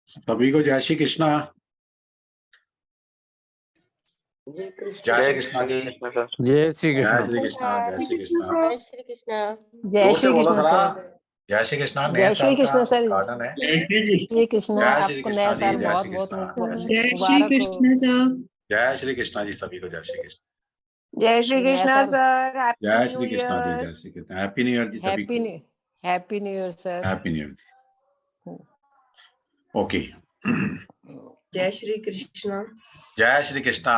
सभी को जय श्री कृष्णा। जय जय कृष्णा जी। जय श्री जय कृष्ण। श्री कृष्णा। जय श्री कृष्णा। जय श्री कृष्णा। जय जोर से श्री बोलो कृष्ण जरा। सर। जय श्री कृष्णा। जय नए श्री साल कृष्ण का सर। उद्घाटन है। श्री कृष्ण, जय श्री आपको कृष्णा नया जी। साल जय बहुत श्री बहुत कृष्णा। जय श्री मुबारक हो। कृष्ण सर। जय श्री कृष्णा जी। सभी को जय श्री कृष्ण। जय श्री नया कृष्णा साल। सर। हैप्पी जय न्यू श्री कृष्णा जी। ईयर। जय Shri Krishna. Happy new year ji सभी को। Happy new year sir. Happy new year. Okay. जय श्री कृष्णा। जय श्री कृष्णा।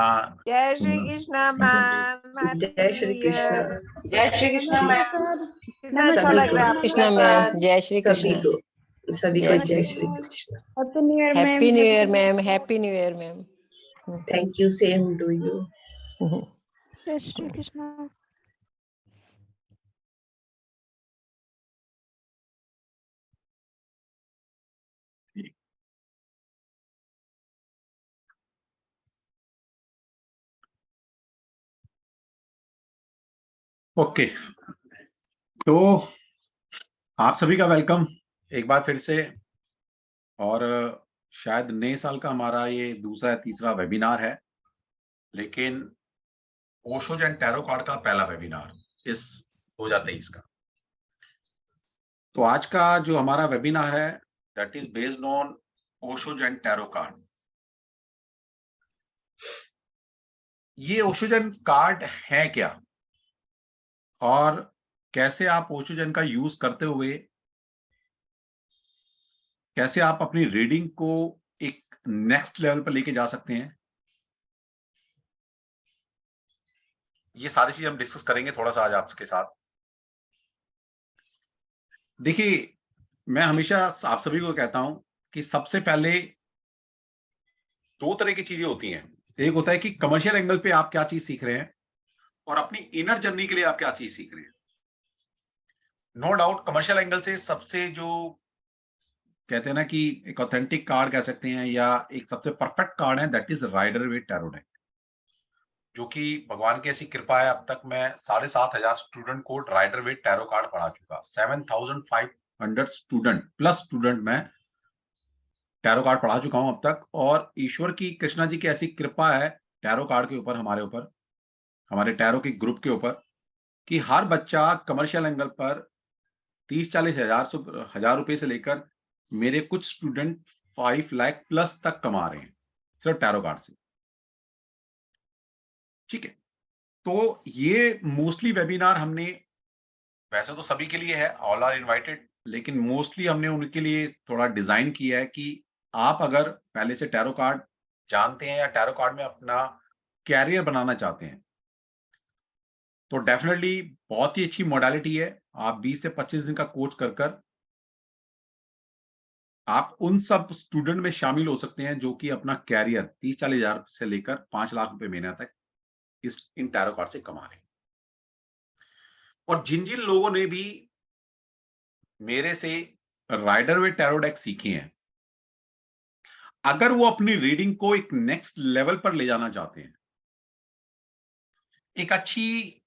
जय श्री कृष्णा मैम। जय श्री कृष्णा। जय श्री कृष्णा मैम। कितना अच्छा लग रहा है आपको? कृष्ण मैम। जय श्री सभी कृष्ण। को सभी को जय Shri Krishna. Happy new year ma'am. Happy new year ma'am. Happy new year ma'am. Thank you. Same to you. जय श्री कृष्णा। ओके, तो आप सभी का वेलकम एक बार फिर से। और शायद नए साल का हमारा ये दूसरा या तीसरा वेबिनार है, लेकिन ओशोज एंड टैरो कार्ड का पहला वेबिनार इस 2023 का। तो आज का जो हमारा वेबिनार है that is based on Osho's and tarot card. ये ओशोज एंड कार्ड है क्या और कैसे आप ओशोज एंड का यूज करते हुए कैसे आप अपनी रीडिंग को एक नेक्स्ट लेवल पर लेके जा सकते हैं, ये सारी चीज हम डिस्कस करेंगे थोड़ा सा आज आपके साथ। देखिए, मैं हमेशा आप सभी को कहता हूं कि सबसे पहले दो तरह की चीजें होती हैं। एक होता है कि कमर्शियल एंगल पे आप क्या चीज सीख रहे हैं और अपनी इनर जर्नी के लिए आप क्या चीज सीख रहे हैं। नो डाउट कमर्शियल एंगल से सबसे जो कहते हैं ना कि एक ऑथेंटिक कार्ड कह सकते हैं या एक सबसे परफेक्ट कार्ड है that is Rider Waite tarot deck, जो कि भगवान की ऐसी कृपा है अब तक मैं 7,500 स्टूडेंट को राइडर विद टैरो कार्ड पढ़ा चुका। 7,500 स्टूडेंट प्लस स्टूडेंट मैं टैरो कार्ड पढ़ा चुका हूं अब तक। और ईश्वर की, कृष्णा जी की ऐसी कृपा है टैरो कार्ड के ऊपर, हमारे ऊपर, हमारे टैरो के ग्रुप के ऊपर, कि हर बच्चा कमर्शियल एंगल पर 30-40 हजार रुपए से लेकर मेरे कुछ स्टूडेंट 5 लाख प्लस तक कमा रहे हैं सिर्फ टैरो कार्ड से। ठीक है, तो ये मोस्टली वेबिनार हमने, वैसे तो सभी के लिए है, ऑल आर इनवाइटेड, लेकिन मोस्टली हमने उनके लिए थोड़ा डिजाइन किया है कि आप अगर पहले से टैरो कार्ड जानते हैं या टैरो कार्ड में अपना कैरियर बनाना चाहते हैं तो डेफिनेटली बहुत ही अच्छी मॉडलिटी है। आप 20 से 25 दिन का कोर्स कर आप उन सब स्टूडेंट में शामिल हो सकते हैं जो कि अपना कैरियर 30-40 हजार से लेकर 5 लाख रुपए महीना तक इन टैरो कार्ड से कमा रहे हैं। और जिन जिन लोगों ने भी मेरे से राइडर विद टैरो डेक सीखे हैं, अगर वो अपनी रीडिंग को एक नेक्स्ट लेवल पर ले जाना चाहते हैं, एक अच्छी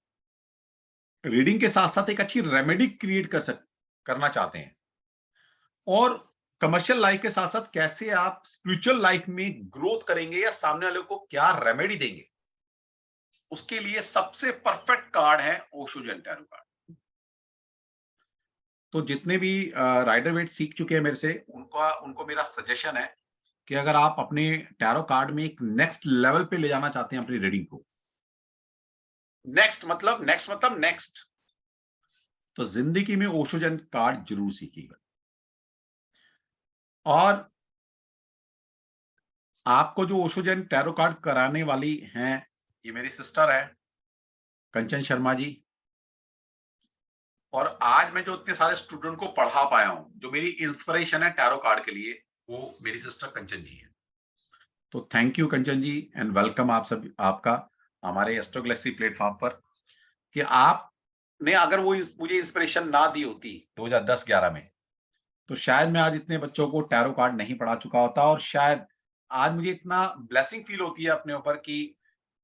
रीडिंग के साथ साथ एक अच्छी रेमेडी क्रिएट करना चाहते हैं, और कमर्शियल लाइफ के साथ साथ कैसे आप स्पिरिचुअल लाइफ में ग्रोथ करेंगे या सामने वाले को क्या रेमेडी देंगे, उसके लिए सबसे परफेक्ट कार्ड है ओशोज एंड टैरो कार्ड। तो जितने भी राइडर वेट सीख चुके हैं मेरे से, उनको मेरा सजेशन है कि अगर आप अपने टैरो कार्ड में एक नेक्स्ट लेवल पे ले जाना चाहते हैं अपनी रीडिंग को, नेक्स्ट मतलब नेक्स्ट, तो जिंदगी में ओशोज एंड कार्ड जरूर सीखिएगा। और आपको जो ओशोज एंड टैरो कार्ड कराने वाली हैं, ये मेरी सिस्टर है कंचन शर्मा जी। और आज मैं जो इतने सारे स्टूडेंट को पढ़ा पाया हूं, जो मेरी इंस्पिरेशन है टैरो कार्ड के लिए, वो मेरी सिस्टर कंचन जी है। तो thank you Kanchan ji and welcome आप सब, आपका हमारे एस्ट्रो गैलेक्सी प्लेटफॉर्म पर। कि आपने अगर वो मुझे इंस्पिरेशन ना दी होती 2010-11 में, तो शायद मैं आज इतने बच्चों को टैरो कार्ड नहीं पढ़ा चुका होता। और शायद आज मुझे इतना ब्लेसिंग फील होती है अपने ऊपर कि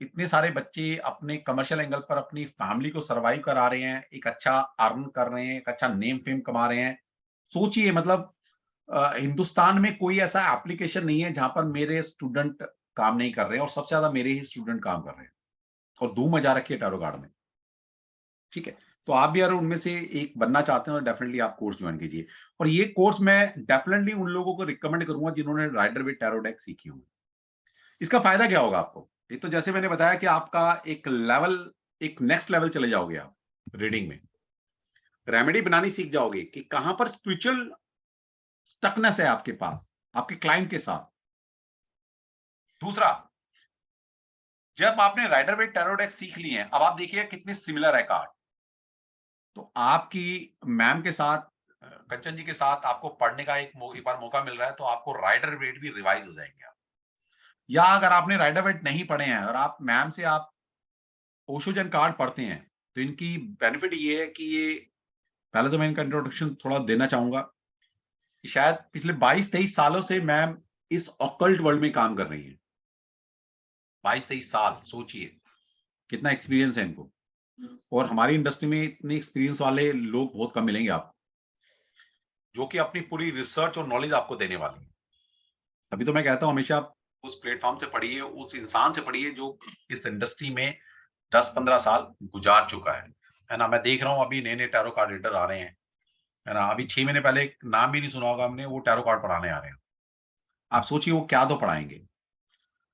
इतने सारे बच्चे अपने कमर्शियल एंगल पर अपनी फैमिली को सर्वाइव करा रहे हैं, एक अच्छा अर्न कर रहे हैं, एक अच्छा नेम फेम कमा रहे हैं। सोचिए, मतलब हिंदुस्तान में कोई ऐसा एप्लीकेशन नहीं है जहां पर मेरे स्टूडेंट काम नहीं कर रहे हैं, और सबसे ज्यादा मेरे ही स्टूडेंट काम कर रहे हैं, और धूम मचा रखी है टैरो कार्ड में। ठीक है, तो आप भी अगर उनमें से एक बनना चाहते हैं तो डेफिनेटली आप कोर्स ज्वाइन कीजिए। और ये कोर्स मैं डेफिनेटली उन लोगों को रिकमेंड करूंगा जिन्होंने राइडर विद टैरो डेक सीखी हो। इसका फायदा क्या होगा आपको? एक तो जैसे मैंने बताया कि आपका एक नेक्स्ट लेवल चले जाओगे आप रीडिंग में, रेमेडी बनानी सीख जाओगे कि कहां पर स्पिरिचुअल स्टकनेस है आपके पास, आपके क्लाइंट के साथ। दूसरा, जब आपने राइडर विद टैरो डेक सीख ली है, अब आप देखिए कितने सिमिलर है कार्ड, तो आपकी मैम के साथ, कंचन जी के साथ आपको पढ़ने का एक बार मौका मिल रहा है, तो आपको राइडर वेट भी रिवाइज हो जाएंगे आप। या अगर आपने राइडर वेट नहीं पढ़े हैं और आप मैम से आप ओशोजन कार्ड पढ़ते हैं, तो इनकी बेनिफिट ये है कि ये, पहले तो मैं इनका इंट्रोडक्शन थोड़ा देना चाहूंगा। शायद पिछले 22-23 सालों से मैम इस ऑकल्ट वर्ल्ड में काम कर रही है। 22-23 साल, सोचिए कितना एक्सपीरियंस है इनको। और हमारी इंडस्ट्री में इतने एक्सपीरियंस वाले लोग बहुत कम मिलेंगे आपको, जो कि अपनी पूरी रिसर्च और नॉलेज आपको देने वाले हैं। तभी तो मैं कहता हूं हमेशा आप उस प्लेटफॉर्म से पढ़िए, उस इंसान से पढ़िए जो इस इंडस्ट्री में 10-15 साल गुजार चुका है ना। मैं देख रहा हूं अभी नए नए टैरो कार्ड रीडर आ रहे हैं, है ना। अभी 6 महीने पहले एक नाम भी नहीं सुना होगा हमने, वो टैरो कार्ड पढ़ाने आ रहे हैं। आप सोचिए वो क्या तो पढ़ाएंगे।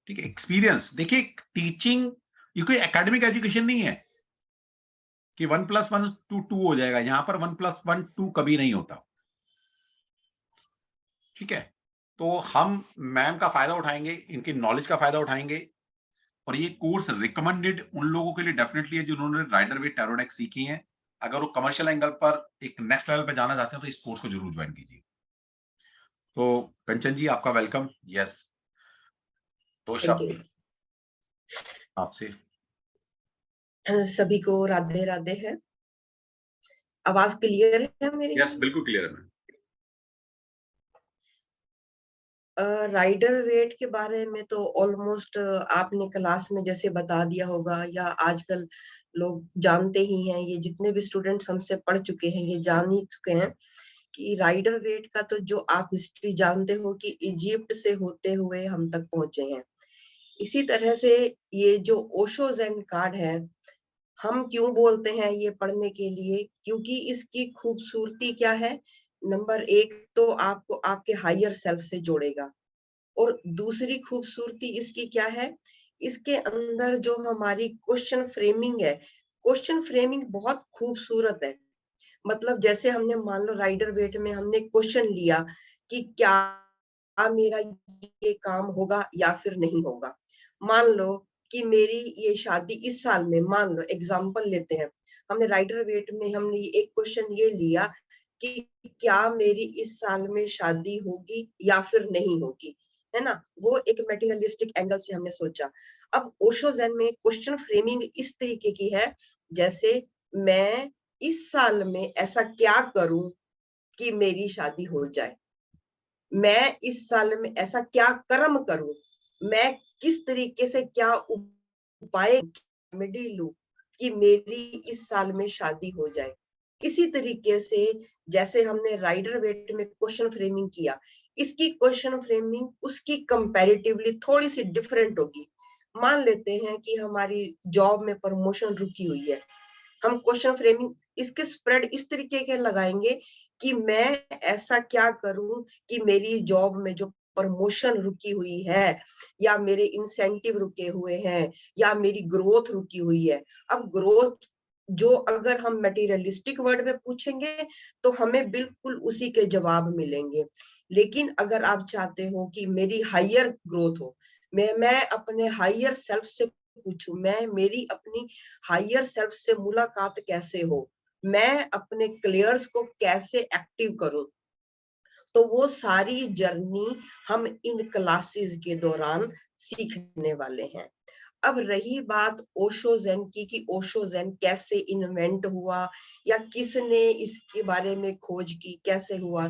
ठीक है, एक्सपीरियंस देखिए, टीचिंग ये कोई एकेडमिक एजुकेशन नहीं है कि 1+1 2 हो जाएगा। यहां पर 1+1 2 कभी नहीं होता। ठीक है, तो हम मैम का फायदा उठाएंगे, इनकी नॉलेज का फायदा उठाएंगे, और ये कोर्स रिकमेंडेड उन लोगों के लिए डेफिनेटली है जिन्होंने राइडर विद टैरो डेक सीखी है। अगर वो कमर्शियल एंगल पर एक नेक्स्ट लेवल पे जाना चाहते हैं तो इस कोर्स को जरूर ज्वाइन कीजिए। तो कंचन जी आपका वेलकम। यस, दो थैंक यू। शब्द आपसे। सभी को राधे राधे है। आवाज क्लियर है मेरी? यस, बिल्कुल क्लियर है मैम। राइडर वेट के बारे में तो ऑलमोस्ट आपने क्लास में जैसे बता दिया होगा, या आजकल लोग जानते ही हैं, ये जितने भी स्टूडेंट्स हमसे पढ़ चुके हैं ये जान ही चुके हैं कि राइडर वेट का तो जो आप हिस्ट्री जानते हो कि इजिप्ट से होते हुए हम तक पहुंचे हैं। इसी तरह से ये जो ओशो ज़ेन कार्ड है, हम क्यों बोलते हैं ये पढ़ने के लिए, क्योंकि इसकी खूबसूरती क्या है, नंबर 1 तो आपको आपके हायर सेल्फ से जोड़ेगा, और दूसरी खूबसूरती इसकी क्या है, इसके अंदर जो हमारी क्वेश्चन फ्रेमिंग है, क्वेश्चन फ्रेमिंग बहुत खूबसूरत है। मतलब जैसे हमने मान लो राइडर वेट में हमने क्वेश्चन लिया कि क्या मेरा ये काम होगा या फिर नहीं होगा। मान लो कि मेरी ये शादी इस साल में, मान लो एग्जांपल लेते हैं, हमने राइडर वेट में हमने एक क्वेश्चन ये लिया कि क्या मेरी इस साल में शादी होगी या फिर नहीं होगी, है ना। वो एक मटेरियलिस्टिक एंगल से हमने सोचा। अब ओशो ज़ेन में क्वेश्चन फ्रेमिंग इस तरीके की है, जैसे मैं इस साल में ऐसा क्या करूं कि मेरी शादी हो जाए, मैं इस साल में ऐसा क्या कर्म करूं, मैं किस तरीके से क्या उपाय लूं कि मेरी इस साल में शादी हो जाए। इसी तरीके से जैसे हमने राइडर वेट में क्वेश्चन फ्रेमिंग किया, इसकी क्वेश्चन फ्रेमिंग उसकी कंपैरेटिवली थोड़ी सी डिफरेंट होगी। मान लेते हैं कि हमारी जॉब में प्रमोशन रुकी हुई है, हम क्वेश्चन फ्रेमिंग इसके स्प्रेड इस तरीके के लगाएंगे कि मैं ऐसा क्या करूं कि मेरी जॉब में जो प्रमोशन रुकी हुई है, या मेरे इंसेंटिव रुके हुए हैं, या मेरी ग्रोथ रुकी हुई है। अब ग्रोथ जो अगर हम मटेरियलिस्टिक वर्ड में पूछेंगे तो हमें बिल्कुल उसी के जवाब मिलेंगे। लेकिन अगर आप चाहते हो कि मेरी हायर ग्रोथ हो, मैं अपने हायर सेल्फ से पूछूं, मैं मेरी अपनी हायर सेल्फ से मुलाकात कैसे हो, मैं अपने क्लियर्स को कैसे एक्टिव करूं, तो वो सारी जर्नी हम इन क्लासेस के दौरान सीखने वाले हैं। अब रही बात ओशो ज़ेन की कि ओशो ज़ेन कैसे इन्वेंट हुआ या किसने इसके बारे में खोज की, कैसे हुआ।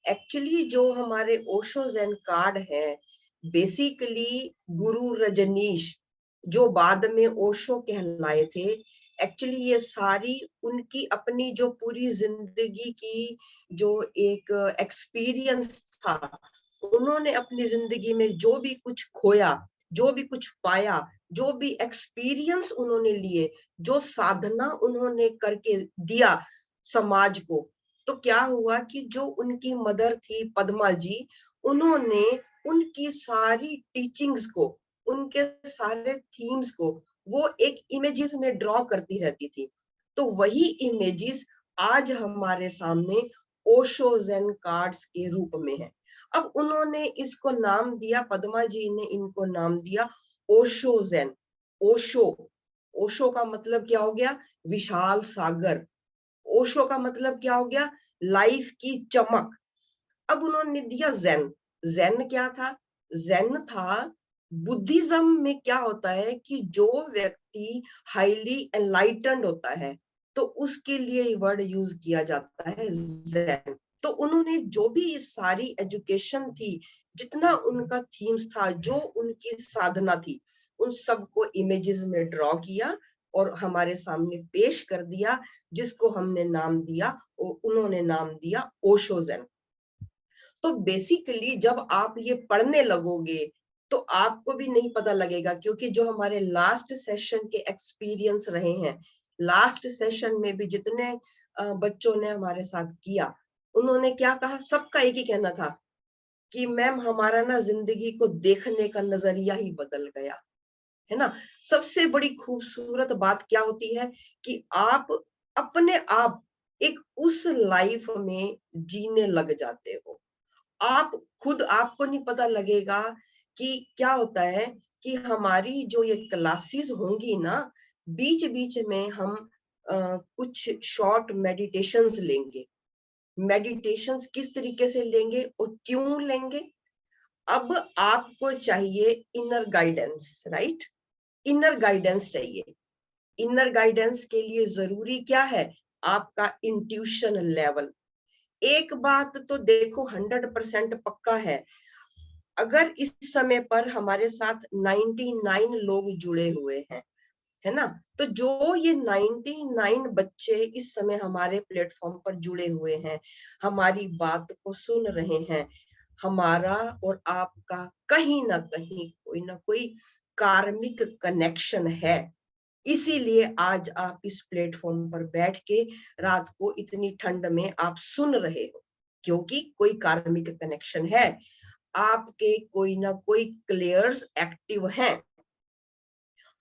एक्चुअली जो हमारे ओशो ज़ेन कार्ड है, बेसिकली गुरु रजनीश जो बाद में ओशो कहलाए थे, एक्चुअली ये सारी उनकी अपनी जो पूरी जिंदगी की जो एक एक्सपीरियंस था, उन्होंने अपनी जिंदगी में जो भी कुछ खोया, जो भी कुछ पाया, जो भी एक्सपीरियंस उन्होंने लिए, जो साधना उन्होंने करके दिया समाज को, तो क्या हुआ कि जो उनकी मदर थी पद्मा जी, उन्होंने उनकी सारी टीचिंग्स को, उनके सारे थीम्स को वो एक इमेजेस में ड्रॉ करती रहती थी। तो वही इमेजेस आज हमारे सामने ओशो ज़ेन कार्ड्स के रूप में है। अब उन्होंने इसको नाम दिया, पद्मा जी ने इनको नाम दिया ओशो ज़ेन। ओशो, ओशो का मतलब क्या हो गया? विशाल सागर। ओशो का मतलब क्या हो गया? लाइफ की चमक। अब उन्होंने दिया ज़ेन। ज़ेन क्या था? ज़ेन था, बुद्धिज्म में क्या होता है कि जो व्यक्ति हाईली एनलाइटेंड होता है, तो उसके लिए वर्ड यूज किया जाता है ज़ेन। तो उन्होंने जो भी सारी एजुकेशन थी, जितना उनका थीम्स था, जो उनकी साधना थी, उन सबको इमेजेस में ड्रॉ किया और हमारे सामने पेश कर दिया, जिसको हमने नाम दिया, उन्होंने नाम दिया ओशो ज़ेन। तो बेसिकली जब आप ये पढ़ने लगोगे तो आपको भी नहीं पता लगेगा, क्योंकि जो हमारे लास्ट सेशन के एक्सपीरियंस रहे हैं, लास्ट सेशन में भी जितने बच्चों ने हमारे साथ किया, उन्होंने क्या कहा? सबका एक ही कहना था कि मैम हमारा ना जिंदगी को देखने का नजरिया ही बदल गया, है ना। सबसे बड़ी खूबसूरत बात क्या होती है कि आप अपने आप एक उस लाइफ में जीने लग जाते हो। आप खुद, आपको नहीं पता लगेगा कि क्या होता है कि हमारी जो ये क्लासेस होंगी ना, बीच बीच में हम कुछ शॉर्ट मेडिटेशंस लेंगे। मेडिटेशंस किस तरीके से लेंगे और क्यों लेंगे? अब आपको चाहिए inner guidance, right? Inner guidance चाहिए। इनर गाइडेंस के लिए जरूरी क्या है? आपका इंट्यूशन लेवल। एक बात तो देखो 100% पक्का है, अगर इस समय पर हमारे साथ 99 लोग जुड़े हुए हैं, है ना, तो जो ये 99 बच्चे इस समय हमारे प्लेटफॉर्म पर जुड़े हुए हैं, हमारी बात को सुन रहे हैं, हमारा और आपका कहीं ना कहीं कोई ना कोई कार्मिक कनेक्शन है। इसीलिए आज आप इस प्लेटफॉर्म पर बैठ के रात को इतनी ठंड में आप सुन रहे हो, क्योंकि कोई कार्मिक कनेक्शन है, आपके कोई ना कोई क्लियर्स एक्टिव हैं।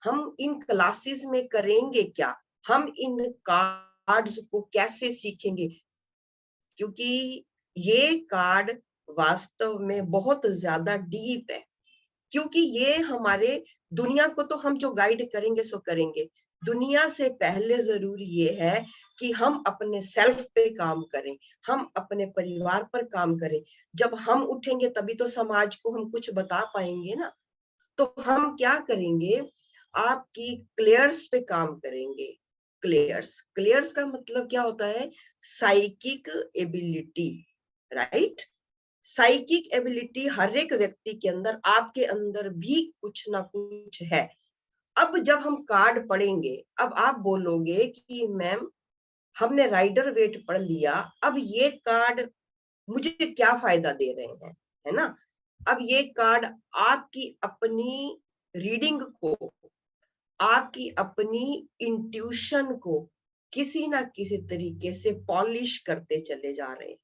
हम इन क्लासेस में करेंगे क्या? हम इन कार्ड्स को कैसे सीखेंगे? क्योंकि ये कार्ड वास्तव में बहुत ज्यादा डीप है, क्योंकि ये हमारे दुनिया को तो हम जो गाइड करेंगे सो करेंगे, दुनिया से पहले जरूरी ये है कि हम अपने सेल्फ पे काम करें, हम अपने परिवार पर काम करें। जब हम उठेंगे तभी तो समाज को हम कुछ बता पाएंगे ना। तो हम क्या करेंगे? आपकी क्लियर्स पे काम करेंगे। क्लियर्स, क्लियर्स का मतलब क्या होता है? Psychic ability, right? Psychic ability हर एक व्यक्ति के अंदर, आपके अंदर भी कुछ ना कुछ है। अब जब हम कार्ड पढ़ेंगे, अब आप बोलोगे कि मैम हमने राइडर वेट पढ़ लिया, अब ये कार्ड मुझे क्या फायदा दे रहे हैं, है ना। अब ये कार्ड आपकी अपनी रीडिंग को, आपकी अपनी इंट्यूशन को किसी ना किसी तरीके से पॉलिश करते चले जा रहे हैं,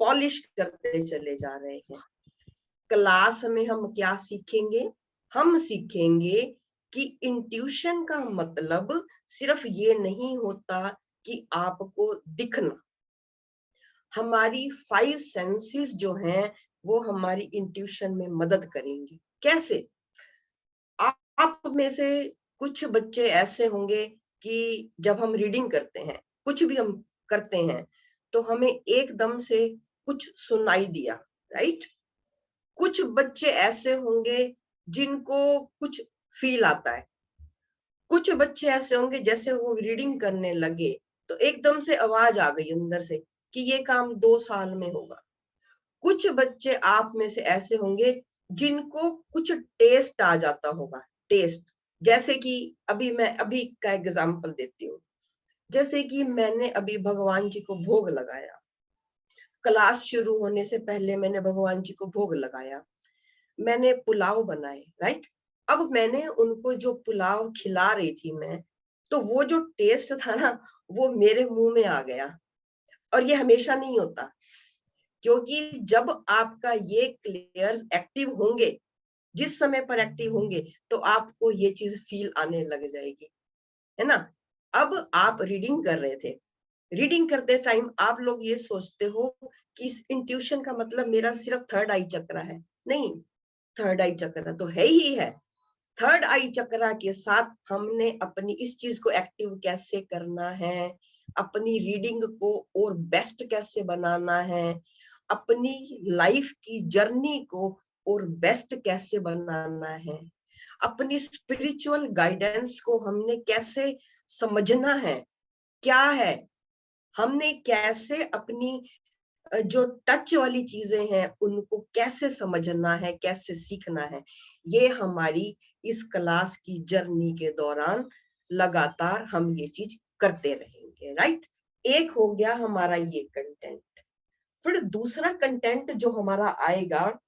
पॉलिश करते चले जा रहे हैं। क्लास में हम क्या सीखेंगे? हम सीखेंगे कि इंट्यूशन का मतलब सिर्फ ये नहीं होता कि आपको दिखना। हमारी 5 सेंसेस जो हैं वो हमारी इंट्यूशन में मदद करेंगी। कैसे? आप में से कुछ बच्चे ऐसे होंगे कि जब हम रीडिंग करते हैं, कुछ भी हम करते हैं, तो हमें एकदम से कुछ सुनाई दिया, राइट? कुछ बच्चे ऐसे होंगे जिनको कुछ फील आता है। कुछ बच्चे ऐसे होंगे जैसे वो रीडिंग करने लगे तो एकदम से आवाज आ गई अंदर से कि ये काम 2 साल में होगा। कुछ बच्चे आप में से ऐसे होंगे जिनको कुछ टेस्ट आ जाता होगा, टेस्ट, जैसे कि अभी का एग्जांपल देती हूँ। जैसे कि मैंने अभी भगवान जी को भोग लगाया, क्लास शुरू होने से पहले मैंने भगवान जी को भोग लगाया, मैंने पुलाव बनाए, राइट। अब मैंने उनको जो पुलाव खिला रही थी मैं, तो वो जो टेस्ट था ना, वो मेरे मुंह में आ गया। और ये हमेशा नहीं होता, क्योंकि जब आपका ये क्लियर्स एक्टिव होंगे, जिस समय पर एक्टिव होंगे, तो आपको ये चीज फील आने लग जाएगी, है ना। अब आप रीडिंग कर रहे थे, रीडिंग करते टाइम आप लोग ये सोचते हो कि इस इंट्यूशन का मतलब मेरा सिर्फ थर्ड आई चक्र है। नहीं, थर्ड आई चक्र तो है ही है। थर्ड आई चक्र के साथ हमने अपनी इस चीज को एक्टिव कैसे करना है, अपनी रीडिंग को और बेस्ट कैसे बनाना है, अपनी लाइफ की जर्नी को और बेस्ट कैसे बनाना है, अपनी स्पिरिचुअल गाइडेंस को हमने कैसे समझना है, क्या है, हमने कैसे अपनी जो टच वाली चीजें हैं उनको कैसे समझना है, कैसे सीखना है, ये हमारी इस क्लास की जर्नी के दौरान लगातार हम ये चीज करते रहेंगे, राइट। एक हो गया हमारा ये कंटेंट। फिर दूसरा कंटेंट जो हमारा आएगा,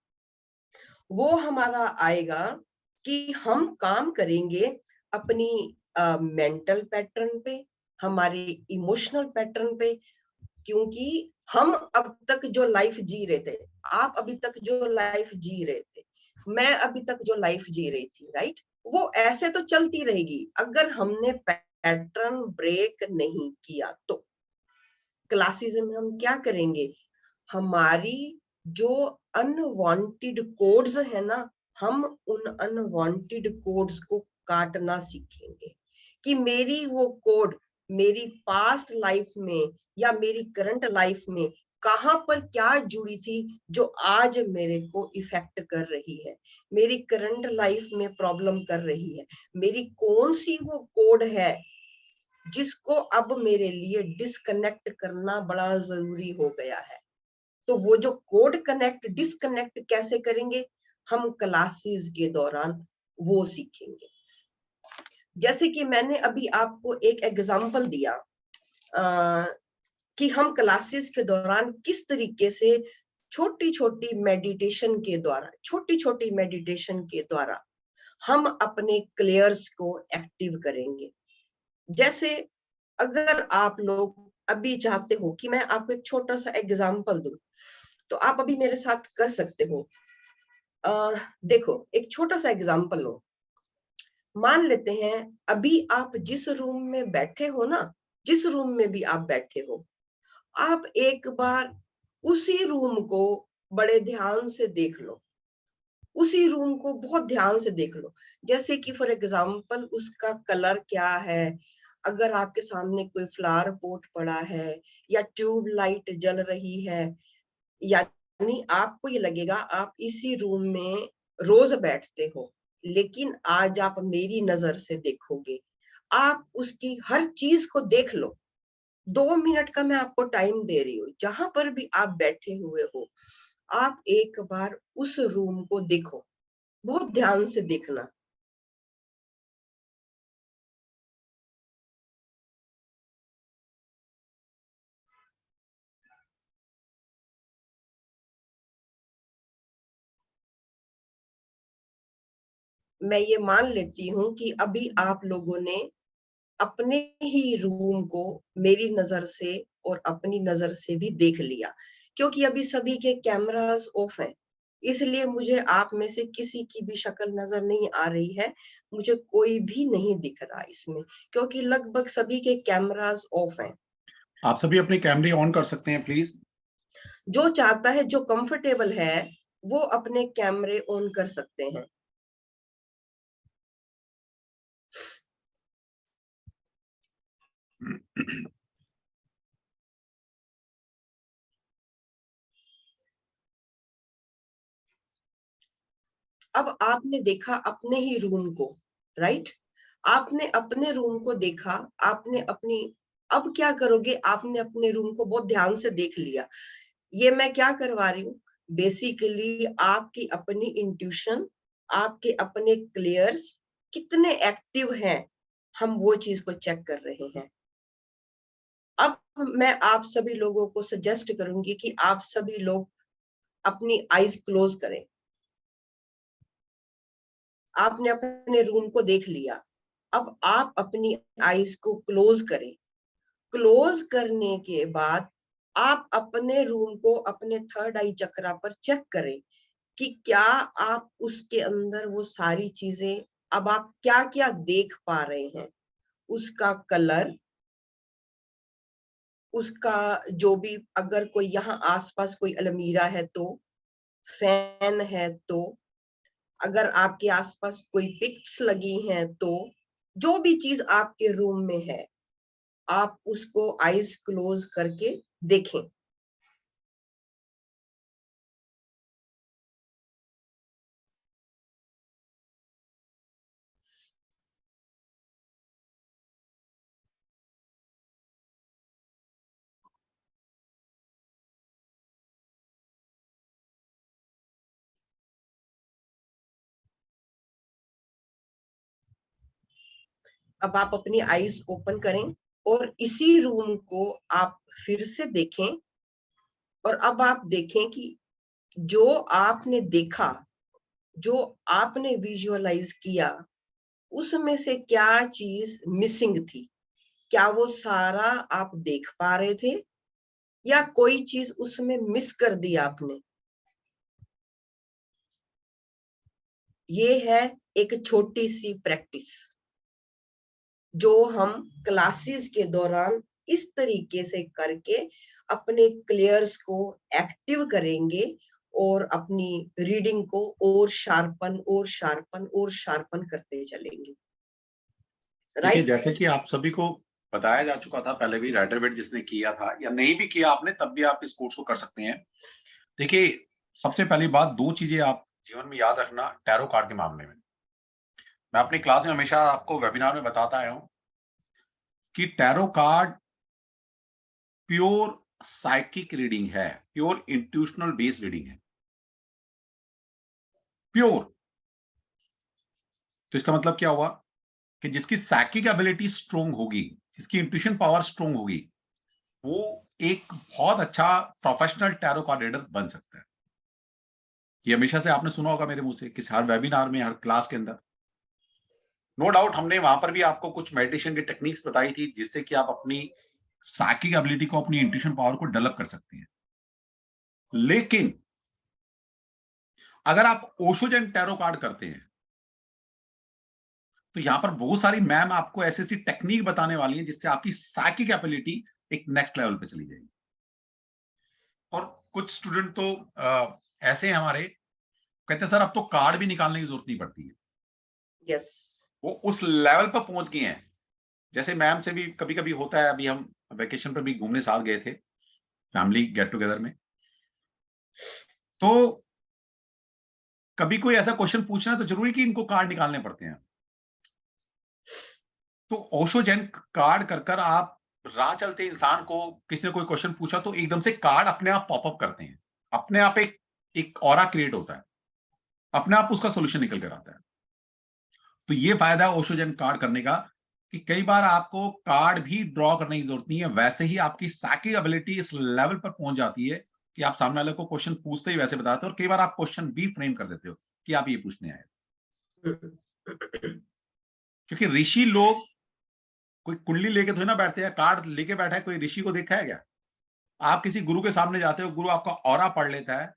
वो हमारा आएगा कि हम काम करेंगे अपनी मेंटल पैटर्न पे, हमारे इमोशनल पैटर्न पे। क्योंकि हम अब तक जो लाइफ जी रहे थे, आप अभी तक जो लाइफ जी रहे थे, मैं अभी तक जो लाइफ जी रही थी, राइट, वो ऐसे तो चलती रहेगी अगर हमने पैटर्न ब्रेक नहीं किया। तो क्लासेस में हम क्या करेंगे, हमारी जो अनवांटेड कोड्स है ना, हम उन अनवांटेड कोड्स को काटना सीखेंगे कि मेरी वो कोड मेरी पास्ट लाइफ में या मेरी करंट लाइफ में कहां पर क्या जुड़ी थी जो आज मेरे को इफेक्ट कर रही है, मेरी करंट लाइफ में प्रॉब्लम कर रही है, मेरी कौन सी वो कोड है जिसको अब मेरे लिए डिस्कनेक्ट करना बड़ा जरूरी हो गया है। तो वो जो कोड कनेक्ट डिस्कनेक्ट कैसे करेंगे, हम क्लासेस के दौरान वो सीखेंगे। जैसे कि मैंने अभी आपको एक एग्जांपल दिया कि हम क्लासेस के दौरान किस तरीके से छोटी छोटी मेडिटेशन के द्वारा हम अपने क्लियर्स को एक्टिव करेंगे। जैसे अगर आप लोग अभी चाहते हो कि मैं आपको एक छोटा सा एग्जांपल दूं, तो आप अभी मेरे साथ कर सकते हो। देखो, एक छोटा सा एग्जांपल लो। मान लेते हैं अभी आप जिस रूम में बैठे हो ना, जिस रूम में भी आप बैठे हो, आप एक बार उसी रूम को बड़े ध्यान से देख लो, उसी रूम को बहुत ध्यान से देख लो। जैसे कि फॉर एग्जांपल उसका कलर क्या है, अगर आपके सामने कोई फ्लावर पॉट पड़ा है या ट्यूब लाइट जल रही है, यानी आपको ये लगेगा आप इसी रूम में रोज बैठते हो, लेकिन आज आप मेरी नजर से देखोगे, आप उसकी हर चीज को देख लो। 2 मिनट का मैं आपको टाइम दे रही हूँ, जहां पर भी आप बैठे हुए हो, आप एक बार उस रूम को देखो, बहुत ध्यान से देखना। मैं ये मान लेती हूँ कि अभी आप लोगों ने अपने ही रूम को मेरी नजर से और अपनी नजर से भी देख लिया, क्योंकि अभी सभी के कैमरास ऑफ हैं, इसलिए मुझे आप में से किसी की भी शक्ल नजर नहीं आ रही है, मुझे कोई भी नहीं दिख रहा इसमें, क्योंकि लगभग सभी के कैमरास ऑफ हैं। आप सभी अपने कैमरे ऑन कर सकते हैं प्लीज। जो चाहता है, जो कंफर्टेबल है, वो अपने कैमरे ऑन कर सकते हैं। अब आपने देखा अपने ही रूम को, राइट, आपने अपने रूम को देखा, आपने अपनी, अब क्या करोगे, आपने अपने रूम को बहुत ध्यान से देख लिया। ये मैं क्या करवा रही हूँ, बेसिकली आपकी अपनी इंट्यूशन, आपके अपने क्लियर्स, कितने एक्टिव हैं, हम वो चीज को चेक कर रहे हैं। अब मैं आप सभी लोगों को सजेस्ट करूंगी कि आप सभी लोग अपनी आईज क्लोज करें। आपने अपने रूम को देख लिया, अब आप अपनी आईज को क्लोज करें। क्लोज करने के बाद आप अपने रूम को अपने थर्ड आई चक्रा पर चेक करें कि क्या आप उसके अंदर वो सारी चीजें, अब आप क्या क्या देख पा रहे हैं, उसका कलर, उसका जो भी, अगर कोई यहाँ आसपास कोई अलमीरा है तो, फैन है तो, अगर आपके आसपास कोई पिक्स लगी हैं तो, जो भी चीज आपके रूम में है आप उसको आईज क्लोज करके देखें। अब आप अपनी आईज ओपन करें और इसी रूम को आप फिर से देखें, और अब आप देखें कि जो आपने देखा, जो आपने विजुअलाइज किया, उसमें से क्या चीज मिसिंग थी। क्या वो सारा आप देख पा रहे थे या कोई चीज उसमें मिस कर दी आपने। ये है एक छोटी सी प्रैक्टिस जो हम क्लासेस के दौरान इस तरीके से करके अपने क्लियर्स को एक्टिव करेंगे और अपनी रीडिंग को और शार्पन करते चलेंगे। देखिए, राइट? जैसे कि आप सभी को बताया जा चुका था पहले भी, राइटर वेट जिसने किया था या नहीं भी किया आपने, तब भी आप इस कोर्स को कर सकते हैं। देखिए, सबसे पहली बात, दो चीजें आप जीवन में याद रखना टैरो कार्ड के मामले में। मैं अपनी क्लास में हमेशा आपको वेबिनार में बताता आया हूं कि tarot card pure psychic reading है, प्योर इंट्यूशनल बेस्ड रीडिंग है, प्योर। तो इसका मतलब क्या हुआ कि जिसकी साइकिक एबिलिटी स्ट्रोंग होगी, जिसकी इंट्यूशन पावर स्ट्रोंग होगी, वो एक बहुत अच्छा प्रोफेशनल टैरो कार्ड रीडर बन सकता है। ये हमेशा से आपने सुना होगा मेरे मुंह से कि हर वेबिनार में, हर क्लास के अंदर, नो डाउट हमने वहां पर भी आपको कुछ मेडिटेशन की टेक्निक्स बताई थी जिससे कि आप अपनी साइकिक एबिलिटी को, अपनी इंट्यूशन पावर को डेवलप कर सकते हैं। लेकिन अगर आप ओशोजन टैरो कार्ड करते हैं तो यहां पर बहुत सारी मैम आपको ऐसी ऐसी टेक्निक बताने वाली हैं जिससे आपकी साइकिक एबिलिटी एक नेक्स्ट लेवल पे चली जाएगी। और कुछ स्टूडेंट तो ऐसे हैं हमारे, कहते हैं सर अब तो कार्ड भी निकालने की जरूरत नहीं पड़ती है। यस। वो उस लेवल पर पहुंच गए हैं। जैसे मैम से भी कभी कभी होता है, अभी हम वेकेशन पर भी घूमने साथ गए थे फैमिली गेट टुगेदर में, तो कभी कोई ऐसा क्वेश्चन पूछना तो जरूरी कि इनको कार्ड निकालने पड़ते हैं। तो ओशोजन कार्ड कर कर आप राह चलते इंसान को, किसी ने कोई क्वेश्चन पूछा तो एकदम से कार्ड अपने आप पॉपअप करते हैं, अपने आप एक ऑरा क्रिएट होता है, अपने आप उसका सोल्यूशन निकल कर आता है। तो ये फायदा है ओशोजन कार्ड करने का कि कई बार आपको कार्ड भी ड्रॉ करने की जरूरत नहीं है, वैसे ही आपकी साइकिक एबिलिटी इस लेवल पर पहुंच जाती है कि आप सामने वाले को क्वेश्चन पूछते ही वैसे बताते हो, और कई बार आप क्वेश्चन भी फ्रेम कर देते हो कि आप ये पूछने आए। क्योंकि ऋषि लोग कोई कुंडली लेके थोड़ी ना बैठते हैं, कार्ड लेके बैठा है, कोई ऋषि को देखा है क्या? आप किसी गुरु के सामने जाते हो, गुरु आपका ऑरा पढ़ लेता है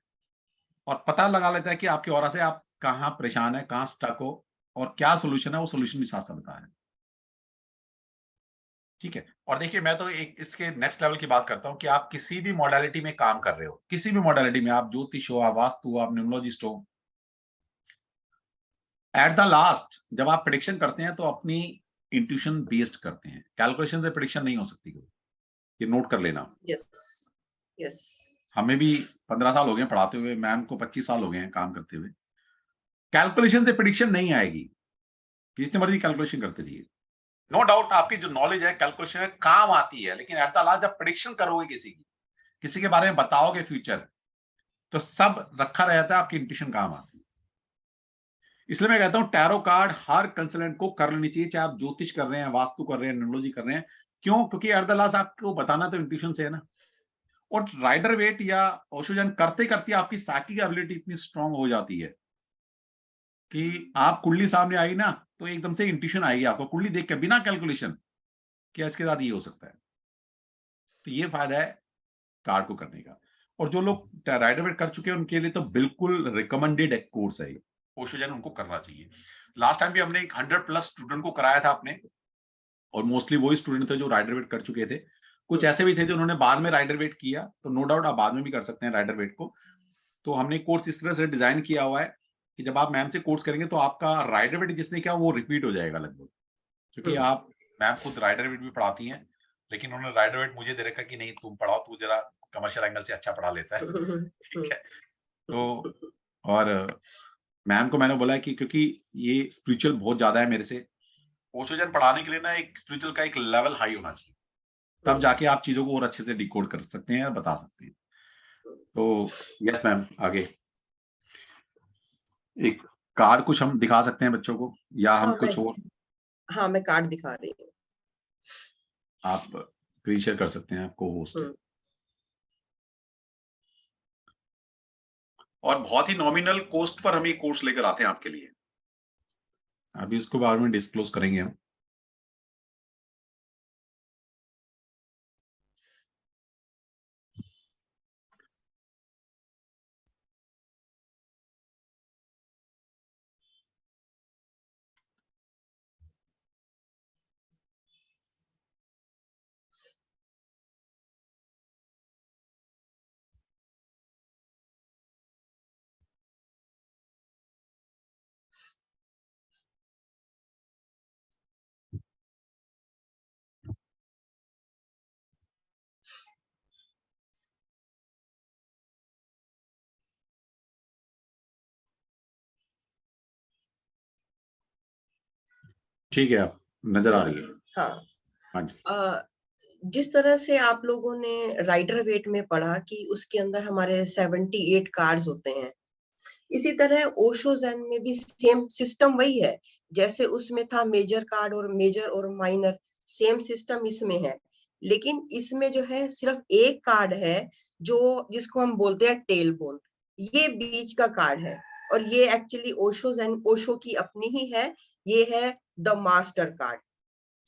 और पता लगा लेता है कि आपके ऑरा से आप कहां परेशान है, कहां स्टक हो, और क्या सोल्यूशन है, वो सोल्यूशन भी साथ साथ बताया है। ठीक है। और देखिए, मैं तो एक इसके नेक्स्ट लेवल की बात करता हूं कि आप किसी भी मॉडलिटी में काम कर रहे हो, किसी भी मॉडलिटी में, आप ज्योतिष हो, आप वास्तु हो, आप न्यूमरोलॉजिस्ट हो, एट द लास्ट जब आप प्रेडिक्शन करते हैं तो अपनी इंट्यूशन बेस्ड करते हैं, कैलकुलेशन से प्रेडिक्शन नहीं हो सकती। ये नोट कर लेना। Yes yes. हमें भी 15 साल हो गए पढ़ाते हुए, मैम को 25 साल हो गए हैं काम करते हुए। कैलकुलेशन से प्रेडिक्शन नहीं आएगी, जितनी मर्जी कैलकुलेशन करते रहिए। नो डाउट आपकी जो नॉलेज है कैलकुलेशन में काम आती है, लेकिन एट द लास्ट जब प्रेडिक्शन करोगे किसी के बारे में बताओगे फ्यूचर, तो सब रखा रहता है, आपकी इंट्यूशन काम आती है। इसलिए मैं कहता हूं टैरो कार्ड हर कंसल्टेंट को कर लेनी चाहिए, चाहे आप ज्योतिष कर रहे हैं, वास्तु कर रहे हैं, न्यूमरोलॉजी कर रहे हैं। क्यों? क्योंकि एट द लास्ट आपको बताना तो इंट्यूशन से है ना। और राइडर वेट या ओशोजन करते करते आपकी साइकिक एबिलिटी इतनी स्ट्रांग हो जाती है कि आप कुंडली सामने आई ना तो एकदम से इंट्यूशन आएगी आपको, कुंडली देख के बिना कैलकुलेशन कि इसके साथ ये हो सकता है। तो ये फायदा है कार्ड को करने का। और जो लोग राइडर वेट कर चुके हैं उनके लिए तो बिल्कुल रिकमेंडेड कोर्स है, ओशोजन उनको करना चाहिए। लास्ट टाइम भी हमने 100+ स्टूडेंट को कराया था आपने, और मोस्टली वही स्टूडेंट थे जो राइडर वेट कर चुके थे। कुछ ऐसे भी थे जो उन्होंने बाद में राइडर वेट किया, तो नो डाउट आप बाद में भी कर सकते हैं राइडर वेट को। तो हमने कोर्स इस तरह से डिजाइन किया हुआ है कि जब आप मैम से कोर्स करेंगे तो आपका राइडर वेट जिसने किया वो रिपीट हो जाएगा लगभग, क्योंकि आप मैम खुद राइडर वेट भी पढ़ाती हैं, लेकिन उन्होंने राइडर वेट मुझे दे रखा कि नहीं तुम पढ़ाओ, तू जरा कमर्शियल एंगल से अच्छा पढ़ा लेता है। ठीक है। तो और मैम को मैंने बोला कि क्योंकि ये स्पिरिचुअल बहुत ज्यादा है मेरे से, ओशोजन पढ़ाने के लिए ना एक स्पिरिचुअल का एक लेवल हाई होना चाहिए, तब जाके आप चीजों को और अच्छे से डिकोड कर सकते हैं और बता सकते हैं। तो यस मैम, आगे एक कार्ड कुछ हम दिखा सकते हैं बच्चों को, या हम कुछ और? हाँ, मैं कार्ड दिखा रही हूँ। आप स्क्रीन शेयर कर सकते हैं, आपको होस्ट है। और बहुत ही नॉमिनल कॉस्ट पर हम ये कोर्स लेकर आते हैं आपके लिए। अभी उसको बारे में डिस्क्लोज करेंगे हम। ठीक है, आप नजर आ रही है? हाँ, हाँ जी। जिस तरह से आप लोगों ने राइडर वेट में पढ़ा कि उसके अंदर हमारे 78 कार्ड्स होते हैं, इसी तरह ओशो ज़ेन में भी सेम सिस्टम वही है। जैसे उसमें था मेजर कार्ड और मेजर और माइनर, सेम सिस्टम इसमें है। लेकिन इसमें जो है सिर्फ एक कार्ड है जो जिसको हम बोलते हैं टेल बोन, ये बीच का कार्ड है। और ये एक्चुअली ओशो ज़ेन, ओशो की अपनी ही है, ये है द मास्टर कार्ड।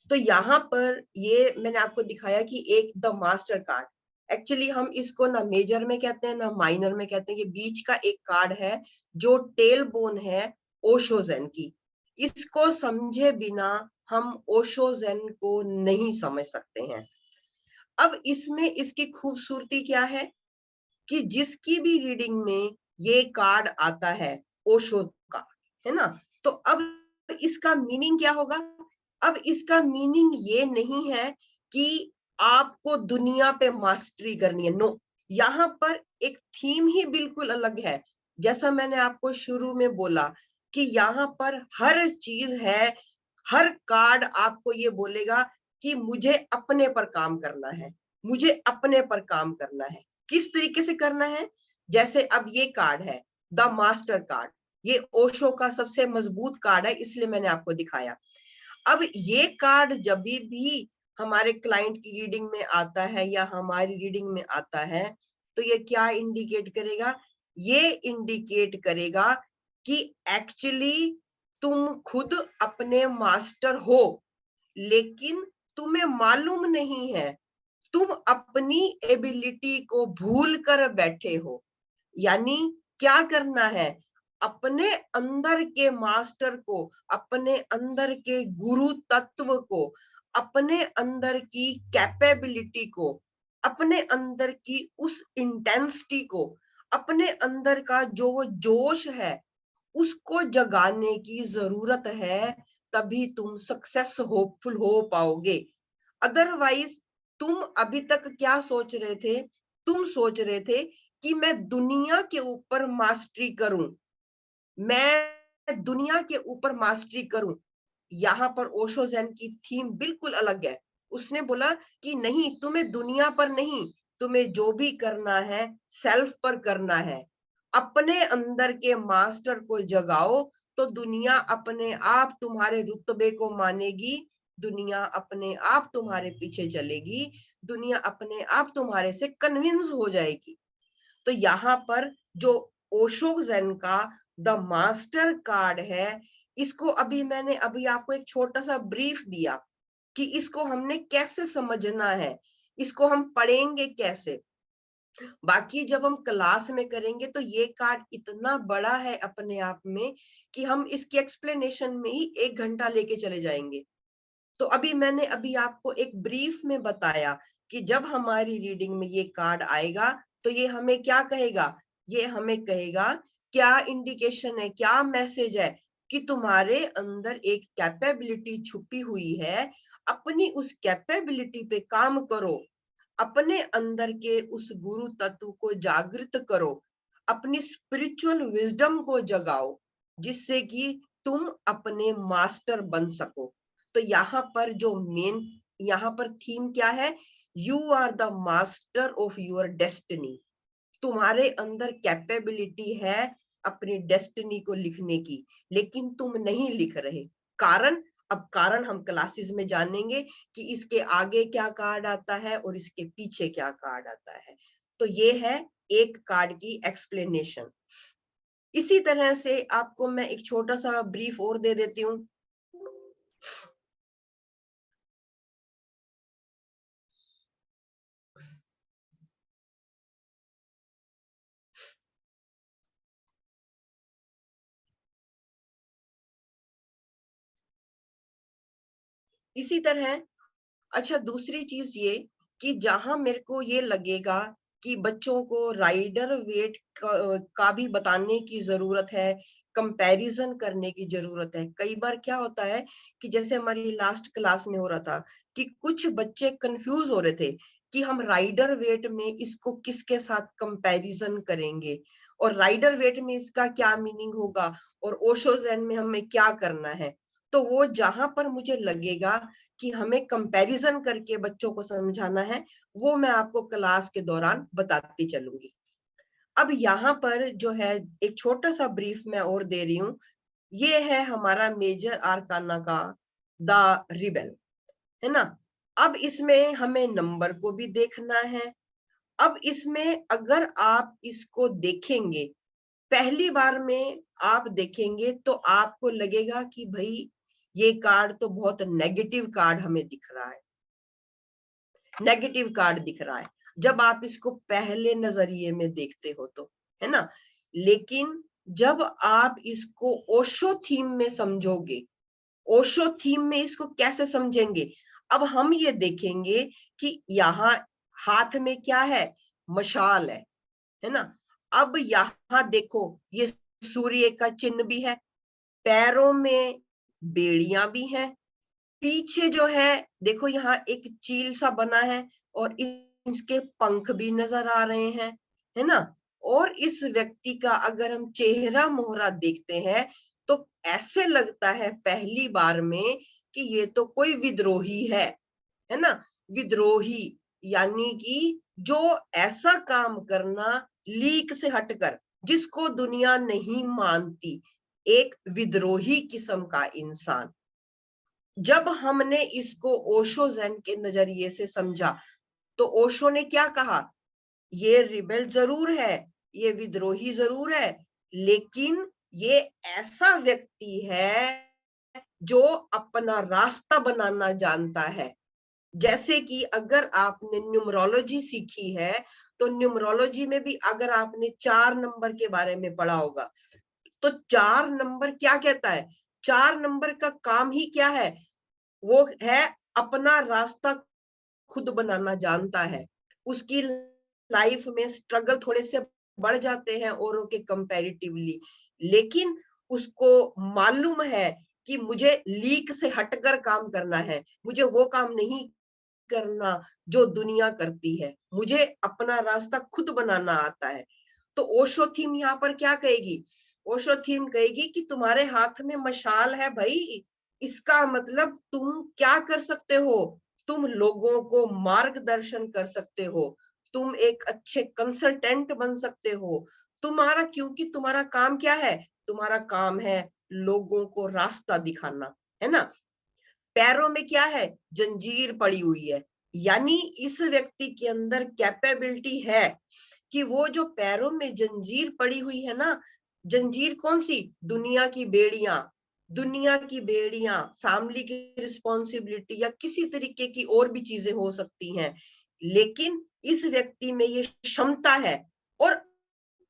तो यहाँ पर ये मैंने आपको दिखाया कि एक द मास्टर कार्ड, एक्चुअली हम इसको ना मेजर में कहते हैं ना माइनर में कहते हैं, ये बीच का एक कार्ड है जो टेल बोन है ओशो ज़ेन की। इसको समझे बिना हम ओशो ज़ेन को नहीं समझ सकते हैं। अब इसमें इसकी खूबसूरती क्या है कि जिसकी भी रीडिंग में ये कार्ड आता है ओशो का, है ना, तो अब इसका मीनिंग क्या होगा? अब इसका मीनिंग ये नहीं है कि आपको दुनिया पे मास्टरी करनी है, नो। यहाँ पर एक थीम ही बिल्कुल अलग है। जैसा मैंने आपको शुरू में बोला कि यहाँ पर हर चीज है, हर कार्ड आपको ये बोलेगा कि मुझे अपने पर काम करना है, मुझे अपने पर काम करना है। किस तरीके से करना है? जैसे अब ये कार्ड है द मास्टर कार्ड, ये ओशो का सबसे मजबूत कार्ड है, इसलिए मैंने आपको दिखाया। अब ये कार्ड जब भी हमारे क्लाइंट की रीडिंग में आता है या हमारी रीडिंग में आता है, तो ये क्या इंडिकेट करेगा? ये इंडिकेट करेगा कि एक्चुअली तुम खुद अपने मास्टर हो, लेकिन तुम्हें मालूम नहीं है, तुम अपनी एबिलिटी को भूल कर बैठे हो। यानी क्या करना है? अपने अंदर के मास्टर को, अपने अंदर के गुरु तत्व को, अपने अंदर की कैपेबिलिटी को, अपने अंदर की उस इंटेंसिटी को, अपने अंदर का जो वो जोश है, उसको जगाने की जरूरत है। तभी तुम सक्सेस होपफुल हो पाओगे। अदरवाइज तुम अभी तक क्या सोच रहे थे? तुम सोच रहे थे कि मैं दुनिया के ऊपर मास्टरी करूं, मैं दुनिया के ऊपर मास्टरी करूं। यहाँ पर ओशो ज़ेन की थीम बिल्कुल अलग है। उसने बोला कि नहीं, तुम्हें दुनिया पर नहीं, तुम्हें जो भी करना है सेल्फ पर करना है। अपने अंदर के मास्टर को जगाओ तो दुनिया अपने आप तुम्हारे रुतबे को मानेगी, दुनिया अपने आप तुम्हारे पीछे चलेगी, दुनिया अपने आप तुम्हारे से कन्विंस हो जाएगी। तो यहाँ पर जो ओशो ज़ेन का द मास्टर कार्ड है, इसको मैंने आपको एक छोटा सा ब्रीफ दिया कि इसको हमने कैसे समझना है, इसको हम पढ़ेंगे कैसे। बाकी जब हम क्लास में करेंगे तो ये कार्ड इतना बड़ा है अपने आप में कि हम इसकी एक्सप्लेनेशन में ही 1 घंटा लेके चले जाएंगे। तो मैंने आपको एक ब्रीफ में बताया कि जब हमारी रीडिंग में ये कार्ड आएगा तो ये हमें क्या कहेगा, ये हमें कहेगा क्या इंडिकेशन है, क्या मैसेज है कि तुम्हारे अंदर एक कैपेबिलिटी छुपी हुई है, अपनी उस कैपेबिलिटी पे काम करो, अपने अंदर के उस गुरु तत्व को जागृत करो, अपनी स्पिरिचुअल विजडम को जगाओ, जिससे कि तुम अपने मास्टर बन सको। तो यहाँ पर जो मेन यहाँ पर थीम क्या है, you are the master of your destiny. तुम्हारे अंदर कैपेबिलिटी है अपनी डेस्टिनी को लिखने की, लेकिन तुम नहीं लिख रहे। कारण हम क्लासेस में जानेंगे कि इसके आगे क्या कार्ड आता है और इसके पीछे क्या कार्ड आता है। तो ये है एक कार्ड की एक्सप्लेनेशन। इसी तरह से आपको मैं एक छोटा सा ब्रीफ और दे देती हूँ। इसी तरह अच्छा, दूसरी चीज ये कि जहां मेरे को ये लगेगा कि बच्चों को राइडर वेट का भी बताने की जरूरत है, कंपैरिजन करने की जरूरत है। कई बार क्या होता है कि जैसे हमारी लास्ट क्लास में हो रहा था कि कुछ बच्चे कंफ्यूज हो रहे थे कि हम राइडर वेट में इसको किसके साथ कंपैरिजन करेंगे और राइडर वेट में इसका क्या मीनिंग होगा और ओशो ज़ेन में हमें क्या करना है। तो वो जहां पर मुझे लगेगा कि हमें कंपैरिजन करके बच्चों को समझाना है, वो मैं आपको क्लास के दौरान बताती चलूंगी। अब यहाँ पर जो है एक छोटा सा ब्रीफ मैं और दे रही हूँ। ये है हमारा मेजर आर्काना का द रिबेल, है ना। अब इसमें हमें नंबर को भी देखना है। अब इसमें अगर आप इसको देखेंगे, पहली बार में आप देखेंगे तो आपको लगेगा कि भाई ये कार्ड तो बहुत नेगेटिव कार्ड हमें दिख रहा है, नेगेटिव कार्ड दिख रहा है जब आप इसको पहले नजरिए में देखते हो तो, है ना। लेकिन जब आप इसको ओशो थीम में समझोगे, ओशो थीम में इसको कैसे समझेंगे, अब हम ये देखेंगे कि यहाँ हाथ में क्या है, मशाल है ना। अब यहाँ देखो ये सूर्य का चिन्ह भी है, पैरों में बेड़ियां भी हैं, पीछे जो है देखो यहाँ एक चील सा बना है और इसके पंख भी नजर आ रहे हैं, है ना। और इस व्यक्ति का अगर हम चेहरा मोहरा देखते हैं तो ऐसे लगता है पहली बार में कि ये तो कोई विद्रोही है ना। विद्रोही यानी कि जो ऐसा काम करना लीक से हटकर, जिसको दुनिया नहीं मानती, एक विद्रोही किस्म का इंसान। जब हमने इसको ओशो ज़ेन के नजरिए से समझा तो ओशो ने क्या कहा, ये रिबेल जरूर है, ये विद्रोही जरूर है, लेकिन ये ऐसा व्यक्ति है जो अपना रास्ता बनाना जानता है। जैसे कि अगर आपने न्यूमरोलॉजी सीखी है तो न्यूमरोलॉजी में भी अगर आपने 4 नंबर के बारे में पढ़ा होगा तो 4 नंबर क्या कहता है, 4 नंबर का काम ही क्या है, वो है अपना रास्ता खुद बनाना जानता है। उसकी लाइफ में स्ट्रगल थोड़े से बढ़ जाते हैं औरों के कंपैरेटिवली, लेकिन उसको मालूम है कि मुझे लीक से हटकर काम करना है, मुझे वो काम नहीं करना जो दुनिया करती है, मुझे अपना रास्ता खुद बनाना आता है। तो ओशो थीम यहाँ पर क्या कहेगी, ओशो थीम कहेगी कि तुम्हारे हाथ में मशाल है भाई, इसका मतलब तुम क्या कर सकते हो, तुम लोगों को मार्गदर्शन कर सकते हो, तुम एक अच्छे कंसल्टेंट बन सकते हो। तुम्हारा क्योंकि तुम्हारा काम क्या है, तुम्हारा काम है लोगों को रास्ता दिखाना, है ना। पैरों में क्या है, जंजीर पड़ी हुई है, यानी इस व्यक्ति के अंदर कैपेबिलिटी है कि वो जो पैरों में जंजीर पड़ी हुई है ना, जंजीर कौन सी, दुनिया की बेड़ियां, दुनिया की बेड़ियां, फैमिली की रिस्पॉन्सिबिलिटी या किसी तरीके की और भी चीजें हो सकती हैं, लेकिन इस व्यक्ति में ये क्षमता है। और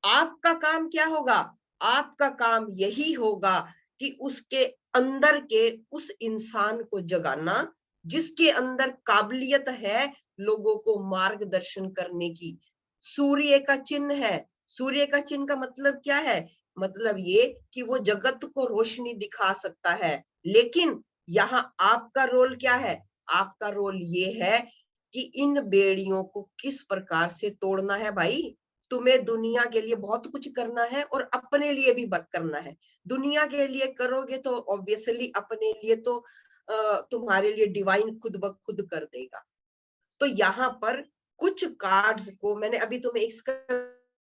आपका काम क्या होगा, आपका काम यही होगा कि उसके अंदर के उस इंसान को जगाना जिसके अंदर काबिलियत है लोगों को मार्गदर्शन करने की। सूर्य का चिन्ह है, सूर्य का चिन्ह का मतलब क्या है, मतलब ये कि वो जगत को रोशनी दिखा सकता है। लेकिन यहाँ आपका रोल क्या है, आपका रोल ये है कि इन बेड़ियों को किस प्रकार से तोड़ना है। भाई तुम्हें दुनिया के लिए बहुत कुछ करना है और अपने लिए भी करना है। दुनिया के लिए करोगे तो ऑब्वियसली अपने लिए तो तुम्हारे लिए डिवाइन खुद ब खुद कर देगा। तो यहाँ पर कुछ कार्ड्स को मैंने अभी तुम्हें इसका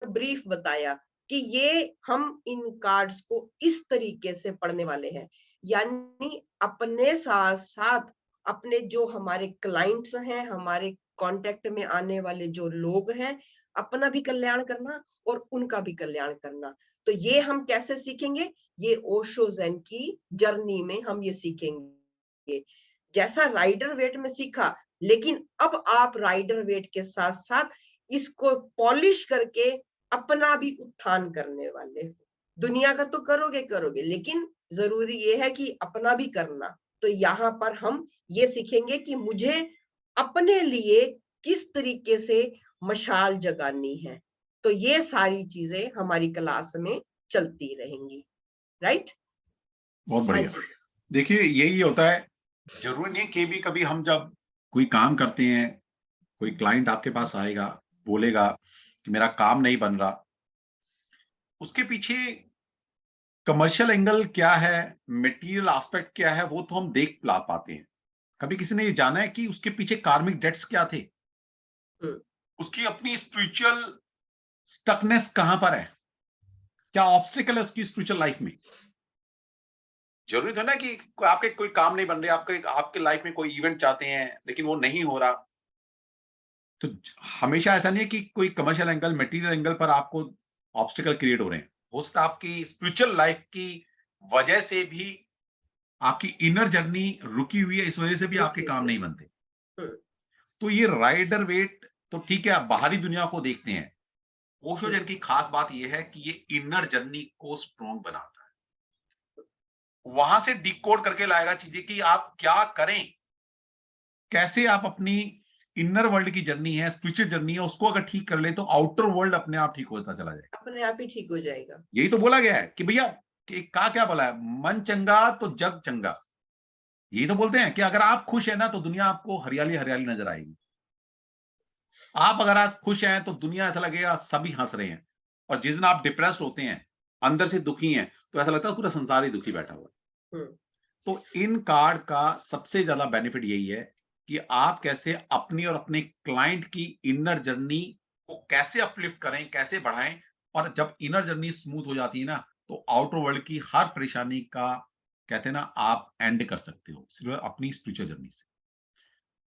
ब्रीफ बताया कि ये हम इन कार्ड्स को इस तरीके से पढ़ने वाले हैं, यानी अपने साथ साथ अपने जो हमारे क्लाइंट्स हैं, हमारे कांटेक्ट में आने वाले जो लोग हैं, अपना भी कल्याण करना और उनका भी कल्याण करना। तो ये हम कैसे सीखेंगे, ये ओशो ज़ेन की जर्नी में हम ये सीखेंगे। जैसा राइडर वेट में सीखा, लेकिन अब आप राइडर वेट के साथ साथ इसको पॉलिश करके अपना भी उत्थान करने वाले हो। दुनिया का तो करोगे, लेकिन जरूरी ये है कि अपना भी करना। तो यहाँ पर हम ये सीखेंगे कि मुझे अपने लिए किस तरीके से मशाल जगानी है। तो ये सारी चीजें हमारी क्लास में चलती रहेंगी, राइट। बहुत बढ़िया। देखिए यही होता है, जरूरी नहीं कि भी कभी हम जब कोई काम करते हैं, कोई क्लाइंट आपके पास आएगा, बोलेगा कि मेरा काम नहीं बन रहा, उसके पीछे कमर्शियल एंगल क्या है, मटेरियल एस्पेक्ट क्या है, वो तो हम देख ला पाते हैं। कभी किसी ने ये जाना है कि उसके पीछे कार्मिक डेट्स क्या थे, उसकी अपनी स्पिरिचुअल स्टकनेस कहां पर है, क्या ऑब्स्टिकल है उसकी स्पिरिचुअल लाइफ में। जरूरी तो ना कि आपके कोई काम नहीं बन रहे, आपके लाइफ में कोई इवेंट चाहते हैं लेकिन वो नहीं हो रहा, तो हमेशा ऐसा नहीं है कि कोई कमर्शियल एंगल, मटेरियल एंगल पर आपको ऑब्स्टिकल क्रिएट हो रहे हैं। हो सकता है आपकी स्पिरिचुअल लाइफ की वजह से भी आपकी इनर जर्नी रुकी हुई है, इस वजह से भी आपके काम नहीं बनते। तो ये राइडर वेट तो ठीक है, आप बाहरी दुनिया को देखते हैं। ओशो ज़ेन की खास बात यह है कि ये इनर जर्नी को स्ट्रॉन्ग बनाता है, वहां से डिकोड करके लाएगा चीजें कि आप क्या करें, कैसे आप अपनी इनर वर्ल्ड की जर्नी है, स्पिरिचुअल जर्नी है, उसको अगर ठीक कर ले तो आउटर वर्ल्ड अपने आप ठीक होता चला जाएगा, अपने आप ही ठीक हो जाएगा। यही तो बोला गया है कि भैया कि क्या बोला है, मन चंगा तो जग चंगा। यही तो बोलते हैं कि अगर आप खुश है ना तो दुनिया आपको हरियाली हरियाली नजर आएगी। आप अगर आज खुश हैं तो दुनिया ऐसा लगेगा सभी हंस रहे हैं, और जिस दिन आप डिप्रेस्ड होते हैं, अंदर से दुखी हैं, तो ऐसा लगता है पूरा संसार ही दुखी बैठा हुआ है। तो इन कार्ड का सबसे ज्यादा बेनिफिट यही है कि आप कैसे अपनी और अपने क्लाइंट की इनर जर्नी को कैसे अपलिफ्ट करें, कैसे बढ़ाएं, और जब इनर जर्नी स्मूथ हो जाती है ना तो आउटर वर्ल्ड की हर परेशानी का कहते हैं ना आप एंड कर सकते हो सिर्फ अपनी स्पिरिचुअल जर्नी से।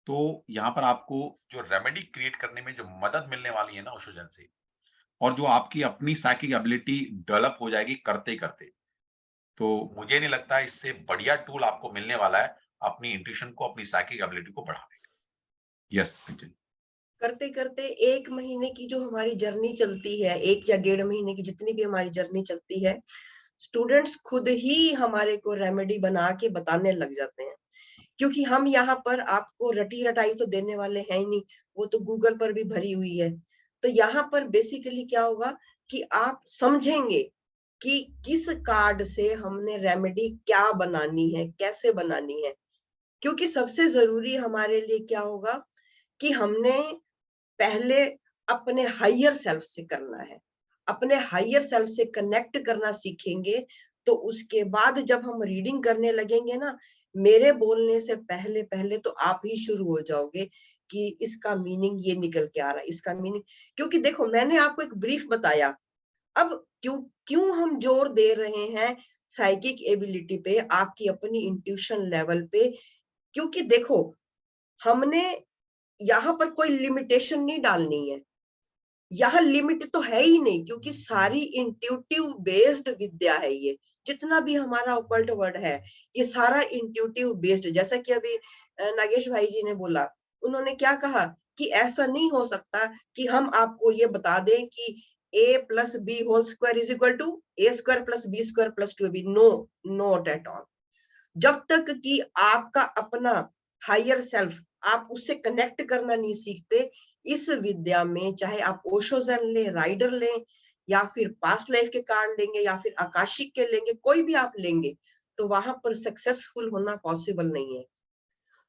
तो यहाँ पर आपको जो रेमेडी क्रिएट करने में जो मदद मिलने वाली है ना ओशो ज़ेन से, और जो आपकी अपनी साइकिक एबिलिटी डेवलप हो जाएगी करते करते, तो मुझे नहीं लगता इससे बढ़िया टूल आपको मिलने वाला है अपनी इंट्यूशन को, अपनी साइकिक एबिलिटी को बढ़ाने का। यस, करते करते 1 महीने की जो हमारी जर्नी चलती है, 1 या 1.5 महीने की जितनी भी हमारी जर्नी चलती है, स्टूडेंट्स खुद ही हमारे को रेमेडी बना के बताने लग जाते हैं। क्योंकि हम यहाँ पर आपको रटी रटाई तो देने वाले हैं ही नहीं, वो तो गूगल पर भी भरी हुई है। तो यहाँ पर बेसिकली क्या होगा कि आप समझेंगे कि किस कार्ड से हमने रेमेडी क्या बनानी है, कैसे बनानी है। क्योंकि सबसे जरूरी हमारे लिए क्या होगा कि हमने पहले अपने हायर सेल्फ से करना है, अपने हायर सेल्फ से कनेक्ट करना सीखेंगे, तो उसके बाद जब हम रीडिंग करने लगेंगे ना, मेरे बोलने से पहले पहले तो आप ही शुरू हो जाओगे कि इसका मीनिंग ये निकल के आ रहा है, इसका मीनिंग। क्योंकि देखो मैंने आपको एक ब्रीफ बताया, अब क्यों हम जोर दे रहे हैं साइकिक एबिलिटी पे, आपकी अपनी इंट्यूशन लेवल पे। क्योंकि देखो, हमने यहाँ पर कोई लिमिटेशन नहीं डालनी है, यहाँ लिमिट तो है ही नहीं, क्योंकि सारी इंट्यूटिव बेस्ड विद्या है। ये जितना भी हमारा ओकल्ट वर्ड है, ये सारा इंट्यूटिव बेस्ड। जैसा कि अभी नागेश भाई जी ने बोला, उन्होंने क्या कहा कि ऐसा नहीं हो सकता कि हम आपको ये बता दें कि a plus B whole square is equal to a square plus B square plus 2ab। No, not at all. जब तक कि आपका अपना हायर सेल्फ, आप उससे कनेक्ट करना नहीं सीखते, इस विद्या में चाहे आप ओशो ज़ेन लें, राइडर लें, या फिर पास्ट लाइफ के कार्ड लेंगे, या फिर आकाशिक के लेंगे, कोई भी आप लेंगे, तो वहां पर सक्सेसफुल होना पॉसिबल नहीं है।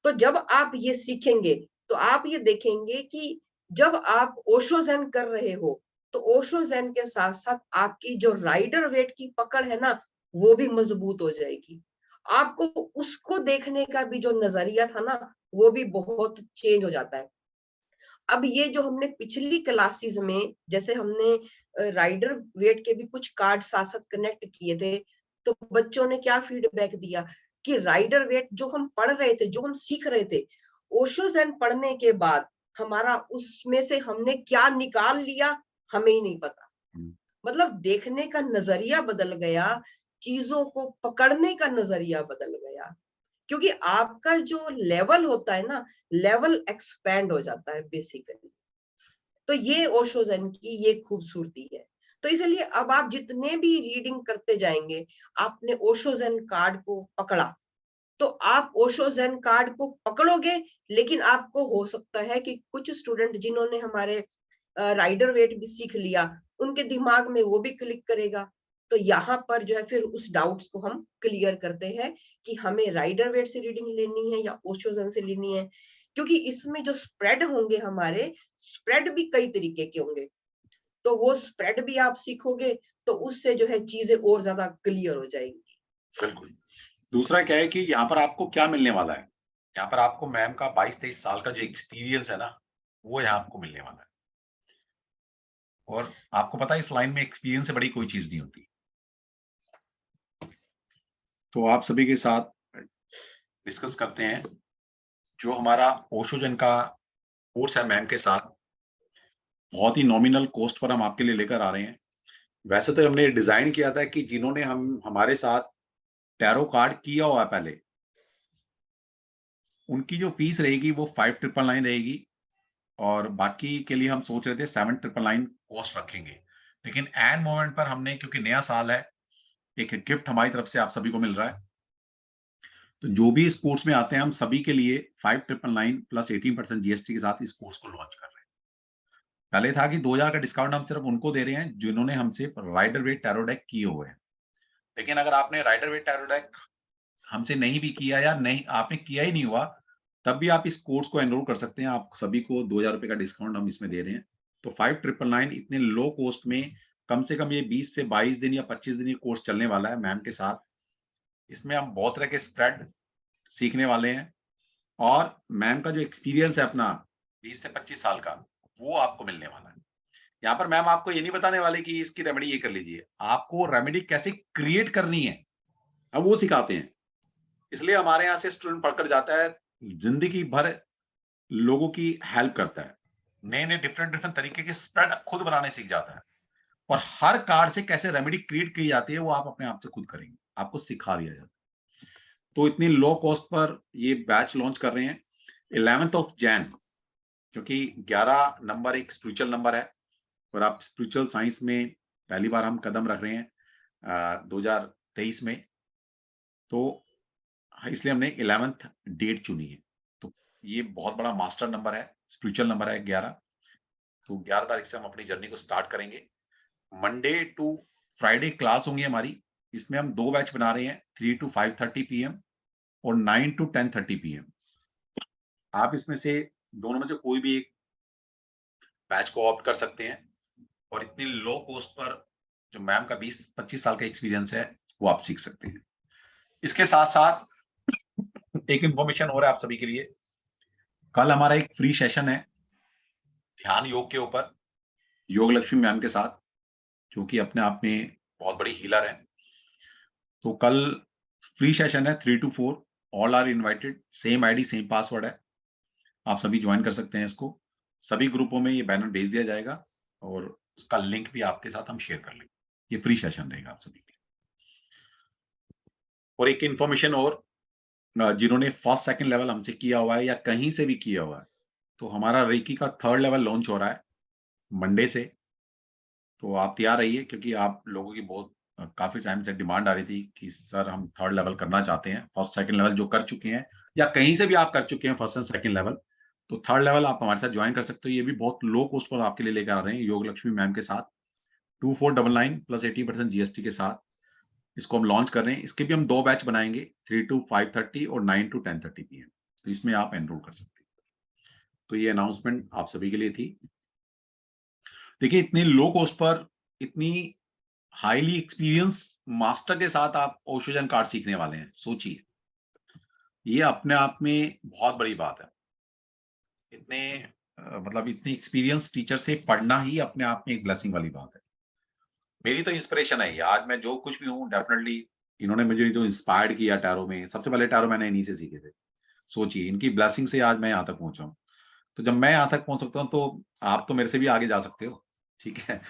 तो जब आप ये सीखेंगे, तो आप ये देखेंगे कि जब आप ओशो ज़ेन कर रहे हो, तो ओशो ज़ेन के साथ साथ आपकी जो राइडर वेट की पकड़ है ना, वो भी मजबूत हो जाएगी। आपको उसको देखने का भी जो नजरिया था ना, वो भी बहुत चेंज हो जाता है। अब ये जो हमने पिछली क्लासेस में, जैसे हमने राइडर वेट के भी कुछ कार्ड साथ साथ कनेक्ट किए थे, तो बच्चों ने क्या फीडबैक दिया कि राइडर वेट जो हम पढ़ रहे थे, जो हम सीख रहे थे, ओशो ज़ेन पढ़ने के बाद हमारा उसमें से हमने क्या निकाल लिया, हमें ही नहीं पता। मतलब देखने का नजरिया बदल गया, चीजों को पकड़ने का नजरिया बदल गया, क्योंकि आपका जो लेवल होता है ना, लेवल एक्सपैंड हो जाता है बेसिकली। तो ये ओशो ज़ेन की ये खूबसूरती है। तो इसलिए अब आप जितने भी रीडिंग करते जाएंगे, आपने ओशो ज़ेन कार्ड को पकड़ा, तो आप ओशो ज़ेन कार्ड को पकड़ोगे, लेकिन आपको हो सकता है कि कुछ स्टूडेंट जिन्होंने हमारे राइडर वेट भी सीख लिया, उनके दिमाग में वो भी क्लिक करेगा। तो यहाँ पर जो है फिर उस डाउट्स को हम क्लियर करते हैं कि हमें राइडर वेट से रीडिंग लेनी है या ओशो ज़ेन से लेनी है, क्योंकि इसमें जो स्प्रेड होंगे हमारे, स्प्रेड भी कई तरीके के होंगे। तो वो स्प्रेड भी आप सीखोगे, तो उससे जो है चीजें और ज्यादा क्लियर हो जाएंगी। बिल्कुल। दूसरा क्या है कि यहाँ पर आपको क्या मिलने वाला है, यहाँ पर आपको मैम का 22-23 साल का जो एक्सपीरियंस है ना, वो यहाँ आपको मिलने वाला है। और आपको पता है इस लाइन में एक्सपीरियंस से बड़ी कोई चीज नहीं होती। तो आप सभी के साथ डिस्कस करते हैं जो हमारा ओशो ज़ेन का कोर्स है मैम के साथ, बहुत ही नॉमिनल कॉस्ट पर हम आपके लिए लेकर आ रहे हैं। वैसे तो हमने डिजाइन किया था कि जिन्होंने हमारे साथ टैरो कार्ड किया हुआ है पहले, उनकी जो फीस रहेगी वो 5,999 रहेगी, और बाकी के लिए हम सोच रहे थे 7,999 कॉस्ट रखेंगे। लेकिन एंड मोमेंट पर हमने, क्योंकि नया साल है, एक गिफ्ट हमारी तरफ से आप सभी को मिल रहा है, तो जो भी इस कोर्स में आते हैं हम सभी के लिए 5,999 प्लस 18% जीएसटी के साथ इस कोर्स को लॉन्च कर रहे हैं। पहले था कि 2,000 का डिस्काउंट हम सिर्फ उनको दे रहे हैं जिन्होंने हमसे राइडर वेट टैरो डेक किए हुए हैं। लेकिन अगर आपने राइडर वेट टैरो डेक हमसे नहीं भी किया, या नहीं आपने किया ही नहीं हुआ, तब भी आप इस कोर्स को एनरोल कर सकते हैं। आप सभी को 2,000 रुपए का डिस्काउंट हम इसमें दे रहे हैं। तो 5,999 इतने लो कॉस्ट में, कम से कम ये 20 से 22 दिन या 25 दिन ये कोर्स चलने वाला है मैम के साथ। इसमें हम बहुत तरह के स्प्रेड सीखने वाले हैं, और मैम का जो एक्सपीरियंस है अपना 20 से 25 साल का, वो आपको मिलने वाला है। यहाँ पर मैम आपको ये नहीं बताने वाले कि इसकी रेमेडी ये कर लीजिए, आपको रेमेडी कैसे क्रिएट करनी है अब वो सिखाते हैं। इसलिए हमारे यहाँ से स्टूडेंट पढ़कर जाता है, जिंदगी भर लोगों की हेल्प करता है, नए नए डिफरेंट तरीके के स्प्रेड खुद बनाने सीख जाता है, और हर कार्ड से कैसे रेमेडी क्रिएट की जाती है वो आप अपने आप से खुद करेंगे, आपको सिखा दिया जाता है। तो इतनी लो कॉस्ट पर ये बैच लॉन्च कर रहे हैं 11 जनवरी, क्योंकि 11 नंबर एक स्पिरिचुअल नंबर है, और आप स्पिरिचुअल साइंस में पहली बार हम कदम रख रहे हैं 2023 में, तो इसलिए हमने 11th डेट चुनी है। तो ये बहुत बड़ा मास्टर नंबर है, स्पिरिचुअल नंबर है 11। तो 11 तारीख से हम अपनी जर्नी को स्टार्ट करेंगे। मंडे टू फ्राइडे क्लास होंगी हमारी, इसमें हम 2 बैच बना रहे हैं, 3 to 5:30 PM और 9 to 10:30 PM। आप इसमें से दोनों में से कोई भी एक बैच को ऑप्ट कर सकते हैं, और इतनी लो कॉस्ट पर जो मैम का 20-25 साल का एक्सपीरियंस है वो आप सीख सकते हैं। इसके साथ साथ एक इंफॉर्मेशन हो रहा है आप सभी के लिए, कल हमारा एक फ्री सेशन है ध्यान योग के ऊपर, योग लक्ष्मी मैम के साथ, जो कि अपने आप में बहुत बड़ी हीलर है। तो कल फ्री सेशन है 3 to 4, all are invited, same ID same password है, आप सभी ज्वाइन कर सकते हैं इसको। सभी ग्रुपों में ये बैनर भेज दिया जाएगा और उसका लिंक भी आपके साथ हम शेयर कर लेंगे। ये फ्री सेशन रहेगा आप सभी के लिए। और एक इंफॉर्मेशन और, जिन्होंने फर्स्ट सेकंड लेवल हमसे किया हुआ है या कहीं से भी किया हुआ है, तो हमारा रेकी का 3rd लेवल लॉन्च हो रहा है मंडे से। तो आप तैयार रहिए, क्योंकि आप लोगों की बहुत काफी टाइम से डिमांड आ रही थी कि सर हम 3rd लेवल करना चाहते हैं। फर्स्ट सेकंड लेवल जो कर चुके हैं या कहीं से भी आप कर चुके हैं फर्स्ट एंड सेकंड लेवल, तो 3rd लेवल आप हमारे साथ ज्वाइन कर सकते हो। ये भी बहुत लो कॉस्ट पर आपके लिए लेकर आ रहे हैं योग लक्ष्मी मैम के साथ, 2499 प्लस 80% जीएसटी के साथ इसको हम लॉन्च कर रहे हैं। इसके भी हम 2 बैच बनाएंगे, 3 to 5:30 और 9 to 10:30 PM। तो इसमें आप एनरोल कर सकते हैं। तो ये अनाउंसमेंट आप सभी के लिए थी। देखिए, इतनी लो कॉस्ट पर इतनी हाईली एक्सपीरियंस मास्टर के साथ आप ओशोजन कार्ड सीखने वाले हैं। सोचिए, ये अपने आप में बहुत बड़ी बात है। इतने मतलब इतनी एक्सपीरियंस टीचर से पढ़ना ही अपने आप में एक ब्लेसिंग वाली बात है। मेरी तो इंस्पिरेशन है ये। आज मैं जो कुछ भी हूँ, डेफिनेटली इन्होंने मुझे जो इंस्पायर्ड किया टैरो में, सबसे पहले टैरो मैंने इन्हीं से सीखे थे। सोचिए, इनकी ब्लेसिंग से आज मैं यहाँ तक पहुंचा हूँ। तो जब मैं यहाँ तक पहुंच सकता हूँ, तो आप तो मेरे से भी आगे जा सकते हो, ठीक है?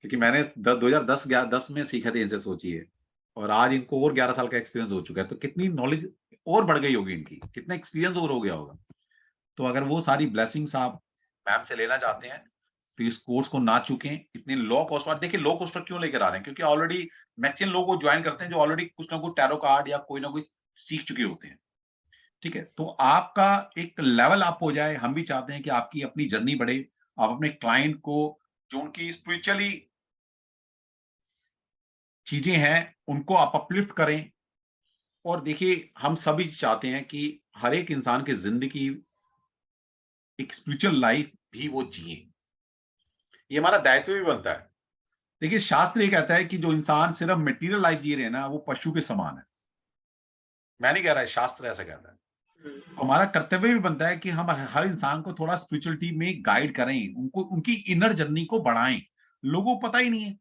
क्योंकि मैंने 2010 में सीखा था इनसे, सोचिए, और आज इनको और 11 साल का एक्सपीरियंस हो चुका है। तो कितनी नॉलेज और बढ़ गई होगी इनकी, कितना एक्सपीरियंस और हो गया होगा। तो अगर वो सारी ब्लेसिंग्स आप मैम से लेना चाहते हैं, तो इस कोर्स को ना चूकें। इतनी लो कॉस्ट पर, देखिए लो कॉस्ट पर क्यों लेकर आ रहे हैं, क्योंकि ऑलरेडी मैक्सिमम लोग वो ज्वाइन करते हैं जो ऑलरेडी कुछ ना कुछ टैरो कार्ड या कोई ना कोई सीख चुके होते हैं, ठीक है? तो आपका एक लेवल अप हो जाए। हम भी चाहते हैं कि आपकी अपनी जर्नी बढ़े, आप अपने क्लाइंट को जो उनकी स्पिरिचुअली चीजें हैं उनको आप अपलिफ्ट करें। और देखिए, हम सभी चाहते हैं कि हर एक इंसान की जिंदगी एक स्पिरिचुअल लाइफ भी वो जिए, ये हमारा दायित्व भी बनता है। देखिए, शास्त्र ये कहता है कि जो इंसान सिर्फ मटेरियल लाइफ जी रहे हैं ना, वो पशु के समान है। मैं नहीं कह रहा है, शास्त्र ऐसा कहता है। हमारा कर्तव्य भी बनता है कि हम हर इंसान को थोड़ा स्पिरिचुअलिटी में गाइड करें, उनको उनकी इनर जर्नी को बढ़ाएं। लोगों को पता ही नहीं है।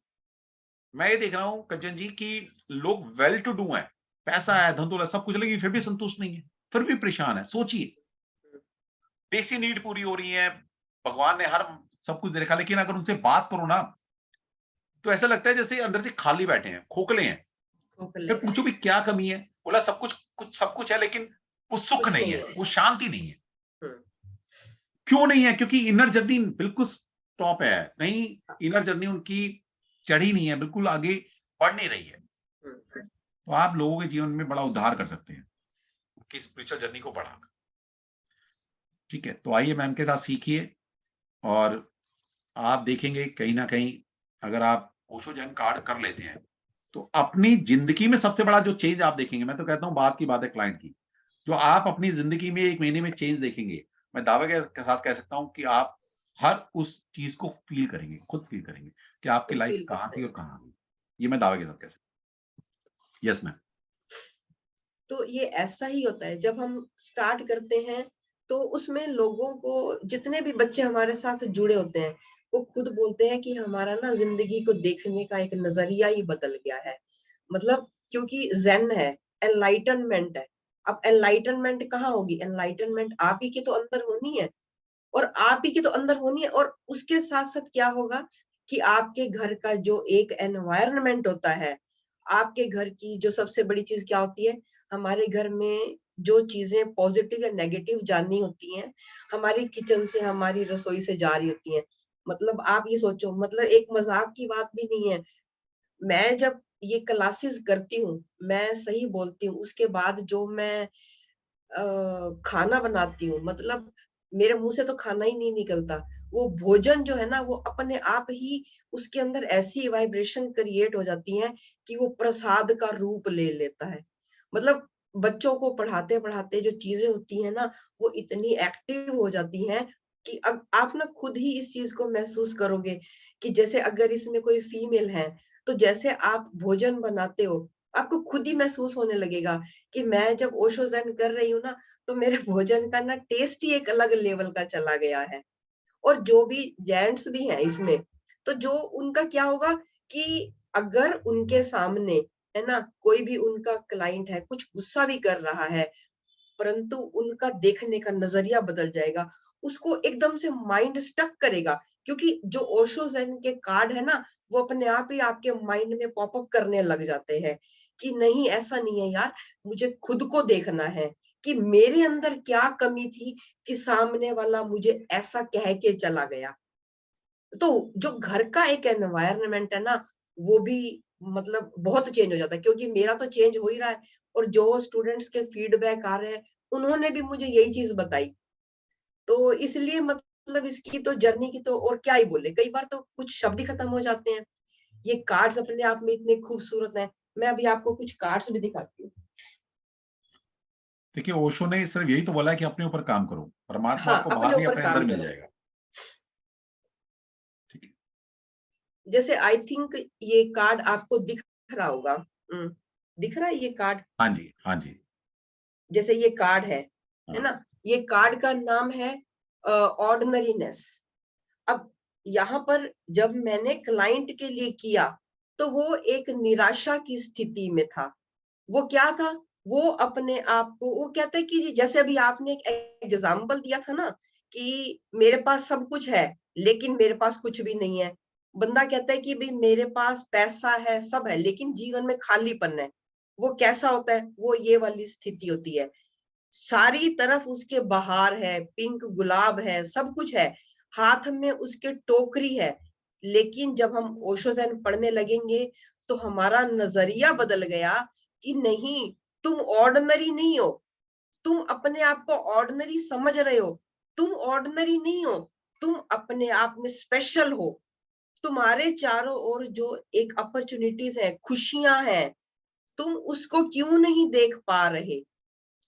मैं ये देख रहा हूं कंचन जी कि लोग वेल टू डू हैं, पैसा है, धन दौलत सब कुछ, लेकिन फिर भी संतुष्ट नहीं है, फिर भी परेशान है। सोचिए, बेसिक नीड पूरी हो रही है, भगवान ने हर सब कुछ दे रखा, लेकिन अगर उनसे बात करो ना, तो ऐसा लगता है जैसे अंदर से खाली बैठे हैं, खोखले हैं। फिर पूछो भी क्या कमी है, बोला सब कुछ है, लेकिन वो सुख नहीं है, वो शांति नहीं है। क्यों नहीं है? क्योंकि इनर जर्नी बिल्कुल स्टॉप है, कहीं इनर जर्नी उनकी चढ़ी नहीं है, बिल्कुल आगे बढ़ नहीं रही है। तो आप लोगों के जीवन में बड़ा उद्धार कर सकते हैं कि स्पिरिचुअल जर्नी को बढ़ाकर, ठीक है? तो आइए मैम के साथ सीखिए, और आप देखेंगे कहीं ना कहीं अगर आप ओशोजन कार्ड कर लेते हैं, तो अपनी जिंदगी में सबसे बड़ा जो चेंज आप देखेंगे, मैं तो कहता हूं बात की बात है क्लाइंट की, जो आप अपनी जिंदगी में 1 महीने में चेंज देखेंगे, मैं दावे के साथ कह सकता हूं कि आप हर उस चीज को फील करेंगे, खुद फील करेंगे कि आपकी लाइफ कहां थी और कहां आ गई। ये मैं दावे के साथ कह सकता हूं। Yes ma'am. तो ये ऐसा ही होता है, जब हम स्टार्ट करते हैं तो उसमें लोगों को, जितने भी बच्चे हमारे साथ जुड़े होते हैं, वो खुद बोलते हैं कि हमारा ना जिंदगी को देखने का एक नजरिया ही बदल गया है। मतलब क्योंकि ज़ेन है, एनलाइटनमेंट है। अब एनलाइटनमेंट कहाँ होगी? एनलाइटनमेंट आप ही के तो अंदर होनी है, और आप ही के तो अंदर होनी है। और उसके साथ साथ क्या होगा कि आपके घर का जो एक एनवायरनमेंट होता है, आपके घर की जो सबसे बड़ी चीज क्या होती है, हमारे घर में जो चीजें पॉजिटिव या नेगेटिव जानी होती हैं, हमारी किचन से, हमारी रसोई से जा रही होती हैं। मतलब आप ये सोचो, मतलब एक मजाक की बात भी नहीं है। मैं जब ये क्लासेस करती हूँ, मैं सही बोलती हूँ, उसके बाद जो मैं खाना बनाती हूँ, मतलब मेरे मुंह से तो खाना ही नहीं निकलता। वो भोजन जो है ना, वो अपने आप ही उसके अंदर ऐसी वाइब्रेशन क्रिएट हो जाती है कि वो प्रसाद का रूप ले लेता है। मतलब बच्चों को पढ़ाते पढ़ाते जो चीजें होती है ना, वो इतनी एक्टिव हो जाती हैं कि अब आप ना खुद ही इस चीज को महसूस करोगे कि जैसे अगर इसमें कोई फीमेल है, तो जैसे आप भोजन बनाते हो, आपको खुद ही महसूस होने लगेगा कि मैं जब ओशो ज़ेन कर रही हूँ ना, तो मेरे भोजन का ना टेस्ट ही एक अलग लेवल का चला गया है। और जो भी जेंट्स भी हैं इसमें, तो जो उनका क्या होगा कि अगर उनके सामने है ना, कोई भी उनका क्लाइंट है, कुछ गुस्सा भी कर रहा है, परंतु उनका देखने का नजरिया बदल जाएगा, उसको एकदम से माइंड स्टक करेगा, क्योंकि जो ओशो ज़ेन के कार्ड है ना, वो अपने आप ही आपके माइंड में पॉपअप करने लग जाते हैं कि नहीं, ऐसा नहीं है यार, मुझे खुद को देखना है कि मेरे अंदर क्या कमी थी कि सामने वाला मुझे ऐसा कह के चला गया। तो जो घर का एक एनवायरनमेंट है ना, वो भी मतलब बहुत चेंज हो जाता है, क्योंकि मेरा तो चेंज हो ही रहा है, और जो स्टूडेंट्स के फीडबैक आ रहे हैं, उन्होंने भी मुझे यही चीज बताई। तो इसलिए मतलब इसकी तो जर्नी की तो और क्या ही बोले, कई बार तो कुछ शब्द ही खत्म हो जाते हैं। ये कार्ड्स अपने आप में इतने खूबसूरत हैं। मैं अभी आपको कुछ कार्ड्स भी दिखाती हूँ। देखिए, ओशो ने सिर्फ यही तो बोला है कि अपने ऊपर काम करो, परमात्मा हाँ, आपको अपने बाहर नहीं, ऊपर अपने काम अंदर मिल करो। जाएगा। ठीक है, जैसे आई थिंक ये कार्ड आपको दिख रहा होगा। दिख रहा है ये कार्ड? हाँ जी, हाँ जी, जैसे ये कार्ड है हाँ, ना, ये कार्ड का नाम है ऑर्डिनरीनेस। अब यहाँ पर जब मैंने क्लाइंट के लिए किया, तो वो एक निराशा की स्थिति में था। वो क्या था? वो अपने आप को, वो कहता है कि जैसे अभी आपने एक एग्जाम्पल दिया था ना, कि मेरे पास सब कुछ है, लेकिन मेरे पास कुछ भी नहीं है। बंदा कहता है कि भाई मेरे पास पैसा है, सब है, लेकिन जीवन में खालीपन है। वो कैसा होता है? वो ये वाली स्थिति होती है। सारी तरफ उसके बहार है, पिंक गुलाब है, सब कुछ है, हाथ में उसके टोकरी है, लेकिन जब हम ओशो ज़ेन पढ़ने लगेंगे, तो हमारा नजरिया बदल गया कि नहीं, तुम ऑर्डिनरी नहीं हो, तुम अपने आप को ऑर्डिनरी समझ रहे हो, तुम ऑर्डिनरी नहीं हो, तुम अपने आप में स्पेशल हो। तुम्हारे चारों ओर जो एक अपॉर्चुनिटीज है, खुशियां हैं, तुम उसको क्यों नहीं देख पा रहे?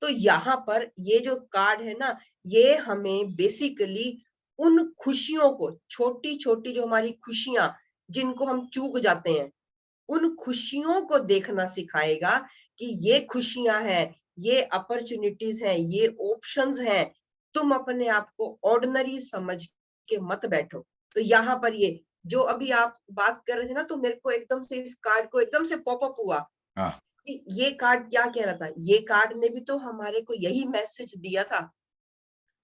तो यहाँ पर ये जो कार्ड है ना, ये हमें बेसिकली उन खुशियों को, छोटी छोटी जो हमारी खुशियां, जिनको हम चूक जाते हैं, उन खुशियों को देखना सिखाएगा कि ये खुशियां हैं, ये अपॉर्चुनिटीज हैं, ये ऑप्शंस हैं। तुम अपने आप को ऑर्डिनरी समझ के मत बैठो। तो यहाँ पर ये जो अभी आप बात कर रहे थे ना, तो मेरे को एकदम से इस कार्ड को एकदम से पॉपअप हुआ हाँ, कि ये कार्ड क्या कह रहा था। ये कार्ड ने भी तो हमारे को यही मैसेज दिया था।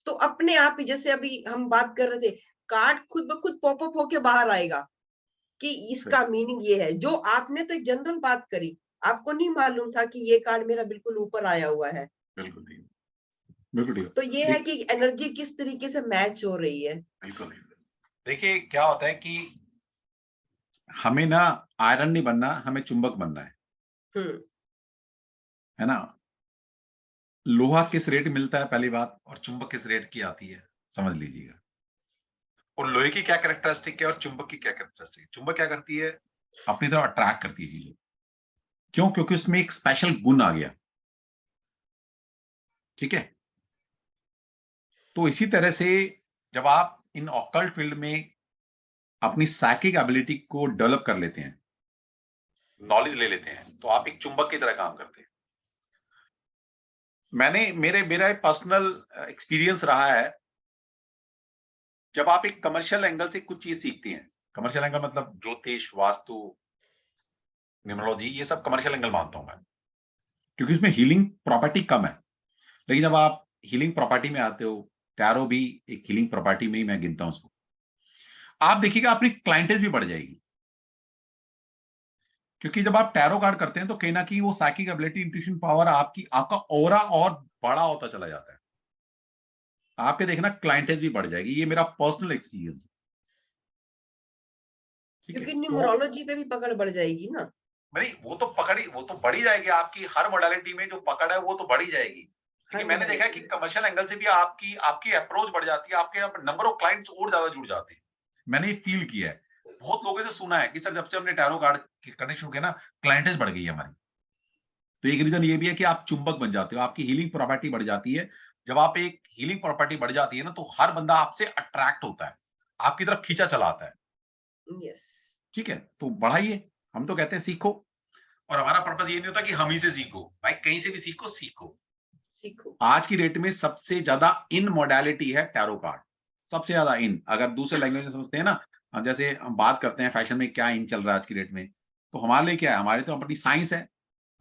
तो अपने आप ही, जैसे अभी हम बात कर रहे थे, कार्ड खुद ब खुद पॉपअप होके बाहर आएगा कि सही, इसका मीनिंग ये है। जो आपने तो एक जनरल बात करी, आपको नहीं मालूम था कि ये कार्ड मेरा बिल्कुल ऊपर आया हुआ है। बिल्कुल नहीं, बिल्कुल नहीं। तो ये है कि एनर्जी किस तरीके से मैच हो रही है। बिल्कुल नहीं। देखिए, क्या होता है कि हमें ना आयरन नहीं बनना, हमें चुंबक बनना है ना। लोहा किस रेट मिलता है पहली बात, और चुंबक किस रेट की आती है, समझ लीजिएगा। और लोहे की क्या कैरेक्टरिस्टिक है और चुंबक की क्या कैरेक्टरिस्टिक है। चुंबक क्या करती है, अपनी तरफ अट्रैक्ट करती है चीजें। क्यों? क्योंकि उसमें एक स्पेशल गुण आ गया। ठीक है, तो इसी तरह से जब आप इन ऑकल्ट फील्ड में अपनी साइकिक एबिलिटी को डेवलप कर लेते हैं, नॉलेज ले लेते हैं, तो आप एक चुंबक की तरह काम करते हैं। मेरा पर्सनल एक्सपीरियंस रहा है, जब आप एक कमर्शियल एंगल से कुछ चीज सीखते हैं, कमर्शियल एंगल मतलब ज्योतिष, वास्तु, न्यूमरोलॉजी, ये सब कमर्शियल एंगल मानता हूं मैं, क्योंकि उसमें हीलिंग प्रॉपर्टी कम है। लेकिन जब आप हीलिंग प्रॉपर्टी में आते हो, टैरो भी एक हीलिंग प्रॉपर्टी में ही मैं गिनता हूं उसको, आप देखिएगा अपनी क्लाइंटेज भी बढ़ जाएगी। क्योंकि जब आप टैरो कार्ड करते हैं, तो कहीं ना कहीं वो साइकिक एबिलिटी, इंट्यूशन पावर, आपका ऑरा और बड़ा होता चला जाता है। आपके देखना क्लाइंटेज भी बढ़ जाएगी। ये मेरा पर्सनल एक्सपीरियंस है। ठीक है, क्योंकि तो न्यूमरोलॉजी पे भी पकड़ बढ़ जाएगी ना। नहीं, वो तो बढ़ी जाएगी। आपकी हर मोडालिटी में जो पकड़ है वो तो बढ़ी जाएगी। क्योंकि मैंने देखा है कि कमर्शियल एंगल से भी आपकी अप्रोच बढ़ जाती है, आपके नंबर ऑफ क्लाइंट्स और ज्यादा जुड़ जाते हैं। मैंने ये फील किया है, बहुत लोगों से सुना है कि सर जब से हमने टैरो कार्ड करने शुरू किया ना, क्लाइंटेज बढ़ गई है हमारी। तो एक रीजन ये भी है कि आप चुंबक बन जाते हो, आपकी हीलिंग प्रॉपर्टी बढ़ जाती है। जब आप एक हीलिंग प्रॉपर्टी बढ़ जाती है ना, तो हर बंदा आपसे अट्रैक्ट होता है, आपकी तरफ खींचा चला आता है। यस। ठीक है, तो बढ़ाइए। हम तो कहते हैं सीखो, और हमारा पर्पस ये नहीं होता कि हम ही से सीखो, भाई कहीं से भी सीखो। सीखो। आज की डेट में सबसे ज्यादा इन मोडालिटी है टैरो कार्ड, सबसे ज्यादा इन। अगर दूसरे लैंग्वेज में समझते हैं ना, जैसे हम बात करते हैं फैशन में क्या इन चल रहा है आज की डेट में, तो हमारे लिए क्या है, हमारे तो अपनी साइंस है,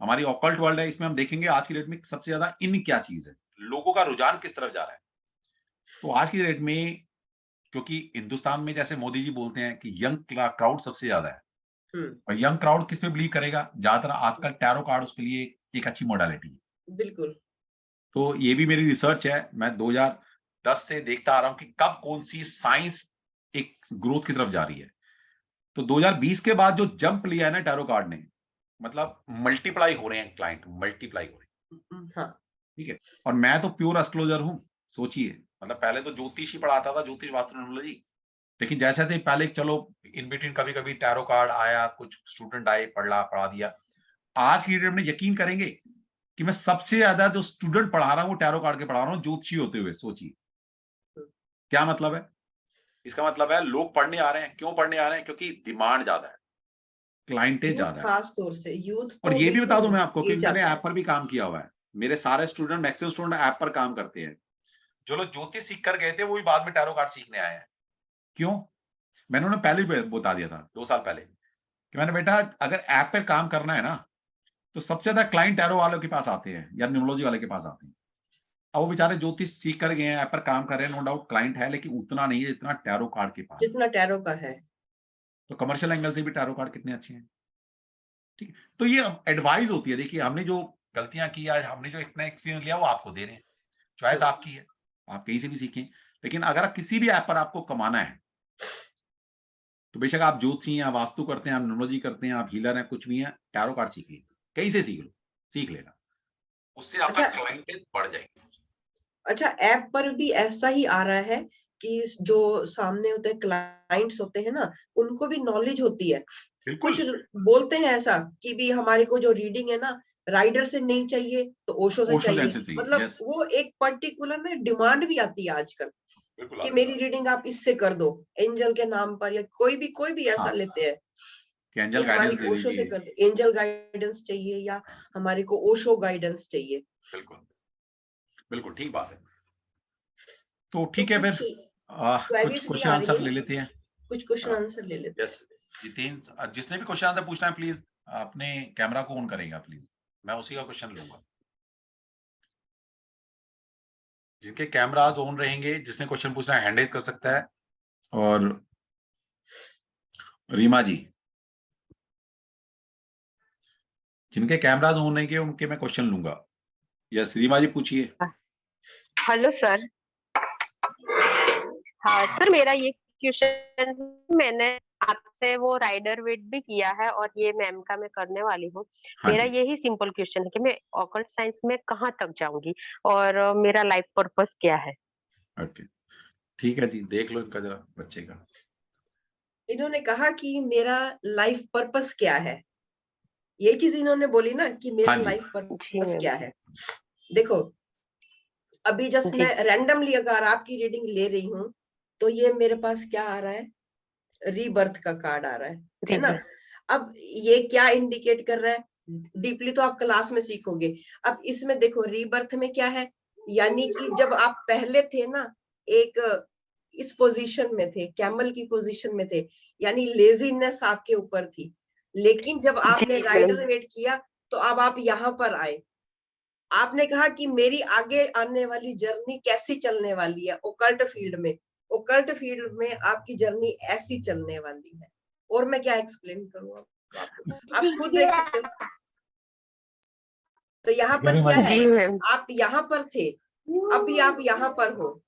हमारी ऑकल्ट वर्ल्ड है, इसमें हम देखेंगे आज की डेट में सबसे ज्यादा इन क्या चीज है, लोगों का रुझान किस तरफ जा रहा है। तो आज की डेट में क्योंकि हिंदुस्तान में जैसे मोदी जी बोलते हैं कि यंग क्राउड सबसे ज्यादा है, और यंग क्राउड किस पे बिलीव करेगा ज्यादातर, आजकल टैरो कार्ड उसके लिए एक अच्छी मोडालिटी है। बिल्कुल। तो ये भी मेरी रिसर्च है, मैं 2010 से देखता आ रहा हूं कि कब कौन सी साइंस एक ग्रोथ की तरफ जा रही है। तो 2020 के बाद जो जंप लिया है ना टैरो कार्ड ने, मतलब मल्टीप्लाई हो रहे हैं क्लाइंट, मल्टीप्लाई हो रहे हैं। हाँ। ठीक है, और मैं तो प्योर एस्ट्रोलॉजर हूं, सोचिए, मतलब पहले तो ज्योतिष ही पढ़ाता था, ज्योतिष वास्तु न्यूमरोलॉजी, लेकिन जैसे जैसे पहले चलो इन बिटवीन कभी कभी टैरो कार्ड आया, कुछ स्टूडेंट आए, पढ़ा दिया। आज की डेट में यकीन करेंगे कि मैं सबसे ज्यादा जो स्टूडेंट पढ़ा रहा हूं वो टैरो कार्ड के पढ़ा रहा हूं, ज्योतिषी होते हुए। सोचिए क्या मतलब है। इसका मतलब है लोग पढ़ने आ रहे हैं। क्यों पढ़ने आ रहे हैं? क्योंकि डिमांड ज्यादा है, क्लाइंटेज यूथ ज्यादा है। खास तौर से यूथ और तो ये भी बता दूं बिल्कुल मैं आपको कि ये मैंने चाहता ऐप है। पर भी काम किया हुआ है, मेरे सारे स्टूडेंट, मैक्सिमम स्टूडेंट ऐप पर काम करते हैं। जो लोग ज्योतिष सीख कर गए थे वो भी बाद में टैरो कार्ड सीखने आए हैं। क्यों? मैंने उन्हें पहले भी बता दिया था 2 साल पहले कि मैंने बेटा अगर ऐप पे काम करना है ना, तो सबसे ज्यादा क्लाइंट टैरो वालों के पास आते हैं या न्यूमरोलॉजी वाले के पास आते हैं। अब वो बेचारे ज्योतिष सीख कर गए हैं, ऐप पर काम कर रहे हैं, नो डाउट क्लाइंट है, लेकिन उतना नहीं है जितना टैरो कार्ड के पास है। जितना टैरो का है। तो कमर्शियल एंगल से भी टैरो कार्ड कितने अच्छे हैं। ठीक है, तो ये एडवाइस होती है। देखिए हमने जो गलतियां की, आज हमने जो इतना एक्सपीरियंस लिया वो आपको दे रहे हैं, चॉइस आपकी है, आप कहीं से भी सीखें। लेकिन अगर आप किसी भी ऐप पर आपको कमाना है, तो बेशक आप ज्योतिषी हैं, आप वास्तु करते हैं, आप न्यूमरोलॉजी करते हैं, आप हीलर हैं, कुछ भी हैं, टैरो कार्ड सीखिए, कहीं से सीख लो, सीख लेना, उससे आपका अच्छा क्लाइंटेज बढ़ जाएगी। अच्छा, ऐप पर भी ऐसा ही आ रहा है कि जो सामने होते हैं क्लाइंट्स होते हैं ना, उनको भी नॉलेज होती है। कुछ बिल्कुल, बोलते हैं ऐसा कि भी हमारे को जो रीडिंग है ना, राइडर से नहीं चाहिए तो ओशो से ओशो चाहिए। जैसे चाहिए, मतलब यस, वो एक पर्टिकुलर में डिमांड भी आती है आजकल बिल्कुल कि आती मेरी है। रीडिंग आप इससे कर दो, एंजल के नाम पर, या कोई भी ऐसा हाँ, लेते हैं कि कि एंजल हमारी गाइडेंस दे ओशो से दीजिए। कर दो, एंजल गाइडेंस चाहिए या हमारे को ओशो गाइडेंस चाहिए। बिल्कुल, बिल्कुल ठीक बात है। तो तो ठीक है कुछ फिर कुछ क्वेरीज भी क्वेश्चन आ रही आंसर है, ले लेते हैं। कुछ क्वेश्चन आंसर ले लेते हैं। यस, जितेंद्र, जिसने भी क्वेश्चन आंसर पूछना है प्लीज अपने कैमरा को ऑन करेगा प्लीज, मैं उसी का क्वेश्चन लूंगा। जिनके कैमराज ऑन रहेंगे, जिसने क्वेश्चन पूछना है हैंड रेज कर सकता है। और रीमा जी, जिनके कैमराज ऑन रहेंगे उनके मैं क्वेश्चन लूंगा। यस रीमा जी पूछिए। Hello sir. हाँ सर, मेरा ये क्वेश्चन, मैंने आपसे वो राइडर वेट भी किया है और ये मैम का मैं करने वाली हूँ। हाँ मेरा जी, यही सिंपल क्वेश्चन है कि मैं ऑकल्ट साइंस में कहाँ तक जाऊंगी और मेरा लाइफ पर्पस क्या है। ओके, ठीक है जी, देख लो इनका जरा बच्चे का। इन्होंने कहा कि मेरा लाइफ पर्पस क्या है, ये चीज इन्होंने बोली ना कि हाँ मेरा जी, लाइफ जी पर्पस मैम। क्या है। देखो, अभी जस्ट जी मैं रैंडमली अगर आपकी रीडिंग ले रही हूँ, तो ये मेरे पास क्या आ रहा है, रीबर्थ का कार्ड आ रहा है जी ना। जी अब ये क्या इंडिकेट कर रहा है, डीपली तो आप क्लास में सीखोगे। अब इसमें देखो रीबर्थ में क्या है, यानी कि जब आप पहले थे ना, एक इस पोजीशन में थे, कैमल की पोजीशन में थे, यानी लेजीनेस आपके ऊपर थी। लेकिन जब आपने जी मैम। राइडर वेट किया, तो अब आप यहाँ पर आए। आपने कहा कि मेरी आगे आने वाली जर्नी कैसी चलने वाली है, ओकल्ट फील्ड में। ओकल्ट फील्ड में आपकी जर्नी ऐसी चलने वाली है। और मैं क्या एक्सप्लेन करूं आपको, आप खुद देख सकते हो। तो यहाँ ठीक है पर रीमा क्या जी। है, जी मैम। आप यहाँ पर थे, अभी आप यहाँ पर हो।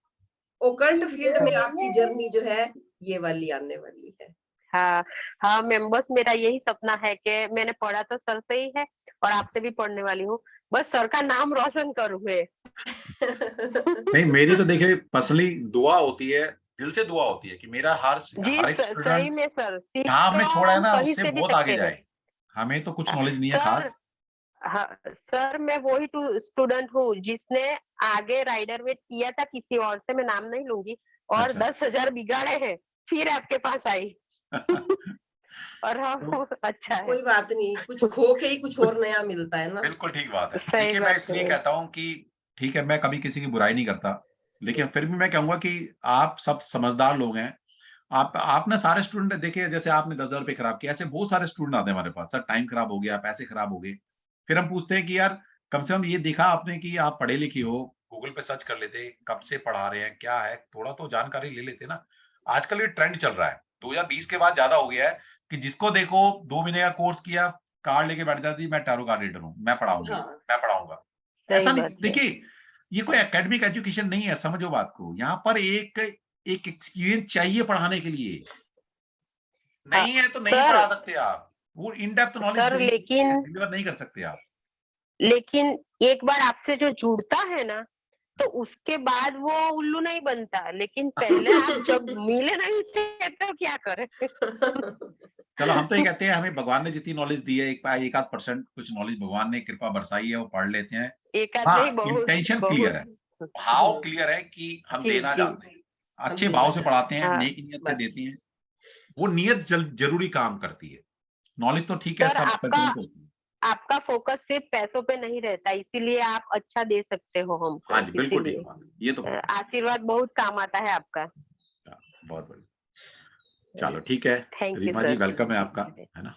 ओकल्ट फील्ड में आपकी जर्नी जो है ये वाली आने वाली है। हाँ हाँ मैम, बस मेरा यही सपना है कि मैंने पढ़ा तो सर से ही है और आपसे भी पढ़ने वाली हूँ, बस सर का नाम रोशन करूँ मैं। नहीं, मेरी तो देखिए पर्सनली दुआ होती है, दिल से दुआ होती है कि मेरा हर जी हर एक सही स्टूडेंट में सर, सीख जहां तो हमने छोड़ा है हम ना कहीं उससे से भी बहुत आगे सकते हैं। जाए। हमें तो कुछ हाँ, नॉलेज नहीं है सर। खास। हाँ सर, मैं वही स्टूडेंट हूँ जिसने आगे राइडर वेट किया था किसी और से, मैं नाम नहीं लूंगी, और अच्छा 10,000 बिगाड़े हैं, फिर आपके पास आई। और तो हाँ अच्छा है। कोई बात नहीं, कुछ खो के ही कुछ और नया मिलता है ना। बिल्कुल ठीक बात है। सही देखिए मैं बात इसलिए है। कहता हूं कि ठीक है, मैं कभी किसी की बुराई नहीं करता, लेकिन फिर भी मैं कहूंगा कि आप सब समझदार लोग हैं। आप ना सारे स्टूडेंट देखिए, जैसे आपने 10,000 रुपए खराब किया, ऐसे बहुत सारे स्टूडेंट आते हैं हमारे पास, सर टाइम खराब हो गया, पैसे खराब हो गए। फिर हम पूछते हैं कि यार कम से कम ये देखा आपने कि आप पढ़े लिखे हो, गूगल पे सर्च कर लेते, कब से पढ़ा रहे हैं, क्या है, थोड़ा तो जानकारी ले लेते ना। आजकल ये ट्रेंड चल रहा है, 2020 के बाद ज्यादा हो गया है कि जिसको देखो 2 महीने का कोर्स किया, कार्ड लेके बैठ जाती, मैं टैरो कार्ड रीडर हूँ, मैं पढ़ाऊंगी, हाँ। मैं पढ़ाऊंगा। सही ऐसा नहीं, बात है। देखिए ये कोई एकेडमिक एजुकेशन नहीं है, समझो बात को। यहाँ पर एक एक्सपीरियंस चाहिए पढ़ाने के लिए, नहीं है तो नहीं सर, पढ़ा सकते आप, वो इन डेप्थ नॉलेज सर लेकिन डिलीवर नहीं कर सकते आप। लेकिन एक बार आपसे जो जुड़ता है ना, तो उसके बाद वो उल्लू नहीं बनता, लेकिन पहले आप जब मिले नहीं थे तो क्या करें। चलो हम तो ये कहते हैं हमें भगवान ने जितनी नॉलेज दी है, एक आध % कुछ नॉलेज भगवान ने कृपा बरसाई है, वो पढ़ लेते हैं। एक आध नहीं, हाँ, बहुत इंटेंशन क्लियर है, भाव क्लियर है कि हम जी, देना जी। जानते हैं, अच्छे देना भाव से पढ़ाते हैं, हाँ, नेक नियत से बस। देते हैं, वो नियत जरूरी काम करती है। नॉलेज तो ठीक है, सर, सब कंटेंट होती है। आपका फोकस सिर्फ पैसों पे नहीं रहता, इसीलिए आप अच्छा दे सकते हो हमको। हाँ जी, बिल्कुल ठीक इसीलिए बात है, ये तो आशीर्वाद बहुत काम आता है आपका। बहुत बढ़िया। चलो ठीक है, thank you Reema ji sir. Welcome है आपका, है ना।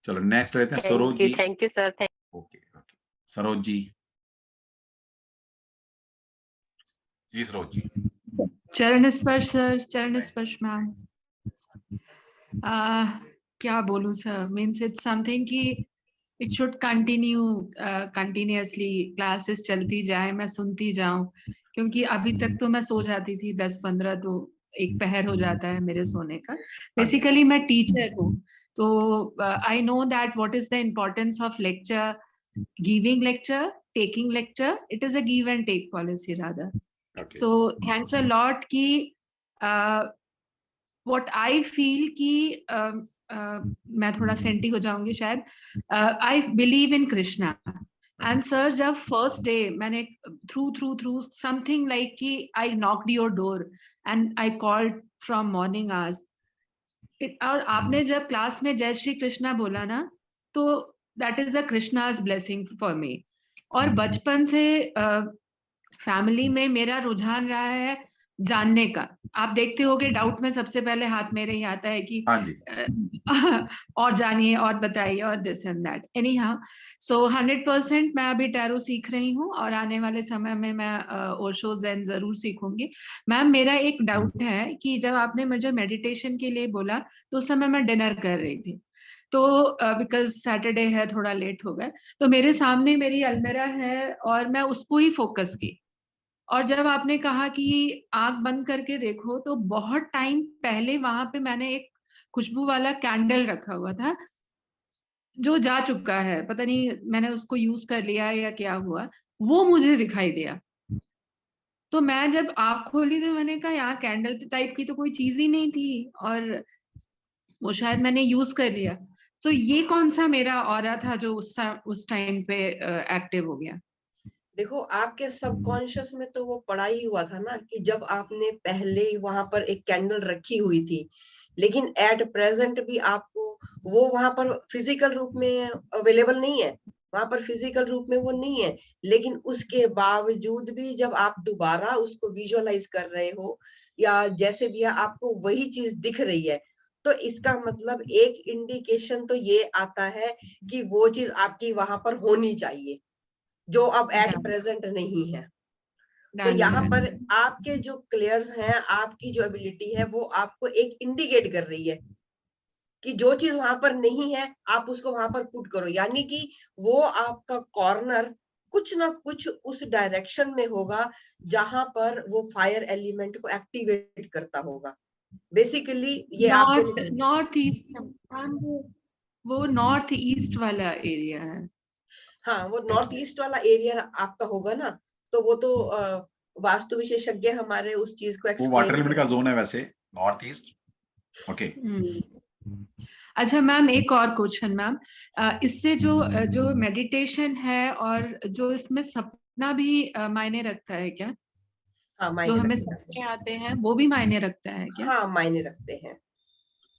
चलो नेक्स्ट लेते हैं Saroj ji. Thank you sir. Okay okay, Saroj ji. जी सरोज जी। चरण स्पर्श सर, चरण स्पर्श मैम। क्या बोलूं सर, मीन्स इट्स समथिंग कि it should continue continuously, classes चलती जाए, मैं सुनती जाऊं, क्योंकि अभी तक तो मैं सो जाती थी 10-15, तो एक पहर हो जाता है मेरे सोने का। बेसिकली मैं टीचर हूँ, तो I know that what is the importance of lecture, giving lecture, taking lecture, it is a give and take policy rather. So thanks a lot कि what I feel कि मैं थोड़ा सेंटी हो जाऊंगी शायद, I believe in Krishna and sir जब first day मैंने through something like कि I knocked your door and I called from morning hours, और आपने जब क्लास में जय श्री कृष्णा बोला ना, तो that is a Krishna's blessing for me। और बचपन से फैमिली में मेरा रुझान रहा है जानने का। आप देखते होगे डाउट में सबसे पहले हाथ मेरे ही आता है कि हाँ जी। और जानिए और बताइए और this and that. Anyhow, so 100% मैं अभी टैरो सीख रही हूँ और आने वाले समय में मैं ओशो ज़ेन जरूर सीखूंगी। मैम मेरा एक डाउट है कि जब आपने मुझे मेडिटेशन के लिए बोला तो उस समय मैं डिनर कर रही थी, तो बिकॉज सैटरडे है, थोड़ा लेट हो गया, तो मेरे सामने मेरी अलमीरा है और मैं उसको ही फोकस की। और जब आपने कहा कि आंख बंद करके देखो, तो बहुत टाइम पहले वहां पे मैंने एक खुशबू वाला कैंडल रखा हुआ था जो जा चुका है, पता नहीं मैंने उसको यूज कर लिया या क्या हुआ, वो मुझे दिखाई दिया। तो मैं जब आंख खोली तो मैंने कहा यहाँ कैंडल टाइप की तो कोई चीज ही नहीं थी, और वो शायद मैंने यूज कर लिया। तो ये कौन सा मेरा ऑरा था जो उस टाइम पे एक्टिव हो गया? देखो आपके सबकॉन्शियस में तो वो पड़ा ही हुआ था ना कि जब आपने पहले वहां पर एक कैंडल रखी हुई थी, लेकिन एट प्रेजेंट भी आपको वो वहां पर फिजिकल रूप में अवेलेबल नहीं है, वहां पर फिजिकल रूप में वो नहीं है, लेकिन उसके बावजूद भी जब आप दोबारा उसको विजुअलाइज कर रहे हो या जैसे भी है, आपको वही चीज दिख रही है, तो इसका मतलब एक इंडिकेशन तो ये आता है कि वो चीज आपकी वहां पर होनी चाहिए जो अब एट प्रेजेंट नहीं है। तो यहाँ पर आपके जो क्लियर्स हैं, आपकी जो एबिलिटी है, वो आपको एक इंडिकेट कर रही है कि जो चीज वहां पर नहीं है आप उसको वहां पर पुट करो, यानी कि वो आपका कॉर्नर कुछ ना कुछ उस डायरेक्शन में होगा जहां पर वो फायर एलिमेंट को एक्टिवेट करता होगा। बेसिकली ये आपके नॉर्थ ईस्ट, वो नॉर्थ ईस्ट वाला एरिया है। हाँ, वो नॉर्थ ईस्ट वाला एरिया आपका होगा ना, तो वो तो वास्तु विशेषज्ञ हमारे उस चीज को वो वाटर एलिमेंट का जोन है वैसे नॉर्थ ईस्ट। ओके। अच्छा मैम, एक और क्वेश्चन मैम, इससे जो मेडिटेशन है और जो इसमें सपना भी मायने रखता है क्या? हाँ, जो हमें सपने आते हैं वो भी मायने रखता है क्या? हाँ, मायने रखते हैं।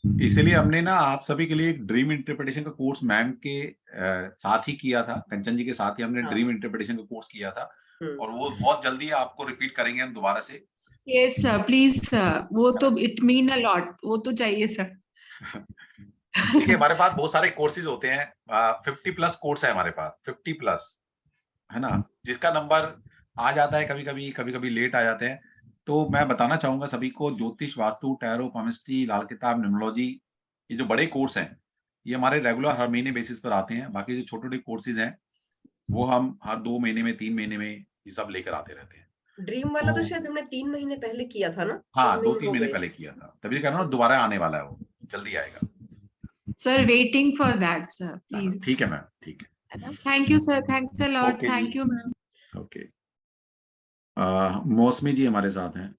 इसीलिए हमने ना आप सभी के लिए एक ड्रीम इंटरप्रिटेशन का कोर्स मैम के साथ ही किया था, कंचन जी के साथ ही हमने ड्रीम इंटरप्रिटेशन का कोर्स किया था, और वो बहुत जल्दी आपको रिपीट करेंगे हम दोबारा से। यस सर, प्लीज सर, वो तो इट मीन अ लॉट, वो तो चाहिए सर। देखिए हमारे पास बहुत सारे कोर्सेज होते हैं, 50+ कोर्स है हमारे पास, 50+, है ना, जिसका नंबर आ जाता है, कभी कभी लेट आ जाते हैं। तो मैं बताना चाहूंगा सभी को, ज्योतिष, वास्तु, टैरो, पामिस्ट्री, लाल किताब, न्यूमरोलॉजी, ये जो बड़े कोर्स हैं ये हमारे रेगुलर हर महीने बेसिस पर आते हैं। बाकी जो छोटे छोटे कोर्सेज हैं वो हम हर 2 महीने में, 3 महीने में ये सब लेकर आते रहते हैं। ड्रीम वाला तो तो शायद हमने 3 महीने पहले किया था ना, 3 हाँ, महीने 2-3 हो महीने गए। पहले किया था, तभी कह रहा हूँ दोबारा आने वाला है, वो जल्दी आएगा। Sir waiting for that sir please. ठीक है मैम, ठीक है। Thank you sir, thanks a lot, okay thank जी, you ma'am. Okay. Mausami ji हमारे साथ हैं।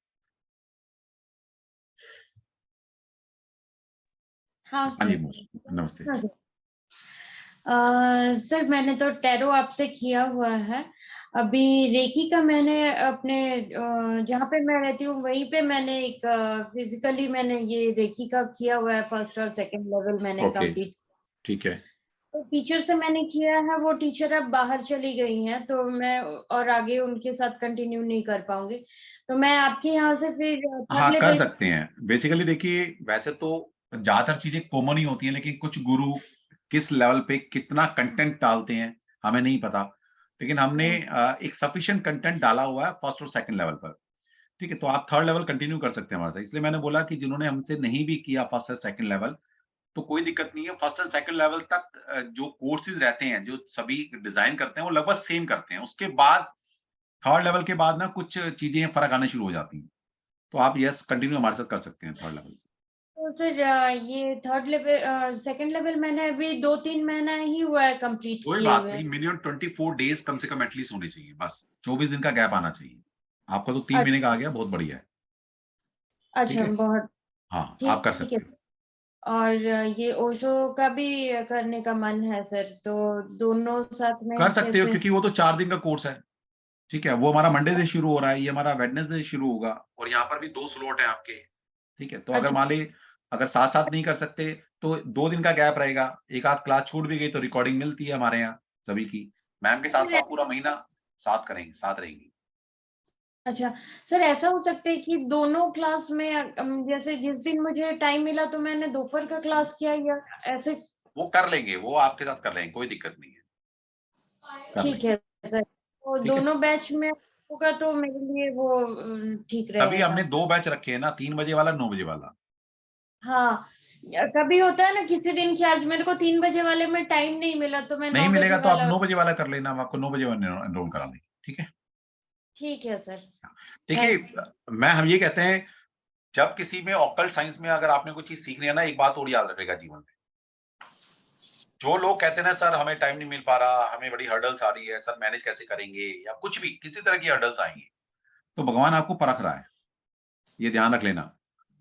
हाँ हाँ जी सर। मौसमी, नमस्ते। हाँ सर। सर मैंने तो टैरो आपसे किया हुआ है। अभी रेकी का मैंने अपने जहाँ पे मैं रहती हूँ वहीं पे मैंने एक फिजिकली मैंने ये रेकी का किया हुआ है, फर्स्ट और सेकंड लेवल मैंने ओके, कंप्लीट। ठीक है। तो टीचर से मैंने किया है, वो टीचर अब बाहर चली गई हैं, तो मैं और आगे उनके साथ कंटिन्यू नहीं कर पाऊंगी, तो मैं आपके यहाँ से फिर थर्ड हाँ, कर लेवल। सकते हैं। बेसिकली देखिए वैसे तो ज्यादातर चीजें कॉमन ही होती हैं, लेकिन कुछ गुरु किस लेवल पे कितना कंटेंट डालते हैं हमें नहीं पता, लेकिन हमने एक सफिशिएंट कंटेंट डाला हुआ है फर्स्ट और सेकंड लेवल पर। ठीक है, तो आप थर्ड लेवल कंटिन्यू कर सकते हैं हमारे साथ। इसलिए मैंने बोला कि जिन्होंने हमसे नहीं भी किया फर्स्ट और सेकंड लेवल, तो कोई दिक्कत नहीं है। फर्स्ट एंड सेकंड लेवल तक जो कोर्सेज रहते हैं, जो सभी डिजाइन करते हैं, वो लगभग सेम करते हैं। उसके बाद थर्ड लेवल के बाद ना कुछ चीजें फर्क आने शुरू हो जाती हैं। तो आप यस कंटिन्यू हमारे साथ कर सकते हैं थर्ड लेवल। तो सर ये थर्ड लेवल सेकंड लेवल मैंने अभी 2-3 महीना ही हुआ है कंप्लीट कोई किए बात हुए। नहीं, मिनिमम 24 डेज कम से कम एटलीस्ट होने चाहिए, बस 24 दिन का गैप आना चाहिए। आपका तो 3 महीने का आ गया, बहुत बढ़िया है। ठीक अच्छा है, बहुत हाँ आप कर ठीक सकते है। हैं। और ये ओशो का भी करने का मन है सर, तो दोनों साथ में कर सकते हो कैसे? क्योंकि वो तो 4 दिन का कोर्स है। ठीक है, वो हमारा मंडे से शुरू हो रहा है, ये हमारा वेडनेसडे से शुरू होगा, और यहाँ पर भी 2 स्लॉट है आपके। ठीक है, तो अगर अच्छा मान ली अगर साथ साथ नहीं कर सकते तो 2 दिन का गैप रहेगा। एक आध क्लास छूट भी गई तो रिकॉर्डिंग मिलती है हमारे यहाँ सभी की। मैम के साथ तो सर, आप पूरा महीना साथ करेंगे, साथ रहेंगी। अच्छा सर ऐसा हो सकता है कि दोनों क्लास में जैसे जिस दिन मुझे टाइम मिला तो मैंने दोपहर का क्लास किया या ऐसे? वो कर लेंगे, वो आपके साथ कर लेंगे, कोई दिक्कत नहीं है, कर ठीक लेंगे। है सर, तो ठीक है, दोनों बैच में होगा तो मेरे लिए वो ठीक तभी रहेगा। हमने 2 बैच रखे हैं ना, 3 बजे वाला, 9 बजे वाला। हाँ, कभी होता है ना किसी दिन कि आज मेरे को 3 बजे वाले में टाइम नहीं मिला तो मैं नहीं 9 मिलेगा बजे तो आप वाला। 9 बजे वाला कर लेना, हम आपको 9 बजे वाला एनरोल करा देंगे। ठीक है, ठीक है सर। देखिए हम ये कहते हैं, जब किसी में ऑकल्ट साइंस में अगर आपने कोई चीज सीखनी है ना, एक बात और याद रखेगा जीवन में, जो लोग कहते हैं ना सर हमें टाइम नहीं मिल पा रहा, हमें बड़ी हर्डल्स आ रही है, सर मैनेज कैसे करेंगे, या कुछ भी किसी तरह की हर्डल्स आएंगी, तो भगवान आपको परख रहा है, ये ध्यान रख लेना।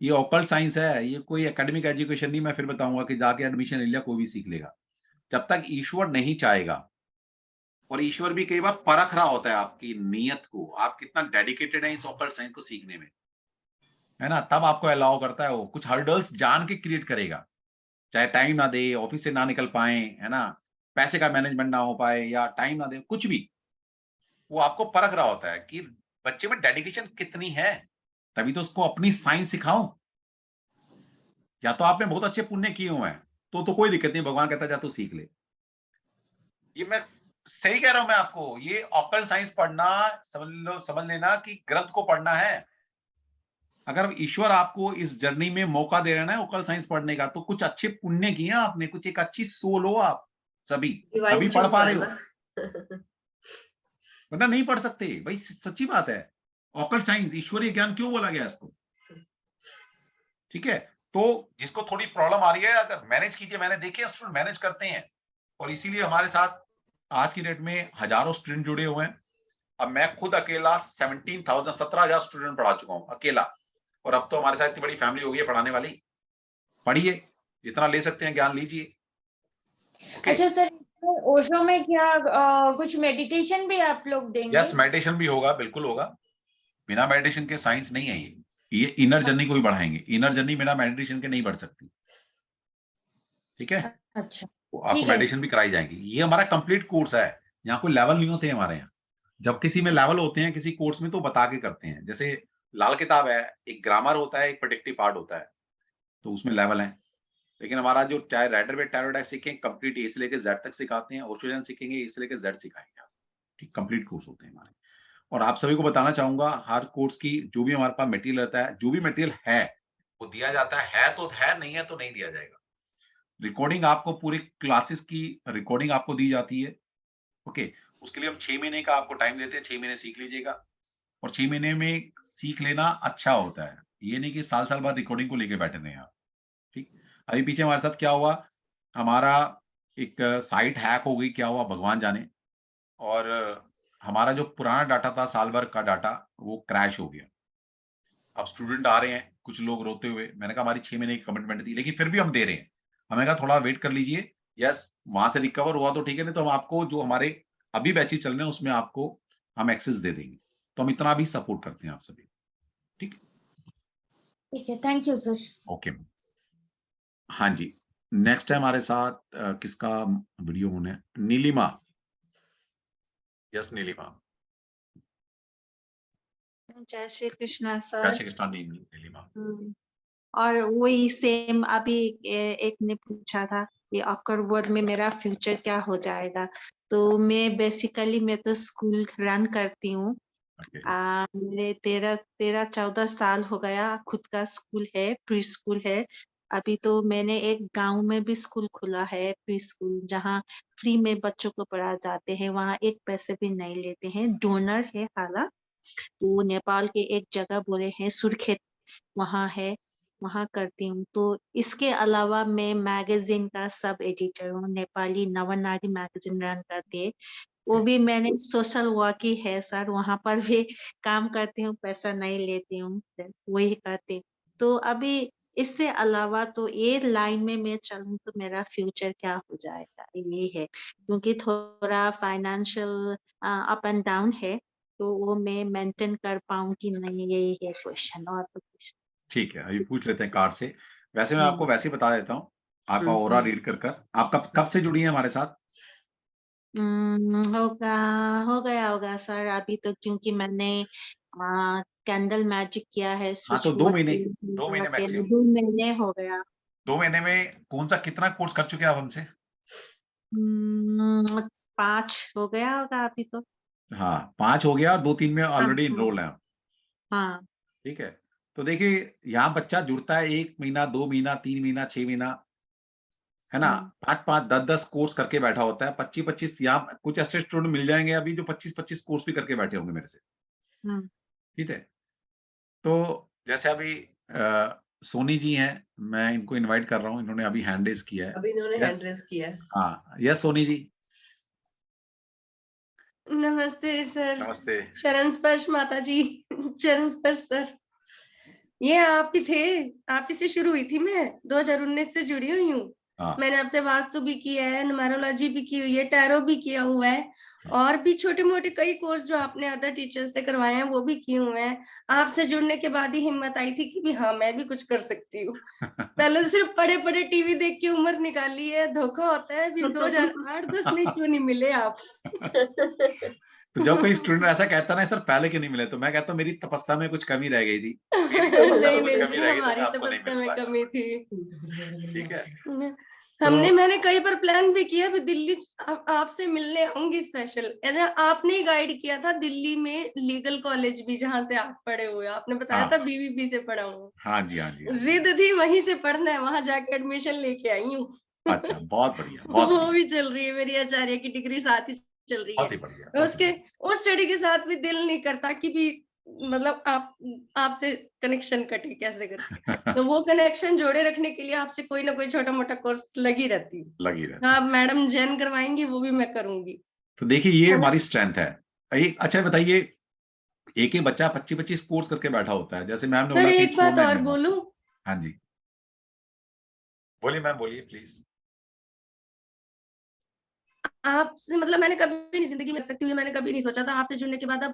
ये ऑकल्ट साइंस है, ये कोई एकेडमिक एजुकेशन नहीं। मैं फिर बताऊंगा कि जाके एडमिशन ले लिया कोई भी सीख लेगा, जब तक ईश्वर नहीं चाहेगा। और ईश्वर भी कई बार परख रहा होता है आपकी नीयत को, आप कितना डेडिकेटेड है इस ऑकल्ट साइंस को सीखने में, है ना, तब आपको अलाउ करता है। वो कुछ हर्डल्स जान के क्रिएट करेगा, चाहे टाइम ना दे, ऑफिस से ना निकल पाए, है ना, पैसे का मैनेजमेंट ना हो पाए, या टाइम ना दे, कुछ भी, वो आपको परख रहा होता है कि बच्चे में डेडिकेशन कितनी है, तभी तो उसको अपनी साइंस सिखाऊं। या तो आपने बहुत अच्छे पुण्य किए हुए हैं तो कोई दिक्कत नहीं, भगवान कहता जा तू सीख ले। ये मैं सही कह रहा हूं मैं आपको, ये ऑकल्ट साइंस पढ़ना, समझ लेना कि ग्रंथ को पढ़ना है। अगर ईश्वर आपको इस जर्नी में मौका दे रहे हैं ना ऑकल्ट साइंस पढ़ने का, तो कुछ अच्छे पुण्य किए आपने, कुछ एक अच्छी सोल हो आप सभी, डिवाइन तभी पढ़ चूक पा है रहे हो, ना। वरना नहीं पढ़ सकते भाई, सच्ची बात है। ऑकल्ट साइंस, ईश्वरीय ज्ञान क्यों बोला गया इसको? ठीक है, तो जिसको थोड़ी प्रॉब्लम आ रही है, अगर मैनेज कीजिए, मैंने देखे स्टूडेंट मैनेज करते हैं, और इसीलिए हमारे साथ आज की डेट में हजारों स्टूडेंट जुड़े हुए हैं। अब मैं खुद अकेला 17,000 स्टूडेंट पढ़ा चुका हूं अकेला, और अब तो हमारे साथ इतनी बड़ी फैमिली हो गई है पढ़ाने वाली। पढ़िए, जितना ले सकते हैं ज्ञान लीजिए। अच्छा सर, ओशो में क्या कुछ मेडिटेशन भी आप लोग देंगे? यस, मेडिटेशन भी होगा, बिल्कुल होगा। बिना मेडिटेशन के साइंस नहीं है ये इनर जर्नी को भी बढ़ाएंगे, इनर जर्नी बिना मेडिटेशन के नहीं बढ़ सकती। ठीक है, अच्छा तो आपको ठीक है। मेडिटेशन भी कराई जाएगी। ये हमारा कंप्लीट कोर्स है, यहाँ कोई लेवल नहीं होते हमारे यहाँ। जब किसी में लेवल होते हैं किसी कोर्स में तो बता के करते हैं, जैसे लाल किताब है, एक ग्रामर होता है, एक प्रेडिक्टिव पार्ट होता है, तो उसमें लेवल है। लेकिन हमारा जो चाहे राइडर वेट टैरो डेक सीखें कंप्लीट ए से लेकर जेड तक सिखाते हैं, ओशोजन सीखेंगे ए से लेकर जेड सिखाएंगे आप, ठीक, कंप्लीट कोर्स होते हैं हमारे। और आप सभी को बताना चाहूंगा हर कोर्स की जो भी हमारे पास मटेरियल रहता है, जो भी मटेरियल है वो दिया जाता है तो है, नहीं है तो नहीं दिया जाएगा। रिकॉर्डिंग आपको पूरी क्लासेस की रिकॉर्डिंग आपको दी जाती है, ओके। उसके लिए हम 6 महीने का आपको टाइम देते हैं, 6 महीने सीख लीजिएगा, और 6 महीने में सीख लेना अच्छा होता है, ये नहीं कि साल साल बाद रिकॉर्डिंग को लेके बैठे रहे आप, ठीक। अभी पीछे हमारे साथ क्या हुआ, हमारा एक साइट हैक हो गई, क्या हुआ भगवान जाने, और हमारा जो पुराना डाटा था साल भर का डाटा वो क्रैश हो गया। अब स्टूडेंट आ रहे हैं कुछ लोग रोते हुए, मैंने कहा हमारी 6 महीने की कमिटमेंट थी लेकिन फिर भी हम दे रहे हैं, हमें कहा थोड़ा वेट कर लीजिए, यस वहां से रिकवर हुआ तो ठीक है, नहीं तो हम आपको जो हमारे अभी बैचेस चल रहे हैं उसमें आपको हम एक्सेस दे देंगे। तो हम इतना भी सपोर्ट करते हैं आप सभी, ठीक है, थैंक यू सर। ओके। हाँ जी, नेक्स्ट है हमारे साथ किसका वीडियो होना है, नीलिमा, यस नीलिमा। जय श्री कृष्णा जय सर। श्री कृष्णा नीलिमा। और वही सेम अभी एक ने पूछा था कि आपका वर्ड में मेरा फ्यूचर क्या हो जाएगा। तो मैं बेसिकली मैं तो स्कूल रन करती हूँ। मेरे 13-14 साल हो गया, खुद का स्कूल है, प्री स्कूल है। अभी तो मैंने एक गांव में भी स्कूल खुला है, प्री स्कूल, जहाँ फ्री में बच्चों को पढ़ा जाते हैं, वहाँ एक पैसे भी नहीं लेते हैं, डोनर है हालांकि। वो नेपाल के एक जगह बोले हैं सुरखेत, वहाँ है, वहाँ करती हूँ। तो इसके अलावा मैं मैगजीन का सब एडिटर हूँ, नेपाली नवनारी मैगजीन रन करती है, वो भी मैंने सोशल वर्क ही है सर, वहाँ पर भी काम करती हूँ, पैसा नहीं लेती हूँ, वही करती हूँ। तो अभी इससे अलावा तो ये लाइन में मैं चलूँ तो मेरा फ्यूचर क्या हो जाएगा, ये है, क्योंकि थोड़ा फाइनेंशियल अप एंड डाउन है, तो वो मैं मेंटेन कर पाऊँ कि नहीं, यही है क्वेश्चन, और तो कुछ। ठीक है, अभी पूछ लेते हैं कार्ड से। वैसे मैं आपको वैसे ही बता देता हूँ, आपका ओरा रीड कर आप कब से जुड़ी हैं हमारे साथ? हो गया होगा सर अभी तो, क्योंकि मैंने कैंडल मैजिक किया है, हाँ, तो स्विच 2 वर्ड महीने के 2 महीने मैक्सिमम। 2 महीने हो गया। 2 महीने में कौन सा कितना कोर्स कर चुके हैं आप हमसे? 5 हो गया होगा अभी तो। हाँ 5 हो गया, और 2-3 में ऑलरेडी हाँ इनरोल है। हाँ ठीक है, तो देखिए यहाँ बच्चा जुड़ता है 1 महीना, 2 महीना, 3 महीना, 6 महीना, है ना, 5-5, 10-10 कोर्स करके बैठा होता है, 25-25। यहाँ कुछ ऐसे स्टूडेंट मिल जाएंगे अभी जो 25-25 कोर्स भी करके बैठे होंगे मेरे से, ठीक है। तो जैसे अभी सोनी जी हैं, मैं इनको इनवाइट कर रहा हूँ, इन्होंने अभी हैंड रेज किया है। अभी इन्होंने Yes. हैंड रेज किया है। हाँ, यस सोनी जी, नमस्ते सर। नमस्ते। चरण स्पर्श माता जी। चरण स्पर्श सर, ये आप ही थे, आप ही से शुरू हुई थी, मैं 2019 से जुड़ी हुई हूँ। मैंने आपसे वास्तु भी किया है, न्यूमेरोलॉजी भी की हुई है, टैरो भी किया हुआ है, और भी छोटे मोटे कई कोर्स जो आपने अदर टीचर से करवाए हैं वो भी किए हुए हैं। आपसे जुड़ने के बाद ही हिम्मत आई थी कि भी हाँ मैं भी कुछ कर सकती हूँ। पहले सिर्फ पड़े पड़े टीवी देख के उम्र निकाली है, धोखा होता है। फिर 2008-10 में क्यों नहीं मिले आप? तो जब कोई स्टूडेंट ऐसा कहता ना सर पहले क्यों नहीं मिले, तो मैं कहता हूँ मेरी तपस्या में कुछ कमी रह गई थी। नहीं, हमारी तपस्या में कमी थी। ठीक है, मैंने कई बार प्लान भी किया, भी दिल्ली आपसे मिलने आऊंगी स्पेशल। आपने ही गाइड किया था दिल्ली में लीगल कॉलेज भी, जहाँ से आप पढ़े हुए, आपने बताया था बीवीपी से पढ़ा हूँ। हाँ जी, हाँ जी, जिद थी वहीं से पढ़ना है, वहां जाके एडमिशन लेके आई हूँ। अच्छा, बहुत बढ़िया, बहुत वो भी चल रही है, मेरी आचार्य की डिग्री साथ ही चल रही है। उसके उस स्टडी के साथ भी दिल नहीं करता कि भी मतलब आपसे कनेक्शन कटे कैसे करके। तो वो कनेक्शन जोड़े रखने के लिए आपसे कोई ना कोई छोटा मोटा कोर्स लगी रहती है। आप मैडम जैन करवाएंगी, वो भी मैं करूंगी। तो देखिए ये हमारी स्ट्रेंथ है। अच्छा बताइए, एक ही बच्चा 25-25 कोर्स करके बैठा होता है, जैसे मैम ने बोला। सर एक बात और बोलूं? हाँ जी बोलिए मैम, बोलिए प्लीज। आपसे मतलब मैंने कभी नहीं जिंदगी में सकती हुई, मैंने कभी नहीं सोचा था। आपसे जुड़ने के बाद अब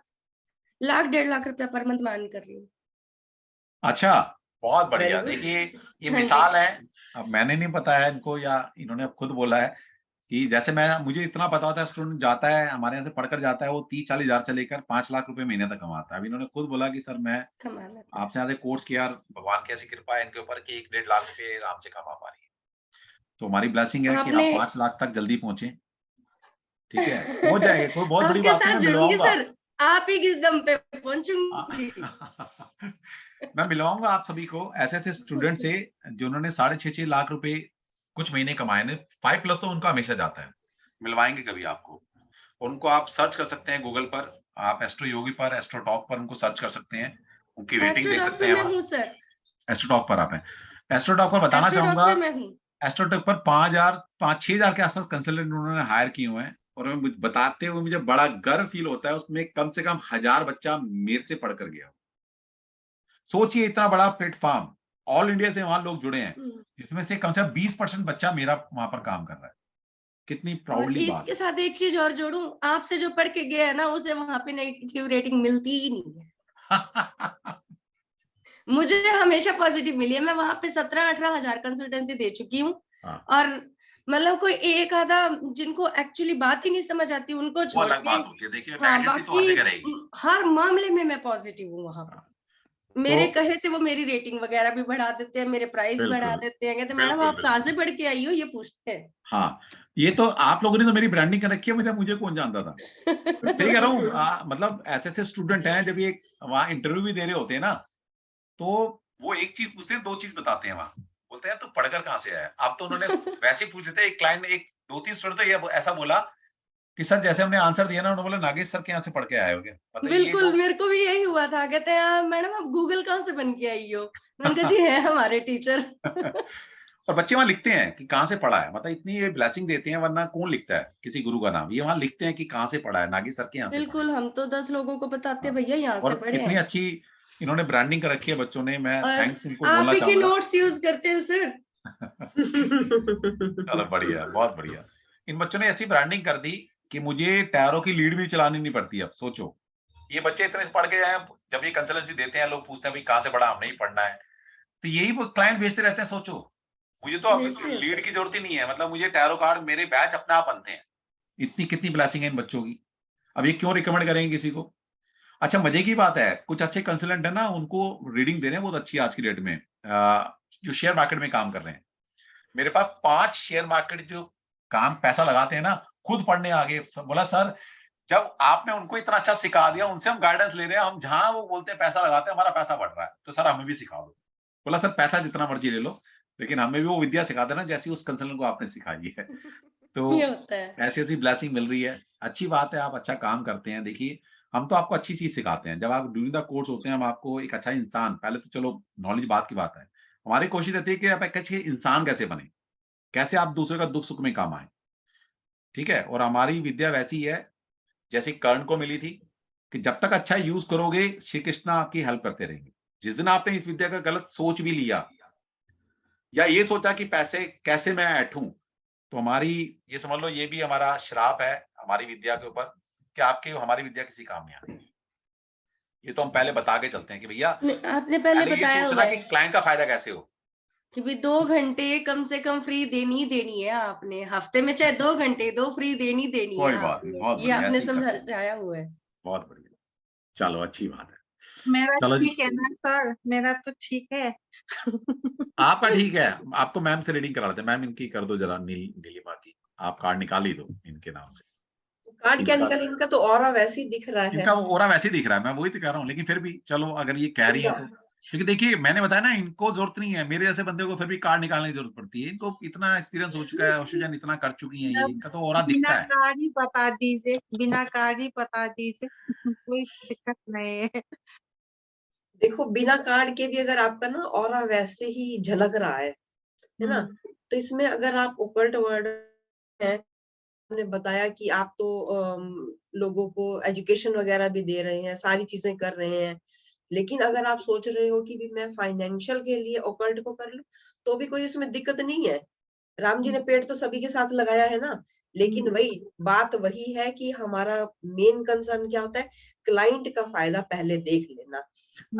1-1.5 लाख रुपया पर मंथ मान कर रही हूँ। अच्छा, बहुत बढ़िया। देखिए ये मिसाल है, अब मैंने नहीं बताया इनको या इन्होंने अब खुद बोला है कि जैसे मुझे इतना पता होता है, स्टूडेंट जाता है हमारे यहाँ से पढ़कर जाता है, वो 30-40 हजार से लेकर 5 लाख रुपए महीने तक कमाता है। अभी इन्होंने खुद बोला कि सर मैं आपसे यहाँ से कोर्स किया, भगवान की ऐसी कृपा है इनके ऊपर कि 1-1.5 लाख रुपए आराम से कमा पा रही है। तो हमारी ब्लेसिंग है कि आपने आप 5 लाख तक जल्दी पहुंचे। ठीक है, पहुंच जाएंगे, कोई बहुत बड़ी आपके बात साथ नहीं, मैं जुड़ूंगी मिलवाऊंगा। सर, आप ही किस दम पे पहुंचूंगी। मैं मिलवाऊंगा आप सभी को ऐसे ऐसे स्टूडेंट से जिन्होंने 6.5 लाख रुपए कुछ महीने कमाए ने, 5+ तो उनका हमेशा जाता है। मिलवाएंगे कभी आपको। उनको आप सर्च कर सकते हैं गूगल पर, आप एस्ट्रो योगी पर, एस्ट्रो टॉक पर उनको सर्च कर सकते हैं, उनकी रेटिंग देख एस्ट्रोटॉक सकते पे हैं मैं वहां। हूँ सर, एस्ट्रो टॉक पर आप हैं। एस्ट्रो टॉक पर बताना एस्ट्रोटॉक चाहूंगा, पे मैं हूँ। एस्ट्रो टॉक पर 5,000 के आसपास कंसल्टेंट उन्होंने हायर किए हुए हैं, और बताते हुए मुझे बड़ा गर्व फील होता है। उसमें कम से कम 1000 बच्चा मेरे से पढ़कर गया। सोचिए इतना बड़ा प्लेटफॉर्म, ऑल इंडिया से वहां लोग जुड़े हैं, जिसमें से कम से कम 20% बच्चा मेरा वहां पर काम कर रहा है। कितनी और प्राउडली बात इसके साथ एक चीज और जोड़ूं, आपसे जो पढ़ के गया है ना, उसे वहां पे नेगेटिव रेटिंग मिलती ही नहीं है। मुझे हमेशा पॉजिटिव मिली है। मैं वहां पे 17-18 हजार कंसल्टेंसी दे चुकी हूँ, और मतलब कोई एक आधा जिनको एक्चुअली बात ही नहीं समझ आती उनको छोड़ के, हाँ, बाकी हर मामले में मैं पॉजिटिव हूँ वहां पे। मेरे कहे से वो मेरी रेटिंग वगैरह भी बढ़ा देते हैं, मेरे प्राइस बढ़ा देते हैं, कहते मैडम आप कहाँ से पढ़ के आई हो, ये पूछते हैं। हाँ, ये तो आप लोगों ने तो मेरी ब्रांडिंग कर रखी है, मुझे कौन जानता था। सही कह रहा हूँ। मतलब ऐसे ऐसे स्टूडेंट हैं, जब ये वहाँ इंटरव्यू भी दे रहे होते हैं ना, तो वो एक चीज पूछते हैं, 2 चीज बताते हैं वहां। बोलते हैं तू पढ़कर कहाँ से आया। अब तो उन्होंने वैसे ही पूछ रहे थे, एक क्लाइंट ने 2-3 स्टूडेंट तो ये ऐसा बोला कि सर जैसे हमने आंसर दिया ना, उन्होंने बोला नागेश सर के यहाँ से पढ़ के आए हो क्या। बिल्कुल, मेरे को भी यही हुआ था। कहते हैं मैडम आप गूगल कहाँ से बन के आई हो। मैंने कहा जी है हमारे टीचर। और बच्चे वहां लिखते हैं कि कहाँ से पढ़ा है, मतलब इतनी ये ब्लेसिंग देते हैं, वरना कौन लिखता है किसी गुरु का नाम। ये वहां लिखते हैं कि कहाँ से पढ़ा है, नागेश सर के यहाँ से। बिल्कुल, हम तो 10 लोगों को बताते हैं भैया यहाँ से पढ़े हैं। कितनी अच्छी इन्होंने ब्रांडिंग कर रखी है बच्चों ने। मैं थैंक्स इनको बोलना चाहूंगा। आप ही के नोट्स यूज करते हैं सर। चलो बढ़िया, बहुत बढ़िया। इन बच्चों ने ऐसी ब्रांडिंग कर दी कि मुझे टायरों की लीड भी चलानी नहीं पड़ती। अब सोचो, ये बच्चे इतने से पढ़ के आए, जब ये कंसल्टेंसी देते हैं, लोग पूछते हैं भाई कहाँ से पढ़ा, हमने ही पढ़ना है, तो यही वो क्लाइंट भेजते रहते हैं। सोचो, मुझे तो अब लीड की जरूरत ही नहीं है, मतलब मुझे टैरो कार्ड, मेरे बैच अपने आप बनते हैं। इतनी कितनी ब्लेसिंग है इन बच्चों की। अब ये क्यों रिकमेंड करेंगे किसी को। अच्छा, मजे की बात है, कुछ अच्छे कंसल्टेंट है ना, उनको रीडिंग दे रहे हैं बहुत अच्छी आज की डेट में, जो शेयर मार्केट में काम कर रहे हैं। मेरे पास 5 शेयर मार्केट जो काम पैसा लगाते हैं ना, खुद पढ़ने आगे। बोला सर जब आपने उनको इतना अच्छा सिखा दिया, उनसे हम गाइडेंस ले रहे हैं, हम जहां वो बोलते हैं पैसा लगाते हैं, हमारा पैसा बढ़ रहा है, तो सर हमें भी सिखा दो। बोला सर पैसा जितना मर्जी ले लो, लेकिन हमें भी वो विद्या सिखा देना जैसी उस कंसल्टेंट को आपने सिखाई है। तो ऐसी ऐसी ब्लेसिंग मिल रही है। अच्छी बात है, आप अच्छा काम करते हैं। देखिए, हम तो आपको अच्छी चीज सिखाते हैं। जब आप ड्यूरिंग द कोर्स होते हैं, हम आपको एक अच्छा इंसान, पहले तो चलो नॉलेज बात की बात है, हमारी कोशिश रहती है कि आप एक अच्छे इंसान कैसे बने, कैसे आप दूसरे का दुख सुख में काम आए। ठीक है, और हमारी विद्या वैसी है जैसे कर्ण को मिली थी, कि जब तक अच्छा यूज करोगे, श्री कृष्णा आपकी हेल्प करते रहेंगे। जिस दिन आपने इस विद्या का गलत सोच भी लिया, या ये सोचा कि पैसे कैसे मैं ऐठूं, तो हमारी, ये समझ लो, ये भी हमारा श्राप है हमारी विद्या के ऊपर, कि आपके हमारी विद्या किसी काम नहीं आती। ये तो हम पहले बता के चलते हैं कि भैया आपने पहले बताया हुआ है कि क्लाइंट का फायदा कैसे हो, कि भी 2 घंटे कम से कम फ्री देनी है आपने हफ्ते में, चाहे 2 घंटे दो, फ्री देनी है। कोई बात नहीं, बहुत ये आपने समझाया हुआ है। बहुत बढ़िया, चलो अच्छी बात है। मेरा ठीक है ना सर, मेरा तो ठीक है। आपका ठीक है। आपको मैम से रीडिंग करा लेते हैं। मैम इनकी कर दो जरा, नीलिमा की, आप कार्ड निकाल ही दो इनके नाम से। कार्ड क्या निकल, इनका तो ऑरा वैसे ही दिख रहा है। इनका ऑरा वैसे ही दिख रहा है, मैं वही तो कह रहा हूँ। लेकिन फिर भी चलो, अगर ये कह रही है तो, क्योंकि देखिए मैंने बताया ना, इनको जरूरत नहीं है, मेरे जैसे बंदे को फिर भी कार्ड निकालने की जरूरत पड़ती है। इनको इतना एक्सपीरियंस हो चुका है, ऑक्सीजन इतना कर चुकी है, इनका तो ऑरा दिखता है। बिना कार्ड ही बता दीजिए, बिना कार्ड ही बता दीजिए, कोई दिक्कत नहीं है। देखो, बिना कार्ड के भी अगर आपका ना ऑरा वैसे ही झलक रहा है ना, तो इसमें अगर आप ओकल्ट वर्ड है, हमने बताया कि आप तो लोगों को एजुकेशन वगैरह भी दे रहे हैं, सारी चीजें कर रहे हैं, लेकिन अगर आप सोच रहे हो कि भी मैं फाइनेंशियल के लिए ओकल्ट को कर लूं, तो भी कोई उसमें दिक्कत नहीं है। राम जी ने पेड़ तो सभी के साथ लगाया है ना, लेकिन वही बात वही है कि हमारा मेन कंसर्न क्या होता है, क्लाइंट का फायदा पहले देख लेना।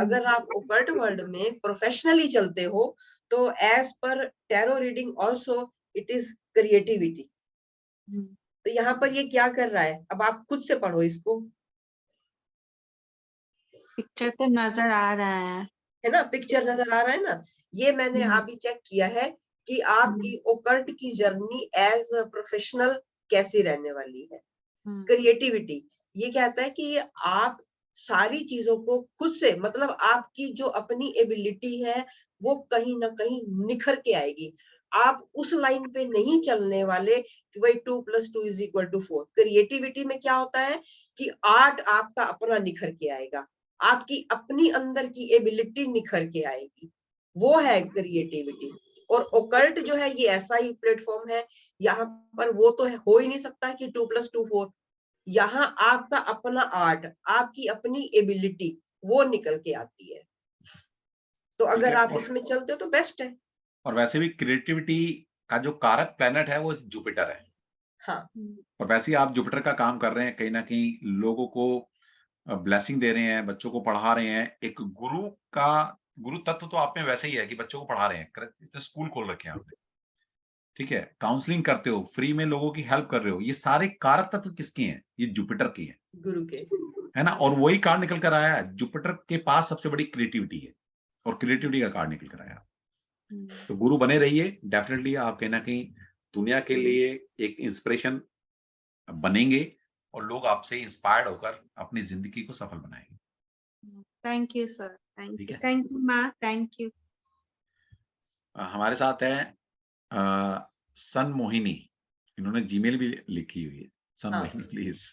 अगर आप ओकल्ट वर्ल्ड में प्रोफेशनली चलते हो, तो as per tarot reading also it is creativity. तो यहाँ पर ये क्या कर रहा है, अब आप खुद से पढ़ो इसको। पिक्चर तो नजर आ रहा है ना, पिक्चर नजर आ रहा है ना। ये मैंने अभी चेक किया है कि आपकी ओकल्ट की जर्नी एज अ प्रोफेशनल कैसी रहने वाली है। क्रिएटिविटी ये कहता है कि आप सारी चीजों को खुद से, मतलब आपकी जो अपनी एबिलिटी है वो कहीं ना कहीं निखर के आएगी। आप उस लाइन पे नहीं चलने वाले कि भाई 2+2=4। क्रिएटिविटी में क्या होता है कि आर्ट आपका अपना निखर के आएगा, आपकी अपनी अंदर की एबिलिटी निखर के आएगी, वो है क्रिएटिविटी। और ओकल्ट जो है ये ऐसा ही प्लेटफॉर्म है, यहाँ पर वो तो हो ही नहीं सकता कि 2+2=4। यहाँ आपका अपना आर्ट, आपकी अपनी एबिलिटी वो निकल के आती है। तो अगर आप इसमें चलते हो तो बेस्ट है। और वैसे भी क्रिएटिविटी का जो कारक प्लेनेट है वो जुपिटर है। हाँ। और वैसे ही आप जुपिटर का काम कर रहे हैं, कहीं ना कहीं लोगों को ब्लेसिंग दे रहे हैं, बच्चों को पढ़ा रहे हैं। एक गुरु तत्व तो आप में वैसे ही है कि बच्चों को पढ़ा रहे हैं, इतने स्कूल खोल रखे हैं आपने, ठीक है, काउंसलिंग करते हो, फ्री में लोगों की हेल्प कर रहे हो। ये सारे कारक तत्व किसके हैं? ये जुपिटर की है, गुरु के, है ना। और वही कार्ड निकल कर आया है, जुपिटर के पास सबसे बड़ी क्रिएटिविटी है और क्रिएटिविटी का कार्ड निकल कर आया। तो गुरु बने रहिए, डेफिनेटली आप कहीं ना कहीं दुनिया के लिए एक इंस्पिरेशन बनेंगे और लोग आपसे इंस्पायर्ड होकर अपनी जिंदगी को सफल बनाएंगे। थैंक यू सर, ठीक है, थैंक यू माँ, थैंक यू। हमारे साथ है सन मोहिनी, इन्होंने जीमेल भी लिखी हुई है। सन मोहिनी प्लीज।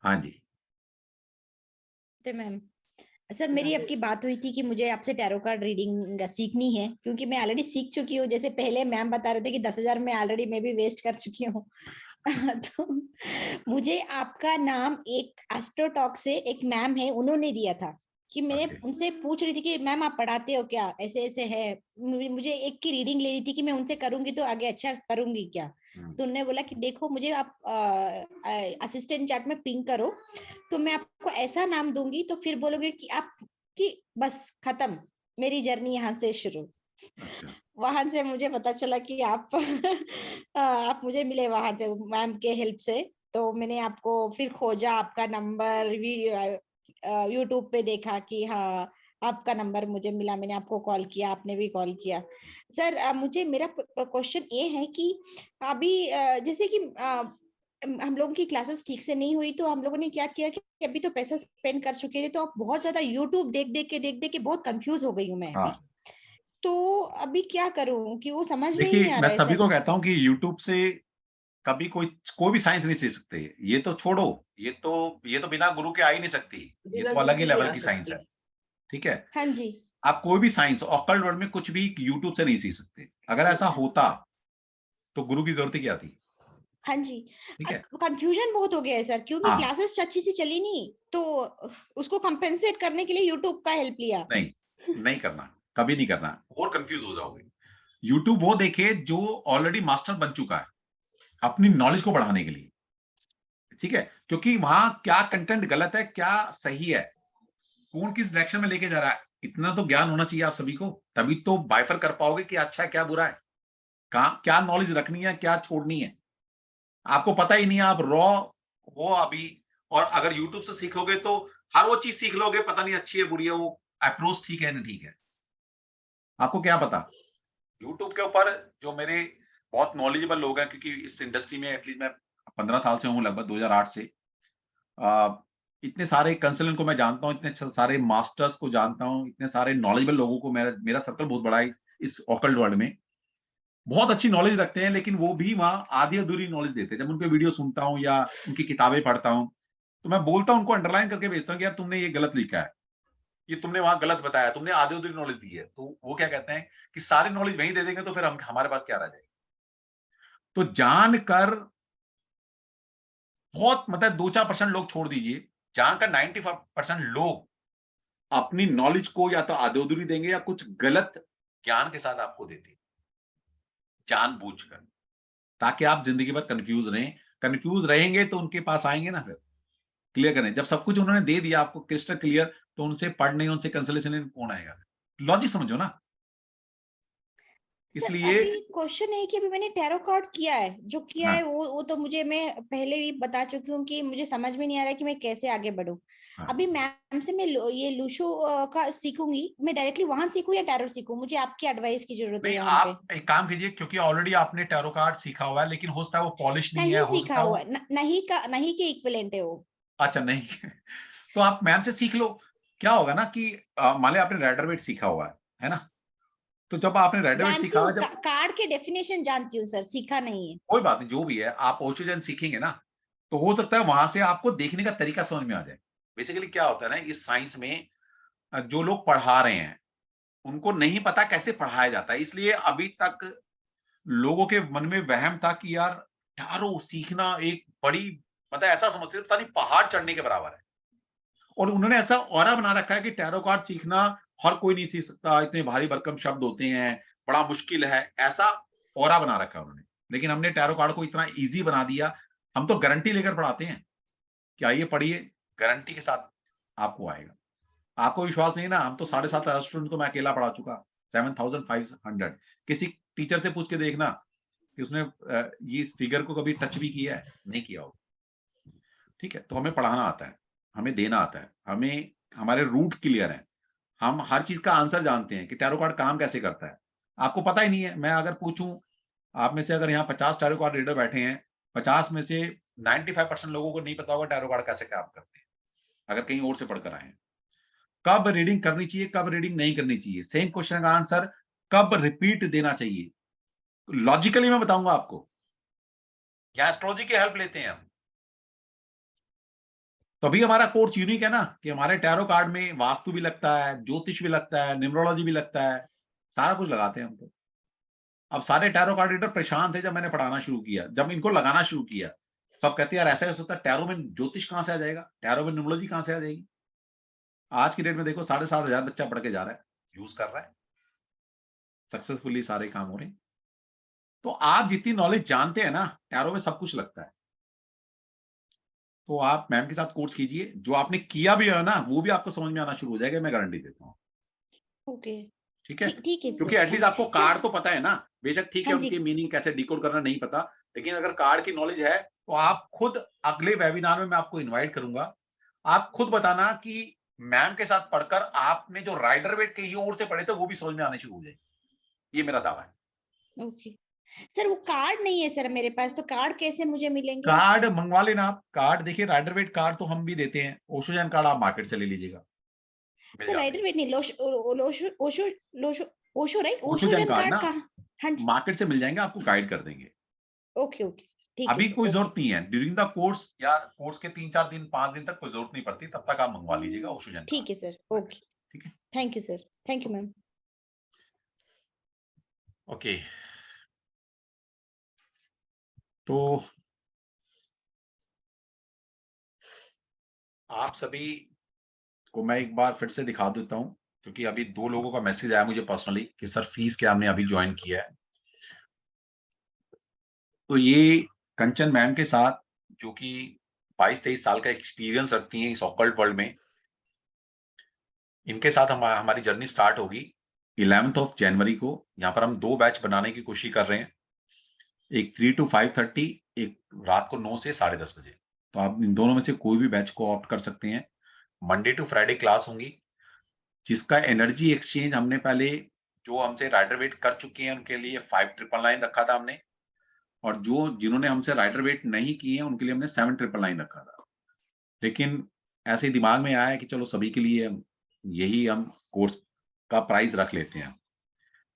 हाँ जी मैम। सर मेरी आपकी बात हुई थी कि मुझे आपसे टैरो कार्ड रीडिंग सीखनी है, क्योंकि मैं ऑलरेडी सीख चुकी हूँ। जैसे पहले मैम बता रहे थे कि 10,000 में ऑलरेडी मैं भी वेस्ट कर चुकी हूँ। तो मुझे आपका नाम एक एस्ट्रोटॉक से एक मैम है, उन्होंने दिया था कि मैंने उनसे पूछ रही थी कि मैम आप पढ़ाते हो क्या, ऐसे ऐसे है, मुझे एक की रीडिंग लेनी थी कि मैं उनसे करूंगी तो आगे अच्छा करूंगी क्या। तो उन्होंने बोला कि देखो मुझे आप असिस्टेंट चैट में पिंग करो तो मैं आपको ऐसा नाम दूंगी, तो फिर बोलोगे कि आप कि बस खत्म, मेरी जर्नी यहाँ से शुरू। वहां से मुझे पता चला कि आप आप मुझे मिले वहां से मैम के हेल्प से। तो मैंने आपको फिर खोजा, आपका नंबर यूट्यूब पे देखा कि हाँ आपका नंबर मुझे मिला, मैंने आपको कॉल किया, आपने भी कॉल किया। सर मुझे मेरा क्वेश्चन ये है कि अभी जैसे कि हम लोगों की क्लासेस ठीक से नहीं हुई, तो हम लोगों ने क्या किया कि अभी तो पैसा स्पेंड कर चुके थे, तो आप बहुत ज्यादा यूट्यूब देख देख के बहुत कंफ्यूज हो गई हूँ मैं अभी। तो अभी क्या करूं कि वो समझ में ही नहीं आ रहा है। मैं सभी को कहता हूँ कि यूट्यूब से कभी कोई भी साइंस नहीं सीख सकते। ये तो छोड़ो, ये तो बिना गुरु के आ ही नहीं सकती, ये तो अलग ही लेवल की साइंस है, ठीक है। हाँ जी। आप कोई भी साइंस ऑकल्ट वर्ल्ड में कुछ भी यूट्यूब से नहीं सीख सकते। अगर ऐसा होता तो गुरु की जरूरत क्या थी? हाँ जी, कंफ्यूजन बहुत हो गया है सर, क्योंकि क्लासेस अच्छी से चली नहीं, तो उसको कंपेंसेट करने के लिए यूट्यूब का हेल्प लिया। नहीं करना, कभी नहीं करना, और कंफ्यूज हो जाओगे। यूट्यूब वो देखे जो ऑलरेडी मास्टर बन चुका है अपनी नॉलेज को बढ़ाने के लिए, ठीक है, क्योंकि वहां क्या कंटेंट गलत है, क्या सही है, कौन किस डायरेक्शन में लेके जा रहा है, इतना तो ज्ञान होना चाहिए आप सभी को। तभी तो बाइफर कर पाओगे कि अच्छा है क्या बुरा है, क्या नॉलेज रखनी है क्या छोड़नी है। आपको पता ही नहीं है, आप रॉ हो अभी, और अगर यूट्यूब से सीखोगे तो हर वो चीज सीख लोगे, पता नहीं अच्छी है बुरी है, वो अप्रोच ठीक है नहीं ठीक है, आपको क्या पता। यूट्यूब के ऊपर जो मेरे बहुत नॉलेजेबल लोग हैं, क्योंकि इस इंडस्ट्री में एटलीस्ट मैं 15 साल से हूँ, लगभग 2008 से, इतने सारे कंसल्टेंट को मैं जानता हूँ, इतने सारे मास्टर्स को जानता हूँ, इतने सारे नॉलेजेबल लोगों को, मेरा सर्कल बहुत बड़ा है इस ऑकल्ट वर्ल्ड में, बहुत अच्छी नॉलेज रखते हैं, लेकिन वो भी वहां आधी अधूरी नॉलेज देते हैं। जब उनके वीडियो सुनता हूँ या उनकी किताबें पढ़ता हूँ तो मैं बोलता हूँ, उनको अंडरलाइन करके भेजता हूँ कि यार तुमने ये गलत लिखा है, ये तुमने वहां गलत बताया, तुमने आधी अधूरी नॉलेज दी है। तो वो क्या कहते हैं कि सारी नॉलेज वहीं दे देंगे तो फिर हमारे पास क्या रह जाएगा। तो जानकर बहुत, मतलब 2-4% लोग छोड़ दीजिए, जानकर 95% लोग अपनी नॉलेज को या तो आधी अधूरी देंगे या कुछ गलत ज्ञान के साथ आपको देते, जानबूझकर, ताकि आप जिंदगी भर कंफ्यूज रहें। कंफ्यूज रहेंगे तो उनके पास आएंगे ना, फिर क्लियर करें। जब सब कुछ उन्होंने दे दिया आपको क्रिस्टल क्लियर, तो उनसे पढ़ने, उनसे कंसल्टेशन कौन आएगा। लॉजिक समझो ना। इसलिए अभी क्वेश्चन है कि अभी मैंने टैरो कार्ड किया है, जो किया है वो तो मुझे, मैं पहले भी बता चुकी हूँ कि मुझे समझ में नहीं आ रहा है कि मैं कैसे आगे बढ़ूं। अभी मैम से मैं ये लूशो का सीखूंगी, मैं डायरेक्टली वहां सीखूं या टैरो सीखूं? मुझे आपकी एडवाइस की जरूरत है यहाँ पे। आप एक काम कीजिए, क्योंकि ऑलरेडी आपने टैरो कार्ड सीखा हुआ है, लेकिन हो सकता है वो पॉलिश नहीं है, हो सीखा सकता हुआ है, नहीं के इक्विवेलेंट है वो। अच्छा नहीं तो आप मैम से सीख लो। क्या होगा ना कि मान लिया आपने राइडर वेट सीखा हुआ है ना, तो जब आपने राइडर वेट सीखा हुआ, जब कार्ड के डेफिनेशन जानती हूँ सर, सीखा नहीं है। कोई बात नहीं, जो भी है आप ओशोजन सीखेंगे ना, तो हो सकता है वहां से आपको देखने का तरीका समझ में आ जाए। बेसिकली क्या होता है ना, इस साइंस में जो लोग पढ़ा रहे हैं उनको नहीं पता कैसे पढ़ाया जाता है, इसलिए अभी तक लोगों के मन में वहम था कि यार टैरो सीखना एक बड़ी, मतलब ऐसा समझते थे पता नहीं पहाड़ चढ़ने के बराबर है, और उन्होंने ऐसा ऑरा बना रखा है कि टैरो कार्ड सीखना हर कोई नहीं सीख सकता, इतने भारी भरकम शब्द होते हैं, बड़ा मुश्किल है, ऐसा ऑरा बना रखा है उन्होंने। लेकिन हमने टैरो कार्ड को इतना इजी बना दिया, हम तो गारंटी लेकर पढ़ाते हैं कि आइए पढ़िए, गारंटी के साथ आपको आएगा। आपको विश्वास नहीं ना, हम तो 7,500 स्टूडेंट तो मैं अकेला पढ़ा चुका, 7,500। किसी टीचर से पूछ के देखना कि उसने ये फिगर को कभी टच भी किया है, नहीं किया हो। ठीक है, तो हमें पढ़ाना आता है, हमें देना आता है, हमें हमारे रूट क्लियर है, हम हर चीज का आंसर जानते हैं कि टैरो कार्ड काम कैसे करता है। आपको पता ही नहीं है, मैं अगर पूछूं आप में से, अगर यहाँ 50 टैरो कार्ड रीडर बैठे हैं, 50 में से 95% लोगों को नहीं पता होगा टैरो कार्ड कैसे काम करते हैं, अगर कहीं और से पढ़कर आए हैं। कब रीडिंग करनी चाहिए, कब रीडिंग नहीं करनी चाहिए, सेम क्वेश्चन का आंसर कब रिपीट देना चाहिए, लॉजिकली मैं बताऊंगा आपको। या एस्ट्रोलॉजी की हेल्प लेते हैं हम, तभी हमारा कोर्स यूनिक है ना, कि हमारे टैरो कार्ड में वास्तु भी लगता है, ज्योतिष भी लगता है, न्यूमरोलॉजी भी लगता है, सारा कुछ लगाते हैं हम तो। अब सारे टैरो कार्ड रीडर परेशान थे जब मैंने पढ़ाना शुरू किया, जब इनको लगाना शुरू किया, सब कहते हैं यार ऐसा कैसे होता है, टैरो में ज्योतिष कहां से आ जाएगा, टैरो में न्यूमरोलॉजी कहां से आ जाएगी। आज की डेट में देखो 7,500 बच्चा पढ़ के जा रहा है, यूज कर रहा है, सक्सेसफुली सारे काम हो रहे हैं। तो आप जितनी नॉलेज जानते हैं ना, टैरो में सब कुछ लगता है। तो आप मैम के साथ कोर्स कीजिए, जो आपने किया भी है ना वो भी आपको समझ में आना शुरू हो जाएगा, मैं गारंटी देता हूँ। ओके, ठीक है, ठीक है, क्योंकि एटलीस्ट आपको कार्ड तो पता है ना, बेशक ठीक है उनकी मीनिंग कैसे डिकोड करना नहीं पता, लेकिन अगर कार्ड की नॉलेज है तो आप खुद, अगले वेबिनार में मैं आपको इन्वाइट करूंगा, आप खुद बताना कि मैम के साथ पढ़कर आपने जो राइडर वेट कहीं और से पढ़े थे वो भी समझ में आने शुरू हो जाएगी, ये मेरा दावा है। ओके सर, वो कार्ड नहीं है सर मेरे पास, तो कार्ड कैसे मुझे मिलेंगे? कार्ड मंगवा लेना आप, कार्ड देखिए राइडर वेट कार्ड तो हम भी देते हैं, ओशोजन कार्ड आप मार्केट से ले लीजिएगा। सर राइडर वेट नहीं, ओशो राइट, ओशोजन कार्ड का, हाँ जी, मार्केट से मिल जाएंगे, आपको गाइड कर देंगे। ओके ओके, ठीक है। अभी कोई जरूरत नहीं है, ड्यूरिंग द कोर्स या कोर्स के 3-4 दिन 5 दिन तक कोई जरूरत नहीं पड़ती, तब तक आप मंगवा लीजिएगा ओशोजन। ठीक है सर, ओके, ठीक है, thank you sir, thank you ma'am. Okay, तो आप सभी को मैं एक बार फिर से दिखा देता हूं, क्योंकि अभी 2 लोगों का मैसेज आया मुझे पर्सनली कि सर फीस क्या हमने अभी ज्वाइन किया है। तो ये कंचन मैम के साथ, जो कि 22-23 साल का एक्सपीरियंस रखती हैं इस ऑकल्ट वर्ल्ड में, इनके साथ हमारी जर्नी स्टार्ट होगी 11 जनवरी को। यहाँ पर हम 2 बैच बनाने की कोशिश कर रहे हैं, एक 3 to 5:30, एक रात को 9 से 10:30 बजे। तो आप इन दोनों में से कोई भी बैच को ऑप्ट कर सकते हैं। मंडे टू फ्राइडे क्लास होंगी, जिसका एनर्जी एक्सचेंज हमने पहले जो हमसे राइडर वेट कर चुके हैं उनके लिए 5,999 रखा था हमने, और जिन्होंने हमसे राइडर वेट नहीं किए हैं उनके लिए हमने 7,999 रखा था। लेकिन ऐसे ही दिमाग में आया है कि चलो सभी के लिए यही हम कोर्स का प्राइस रख लेते हैं।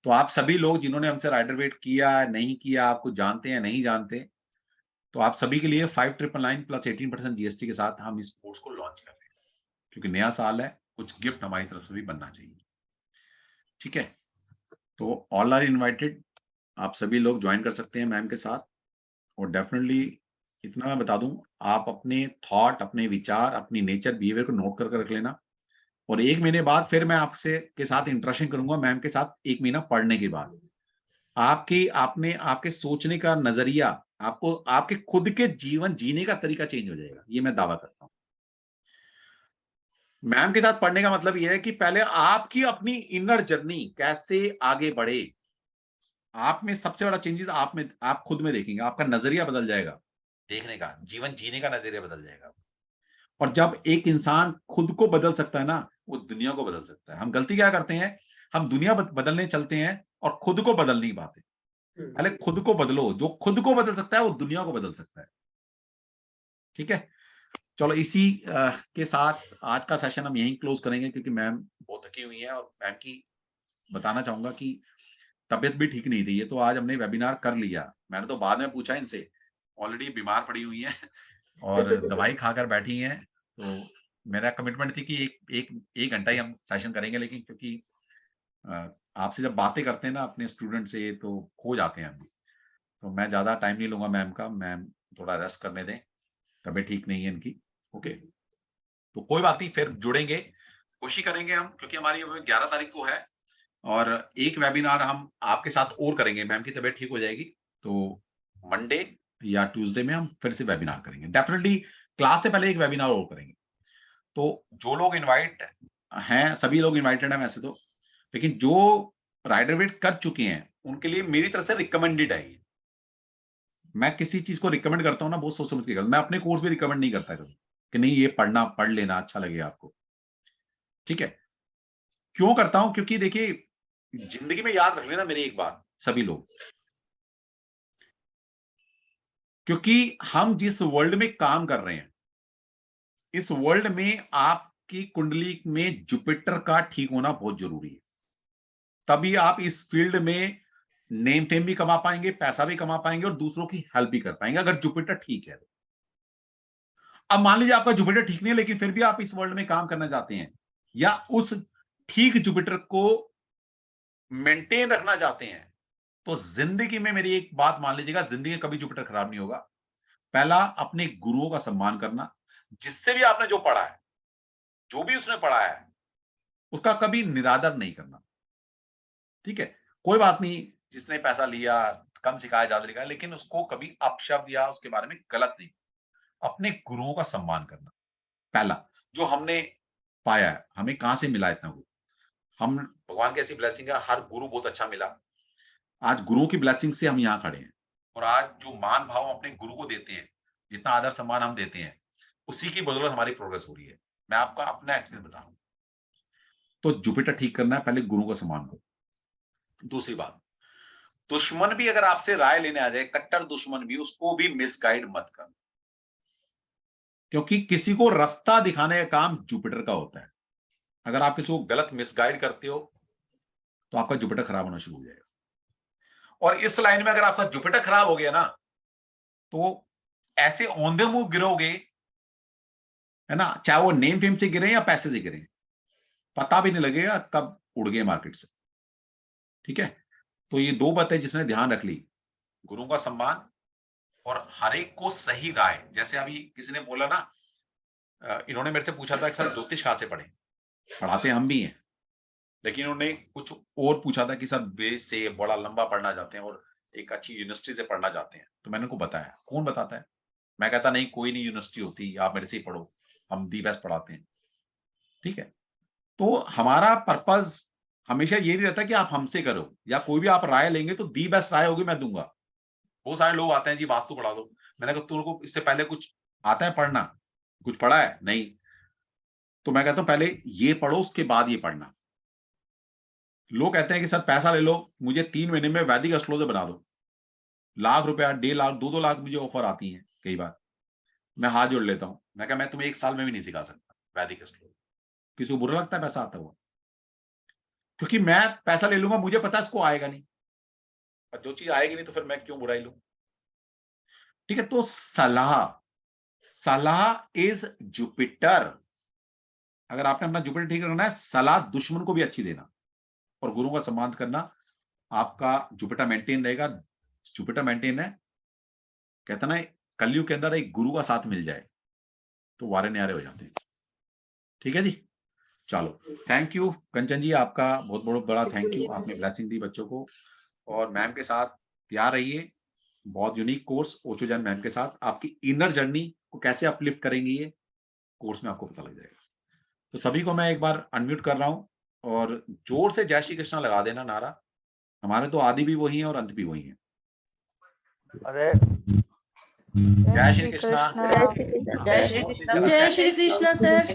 तो आप सभी लोग जिन्होंने हमसे राइडर वेट किया नहीं किया, आपको जानते हैं नहीं जानते, तो आप सभी के लिए 5,999 प्लस 18% जीएसटी के साथ हम इस कोर्स को लॉन्च कर रहे हैं, क्योंकि नया साल है, कुछ गिफ्ट हमारी तरफ से भी बनना चाहिए। ठीक है, तो ऑल आर इनवाइटेड, आप सभी लोग ज्वाइन कर सकते हैं मैम के साथ। और डेफिनेटली इतना मैं बता दूं, आप अपने थॉट, अपने विचार, अपनी नेचर, बिहेवियर को नोट करके रख लेना, और 1 महीने बाद फिर मैं आपसे के साथ इंटरेक्शन करूंगा मैम के साथ, 1 महीना पढ़ने के बाद। आपके सोचने का नजरिया, आपको आपके खुद के जीवन जीने का तरीका चेंज हो जाएगा, ये मैं दावा करता हूं। मैम के साथ पढ़ने का मतलब यह है कि पहले आपकी अपनी इनर जर्नी कैसे आगे बढ़े, आप में सबसे बड़ा चेंजेस आप खुद में देखेंगे, आपका नजरिया बदल जाएगा देखने का, जीवन जीने का नजरिया बदल जाएगा। और जब एक इंसान खुद को बदल सकता है ना, वो दुनिया को बदल सकता है। हम गलती क्या करते हैं, हम दुनिया बदलने चलते हैं और खुद को बदल नहीं पाते। पहले खुद को बदलो, जो खुद को बदल सकता है वो दुनिया को बदल सकता है। ठीक है, चलो इसी के साथ आज का सेशन हम यहीं क्लोज करेंगे, क्योंकि मैम बहुत थकी हुई है और मैम की बताना चाहूंगा कि तबियत भी ठीक नहीं थी। ये तो आज हमने वेबिनार कर लिया, मैंने तो बाद में पूछा इनसे, ऑलरेडी बीमार पड़ी हुई है और दवाई खाकर बैठी हैं। तो मेरा कमिटमेंट थी कि एक घंटा ही हम सेशन करेंगे, लेकिन क्योंकि आपसे जब बातें करते हैं ना अपने स्टूडेंट से, तो खो जाते हैं हम भी। तो मैं ज्यादा टाइम नहीं लूंगा मैम का, मैम थोड़ा रेस्ट करने दें, तबीयत ठीक नहीं है इनकी। ओके, तो कोई बात नहीं, फिर जुड़ेंगे, कोशिश करेंगे हम, क्योंकि हमारी 11 तारीख को है और एक वेबिनार हम आपके साथ और करेंगे। मैम की तबीयत ठीक हो जाएगी तो मंडे या ट्यूसडे में हम फिर से वेबिनार करेंगे। डेफिनेटली क्लास से पहले एक वेबिनार और करेंगे। तो जो लोग इनवाइट हैं, सभी लोग इनवाइटेड हैं वैसे तो, लेकिन जो राइडर वेट कर चुके हैं उनके लिए मेरी तरफ से रिकमेंडेड है ये। मैं किसी चीज को रिकमेंड करता हूँ ना, बहुत सोच समझ के करता हूं। मैं अपने कोर्स भी रिकमेंड नहीं करता कभी कि नहीं ये पढ़ लेना, अच्छा लगेगा आपको। ठीक है, क्यों करता हूं, क्योंकि देखिए जिंदगी में याद रख लेना मेरी एक बात सभी लोग, क्योंकि हम जिस वर्ल्ड में काम कर रहे हैं, इस वर्ल्ड में आपकी कुंडली में जुपिटर का ठीक होना बहुत जरूरी है। तभी आप इस फील्ड में नेम फेम भी कमा पाएंगे, पैसा भी कमा पाएंगे और दूसरों की हेल्प भी कर पाएंगे, अगर जुपिटर ठीक है। अब मान लीजिए आपका जुपिटर ठीक नहीं है, लेकिन फिर भी आप इस वर्ल्ड में काम करना चाहते हैं, या उस ठीक जुपिटर को मेंटेन रखना चाहते हैं, तो जिंदगी में मेरी एक बात मान लीजिएगा, जिंदगी में कभी जुपिटर खराब नहीं होगा। पहला, अपने गुरुओं का सम्मान करना, जिससे भी आपने जो पढ़ा है, जो भी उसने पढ़ा है, उसका कभी निरादर नहीं करना। ठीक है, कोई बात नहीं, जिसने पैसा लिया, कम सिखाया ज्यादा लिखा, लेकिन उसको कभी अपशब्द या उसके बारे में गलत नहीं। अपने गुरुओं का सम्मान करना पहला, जो हमने पाया है, हमें कहां से मिला इतना गुरु, हम भगवान की ऐसी ब्लेसिंग है, हर गुरु बहुत अच्छा मिला। आज गुरुओं की ब्लेसिंग से हम यहाँ खड़े हैं, और आज जो मान भाव अपने गुरु को देते हैं, जितना आदर सम्मान हम देते हैं, उसी की बदौलत हमारी प्रोग्रेस हो रही है। मैं आपका अपना एक्सपीरियंस बताऊं तो जुपिटर ठीक करना है, पहले गुरु का सम्मान करो। दूसरी बात, दुश्मन भी अगर आपसे राय लेने आ जाए, कट्टर दुश्मन भी, उसको भी मिसगाइड मत करना, क्योंकि किसी को रास्ता दिखाने का काम जुपिटर का होता है। अगर आप किसी को गलत मिसगाइड करते हो तो आपका जुपिटर खराब होना शुरू हो जाएगा। और इस लाइन में अगर आपका जुपिटर खराब हो गया ना, तो ऐसे औंधे मुंह गिरोगे, है ना, चाहे वो नेम फेम से गिरे या पैसे से गिरे, पता भी नहीं लगेगा कब उड़ गए मार्केट से। ठीक है, तो ये दो बातें जिसने ध्यान रख ली, गुरु का सम्मान और हर एक को सही राय। जैसे अभी किसी ने बोला ना, इन्होंने मेरे से पूछा था कि सर ज्योतिष कहां से पढ़े, पढ़ाते हम भी हैं, लेकिन उन्होंने कुछ और पूछा था कि सर बेस से बड़ा लंबा पढ़ना चाहते हैं और एक अच्छी यूनिवर्सिटी से पढ़ना चाहते हैं। तो मैंने उनको बताया, कौन बताता है, मैं कहता नहीं कोई नहीं यूनिवर्सिटी होती, आप मेरे से ही पढ़ो, हम दी बेस्ट पढ़ाते हैं। ठीक है, तो हमारा पर्पज हमेशा ये नहीं रहता कि आप हमसे करो या कोई भी आप राय लेंगे तो दी बेस्ट राय होगी मैं दूंगा। बहुत सारे लोग आते हैं जी वास्तु पढ़ा दो, मैंने कहा तुमको इससे पहले कुछ आता है पढ़ना, कुछ पढ़ा है नहीं, तो मैं कहता हूं पहले ये पढ़ो उसके बाद ये पढ़ना। लोग कहते हैं कि सर पैसा ले लो, मुझे 3 महीने में वैदिक एस्ट्रोलॉजर बना दो, लाख रुपया, 1.5 लाख, 2-2 लाख मुझे ऑफर आती है कई बार, मैं हाथ जोड़ लेता हूं। मैं कहा मैं तुम्हें 1 साल में भी नहीं सिखा सकता वैदिक एस्ट्रोलॉजर। किसी को बुरा लगता है पैसा आता हुआ, क्योंकि मैं पैसा ले लूंगा, मुझे पता है इसको आएगा नहीं, और जो चीज आएगी नहीं तो फिर मैं क्यों बुराई लूं। ठीक है, तो सलाह इज जुपिटर। अगर आपने अपना जुपिटर ठीक रखना है, सलाह दुश्मन को भी अच्छी देना और गुरु का सम्मान करना, आपका जुपिटर मेंटेन रहेगा। जुपिटर मेंटेन है, कहता ना कलयुग के अंदर एक गुरु का साथ मिल जाए तो वारे न्यारे हो जाते हैं। ठीक है जी, चलो थैंक यू कंचन जी, आपका बहुत बहुत बड़ा थैंक यू, आपने ब्लेसिंग दी बच्चों को। और मैम के साथ तैयार रहिए, बहुत unique course Osho Jain ma'am के साथ, आपकी इनर जर्नी को कैसे अपलिफ्ट करेंगे ये कोर्स में आपको पता लग जाएगा। तो सभी को मैं एक बार अनम्यूट कर रहा हूं और जोर से जय श्री कृष्णा लगा देना नारा, हमारे तो आदि भी वही है और अंत भी वही है। अरे जय श्री कृष्णा। जय श्री कृष्णा। जय श्री कृष्णा सर।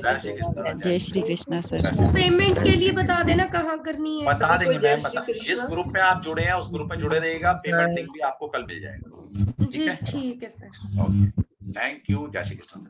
जय श्री कृष्णा सर। पेमेंट के लिए बता देना कहाँ करनी है। बता देंगे मैम, बता। जिस ग्रुप में आप जुड़े हैं उस ग्रुप में जुड़े रहिएगा, पेमेंट लिंक भी आपको कल मिल जाएगा। जी ठीक है सर। Okay, thank you. जय श्री कृष्णा।